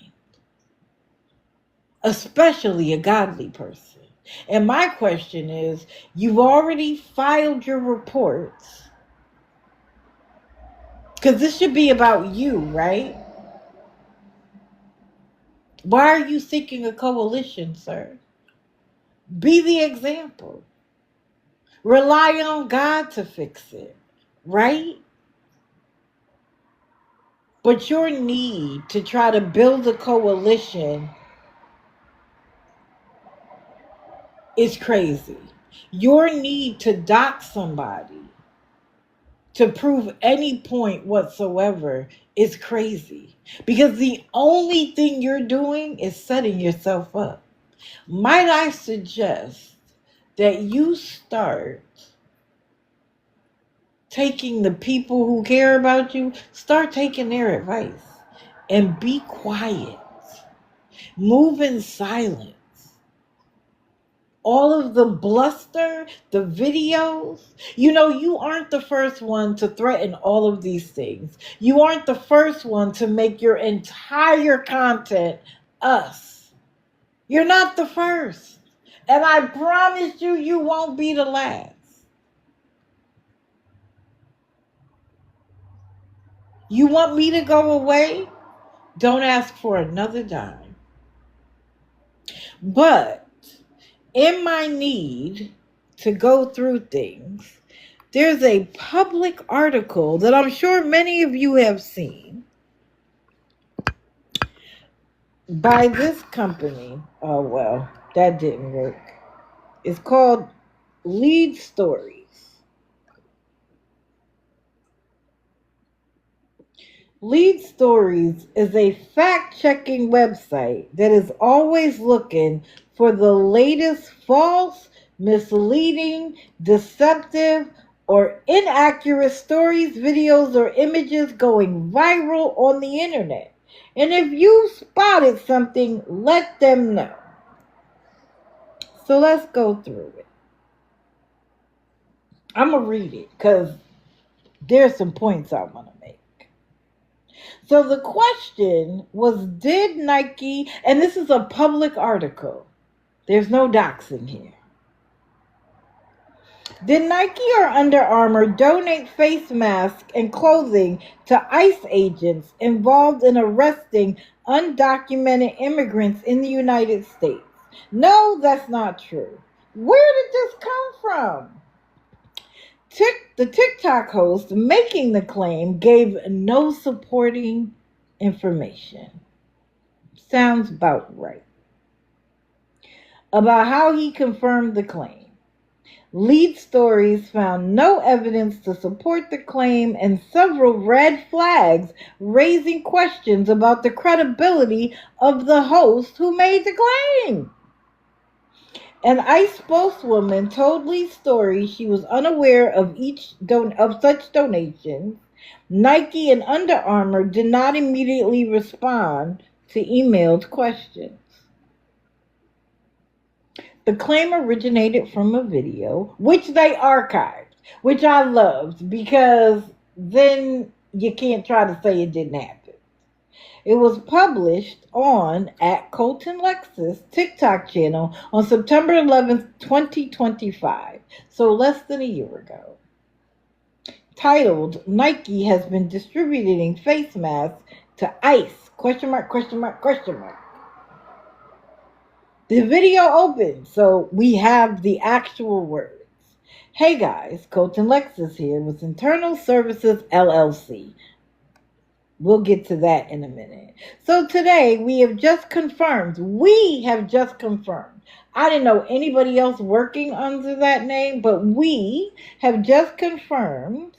especially a godly person. And my question is, you've already filed your reports, because this should be about you, right? Why are you seeking a coalition, sir? Be the example. Rely on God to fix it, right? But your need to try to build a coalition is crazy. Your need to dock somebody to prove any point whatsoever is crazy. Because the only thing you're doing is setting yourself up. Might I suggest that you start taking the people who care about you, start taking their advice and be quiet. Move in silence. All of the bluster, the videos, you aren't the first one to threaten all of these things. You aren't the first one to make your entire content us. You're not the first. And I promise you, you won't be the last. You want me to go away? Don't ask for another dime. But in my need to go through things, there's a public article that I'm sure many of you have seen by this company. Oh, well, that didn't work. It's called Lead Stories. Lead Stories is a fact-checking website that is always looking for the latest false, misleading, deceptive, or inaccurate stories, videos, or images going viral on the internet. And if you spotted something, let them know. So let's go through it. I'm going to read it because there's some points I want to make. So the question was, did Nike, and this is a public article, there's no doxing here. Did Nike or Under Armour donate face masks and clothing to ICE agents involved in arresting undocumented immigrants in the United States? No, that's not true. Where did this come from? The TikTok host making the claim gave no supporting information. Sounds about right. About how he confirmed the claim. Lead Stories found no evidence to support the claim and several red flags, raising questions about the credibility of the host who made the claim. An ICE spokeswoman told Lead Stories she was unaware of such donations. Nike and Under Armour did not immediately respond to emailed questions. The claim originated from a video, which they archived. which I loved because then you can't try to say it didn't happen. It was published on at Colton Lex's TikTok channel on September 11th, 2025, so less than a year ago. Titled, Nike has been distributing face masks to ICE, question mark, question mark, question mark. The video opened, so we have the actual words. Hey guys, Colton Lexus here with Internal Services LLC. We'll get to that in a minute. So today we have just confirmed. I didn't know anybody else working under that name, but we have just confirmed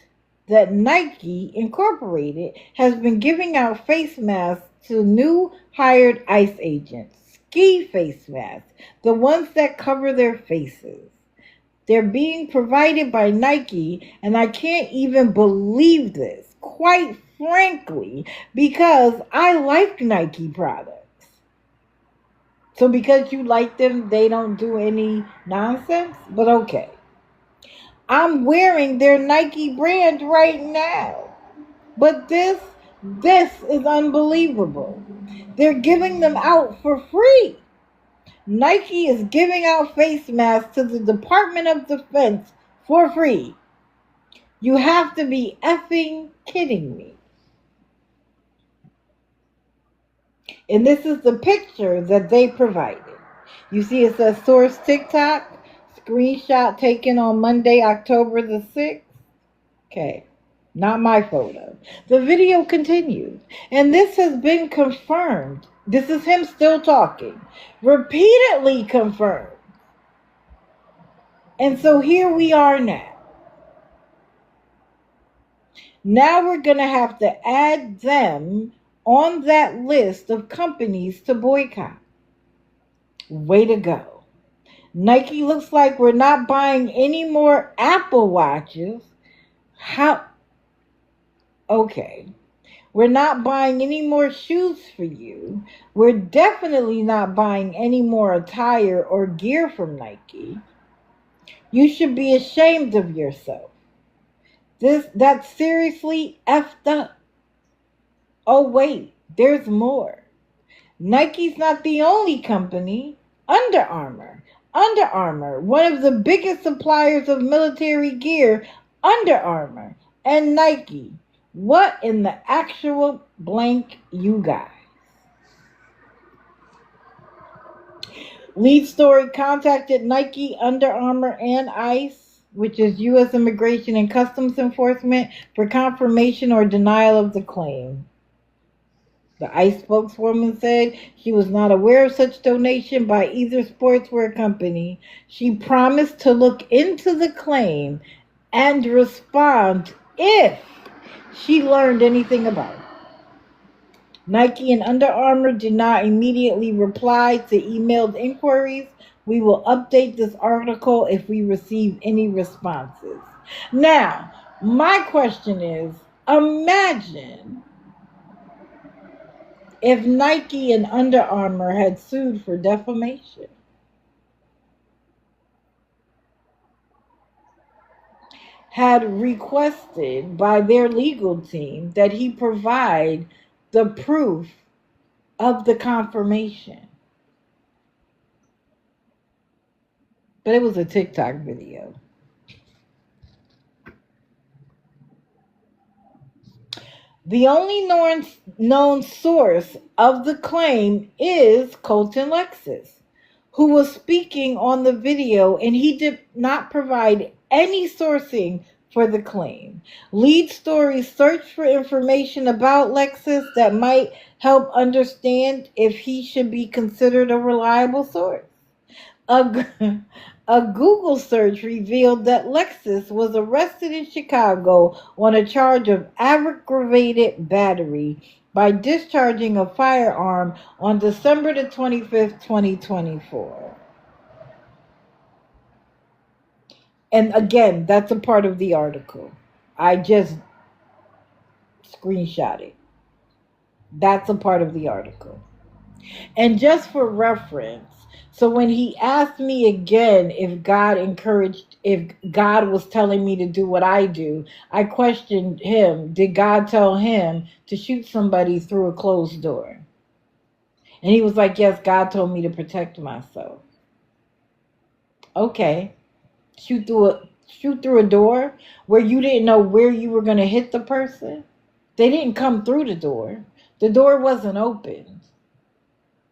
that Nike Incorporated has been giving out face masks to new hired ICE agents. Ski face masks, the ones that cover their faces. They're being provided by Nike, and I can't even believe this, quite frankly, because I like Nike products. So because you like them, they don't do any nonsense? But okay. I'm wearing their Nike brand right now. But this is unbelievable. They're giving them out for free. Nike is giving out face masks to the Department of Defense for free. You have to be effing kidding me. And this is the picture that they provided. You see it says source TikTok, screenshot taken on Monday, October the 6th. Okay, not my photo. The video continues, and this has been confirmed. This is him still talking. Repeatedly confirmed. And so here we are now. Now we're going to have to add them on that list of companies to boycott. Way to go. Nike looks like we're not buying any more Apple Watches. How? Okay. We're not buying any more shoes for you. We're definitely not buying any more attire or gear from Nike. You should be ashamed of yourself. That's seriously effed up. Oh wait, there's more. Nike's not the only company. Under Armour, one of the biggest suppliers of military gear, Under Armour, and Nike. What in the actual blank, you guys? Lead story contacted Nike, Under Armour, and ICE, which is U.S. Immigration and Customs Enforcement, for confirmation or denial of the claim. The ICE spokeswoman said she was not aware of such donation by either sportswear company. She promised to look into the claim and respond if she learned anything about it. Nike and Under Armour did not immediately reply to emailed inquiries. We will update this article if we receive any responses. Now, my question is, imagine if Nike and Under Armour had sued for defamation. Had requested by their legal team that he provide the proof of the confirmation. But it was a TikTok video. The only known source of the claim is Colton Lexus, who was speaking on the video, and he did not provide any sourcing for the claim. Lead stories search for information about Lexus that might help understand if he should be considered a reliable source. A Google search revealed that Lexus was arrested in Chicago on a charge of aggravated battery by discharging a firearm on December the 25th, 2024. And again, that's a part of the article. I just screenshot it. That's a part of the article. And just for reference, So when he asked me again if God was telling me to do what I do, I questioned him. Did God tell him to shoot somebody through a closed door? And he was like, yes, God told me to protect myself. Okay. Shoot through a door where you didn't know where you were going to hit the person? They didn't come through the door. The door wasn't open.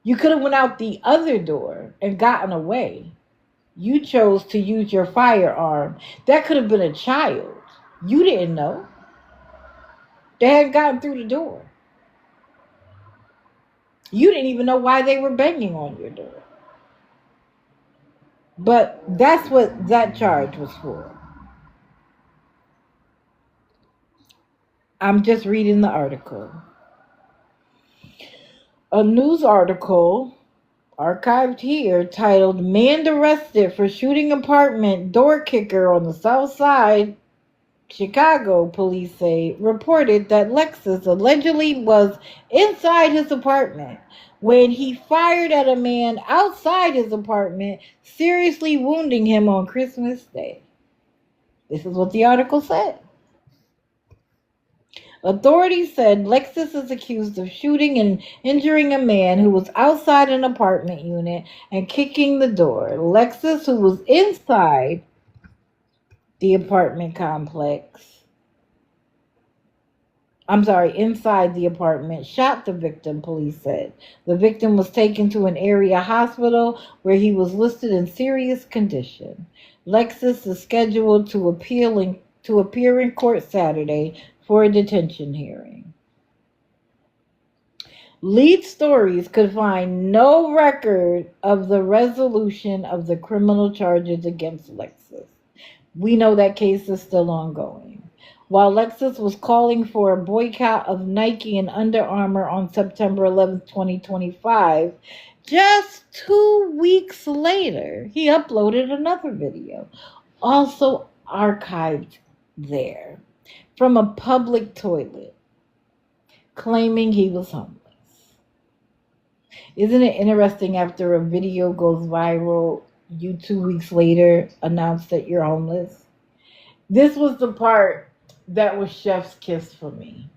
You could have went out the other door and gotten away. You chose to use your firearm. That could have been a child. You didn't know. They hadn't gotten through the door. You didn't even know why they were banging on your door. But that's what that charge was for. I'm just reading the article. A news article archived here titled "Man Arrested for Shooting Apartment Door Kicker on the South Side." Chicago police say reported that Lexus allegedly was inside his apartment when he fired at a man outside his apartment, seriously wounding him on Christmas Day. This is what the article said. Authorities said Lexus is accused of shooting and injuring a man who was outside an apartment unit and kicking the door. Lexus, who was inside the apartment shot the victim, police said. The victim was taken to an area hospital where he was listed in serious condition. Lexus is scheduled to appear in court Saturday for a detention hearing. Lead stories could find no record of the resolution of the criminal charges against Lexus. We know that case is still ongoing. While Lexus was calling for a boycott of Nike and Under Armour on September 11, 2025, just 2 weeks later, he uploaded another video, also archived there, from a public toilet, claiming he was homeless. Isn't it interesting, after a video goes viral, you 2 weeks later announce that you're homeless? This was the part that was chef's kiss for me.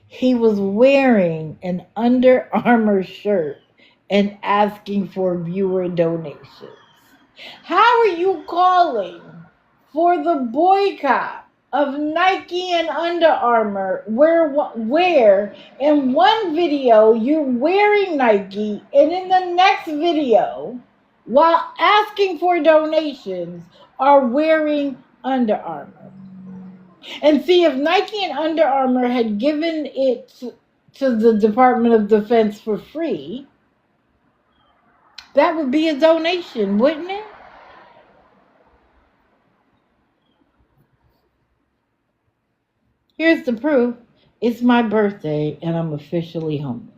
He was wearing an Under Armour shirt and asking for viewer donations. How are you calling for the boycott of Nike and Under Armour where in one video you're wearing Nike and in the next video, while asking for donations, are wearing Under Armour? And see, if Nike and Under Armour had given it to the Department of Defense for free, that would be a donation, wouldn't it? Here's the proof. It's my birthday and I'm officially homeless.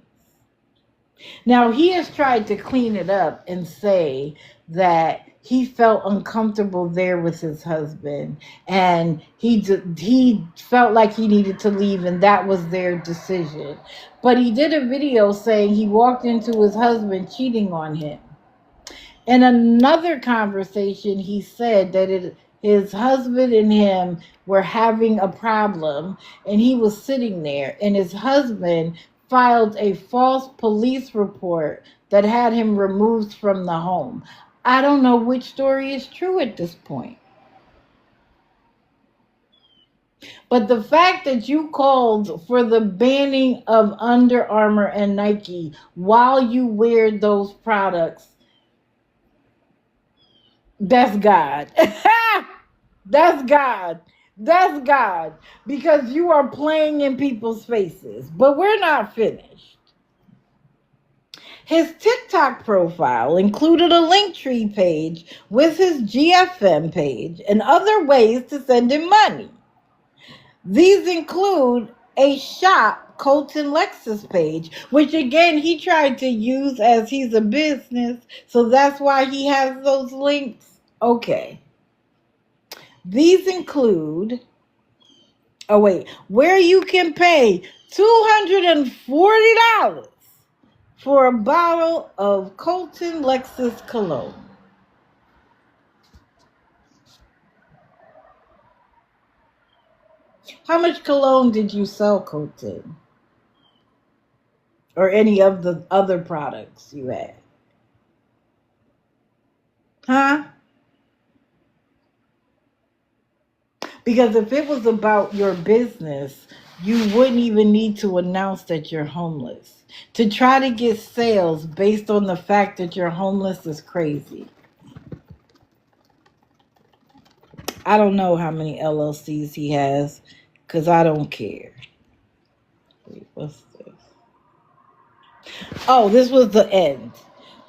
Now, he has tried to clean it up and say that he felt uncomfortable there with his husband and he felt like he needed to leave and that was their decision. But he did a video saying he walked into his husband cheating on him. In another conversation, he said that his husband and him were having a problem and he was sitting there and his husband filed a false police report that had him removed from the home. I don't know which story is true at this point. But the fact that you called for the banning of Under Armour and Nike while you wear those products, that's God. That's God. That's God. Because you are playing in people's faces. But we're not finished. His TikTok profile included a Linktree page with his GFM page and other ways to send him money. These include a shop Colton Lexus page, which again he tried to use as he's a business, so that's why he has those links. Okay. These include, where you can pay $240 for a bottle of Colton Lexus cologne. How much cologne did you sell, Colton? Or any of the other products you had? Huh? Because if it was about your business, you wouldn't even need to announce that you're homeless. To try to get sales based on the fact that you're homeless is crazy. I don't know how many LLCs he has because I don't care. Wait, what's this? Oh, this was the end.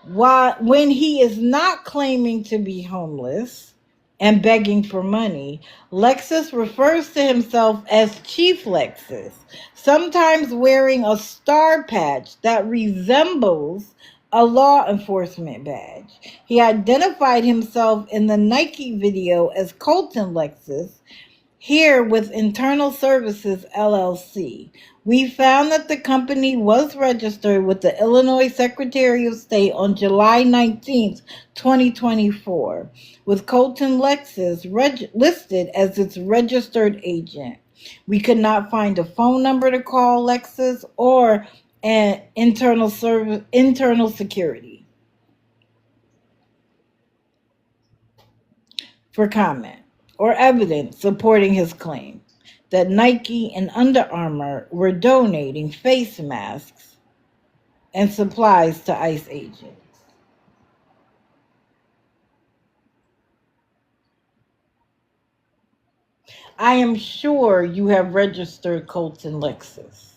When he is not claiming to be homeless and begging for money, Lexus refers to himself as Chief Lexus, sometimes wearing a star patch that resembles a law enforcement badge. He identified himself in the Nike video as Colton Lexus, here with Internal Services LLC. We found that the company was registered with the Illinois Secretary of State on July 19th, 2024, with Colton Lexus listed as its registered agent. We could not find a phone number to call Lexus or an internal security for comment or evidence supporting his claim that Nike and Under Armour were donating face masks and supplies to ICE agents. I am sure you have registered Colton Lexus.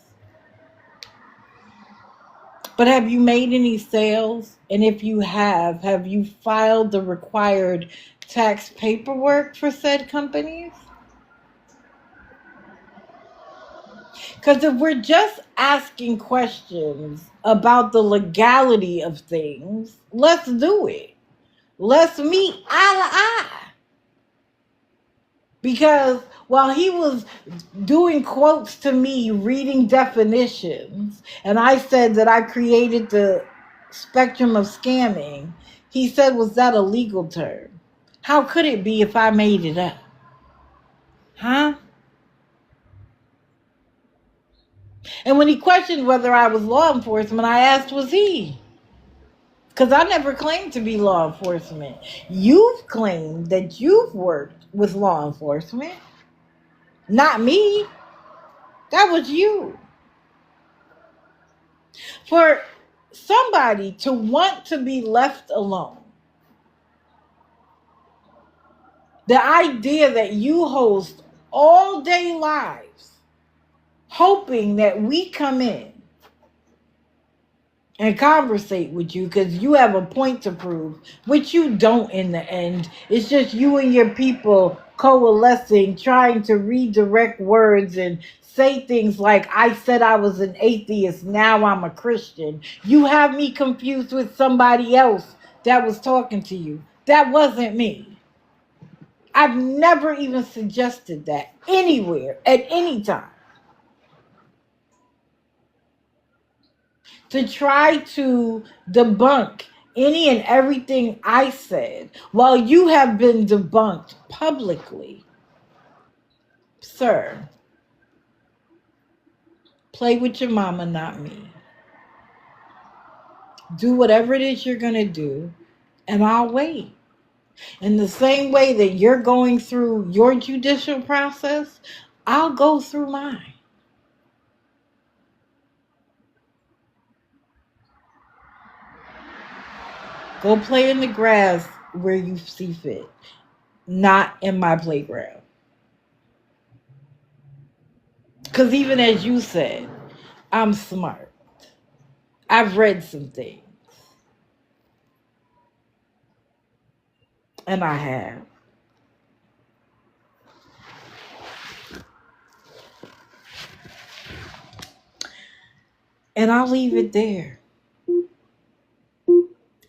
But have you made any sales? And if you have you filed the required tax paperwork for said companies? Because if we're just asking questions about the legality of things, let's do it. Let's meet eye to eye. Because while he was doing quotes to me, reading definitions, and I said that I created the spectrum of scamming, he said, was that a legal term? How could it be if I made it up? Huh? And when he questioned whether I was law enforcement, I asked, was he? Because I never claimed to be law enforcement. You've claimed that you've worked with law enforcement. Not me. That was you. For somebody to want to be left alone, the idea that you host all day lives, hoping that we come in and conversate with you because you have a point to prove, which you don't in the end. It's just you and your people coalescing, trying to redirect words and say things like, I said I was an atheist, now I'm a Christian. You have me confused with somebody else that was talking to you. That wasn't me. I've never even suggested that anywhere at any time. To try to debunk any and everything I said while you have been debunked publicly. Sir, play with your mama, not me. Do whatever it is you're going to do, and I'll wait. In the same way that you're going through your judicial process, I'll go through mine. Go play in the grass where you see fit, not in my playground. Because even as you said, I'm smart. I've read some things. And I have. And I'll leave it there.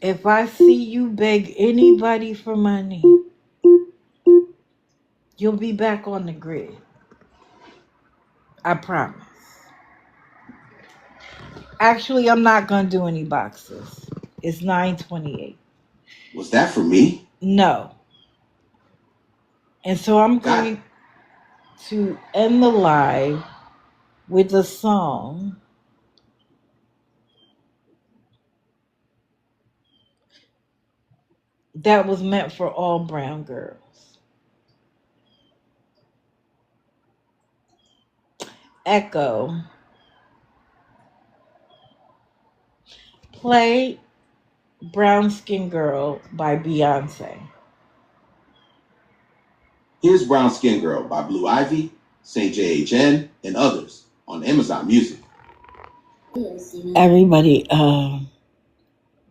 If I see you beg anybody for money, you'll be back on the grid. I promise. Actually, I'm not gonna do any boxes. It's 9:28. Was that for me? No. And so I'm going to end the live with a song that was meant for all brown girls. Echo, play Brown Skin Girl by Beyonce. Here's Brown Skin Girl by Blue Ivy, St. JHN, and others on Amazon Music. Everybody,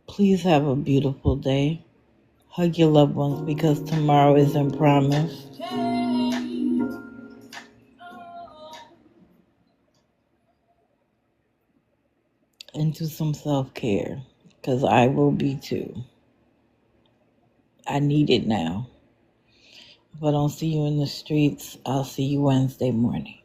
please have a beautiful day. Hug your loved ones because tomorrow isn't promised. And do some self-care because I will be too. I need it now. If I don't see you in the streets, I'll see you Wednesday morning.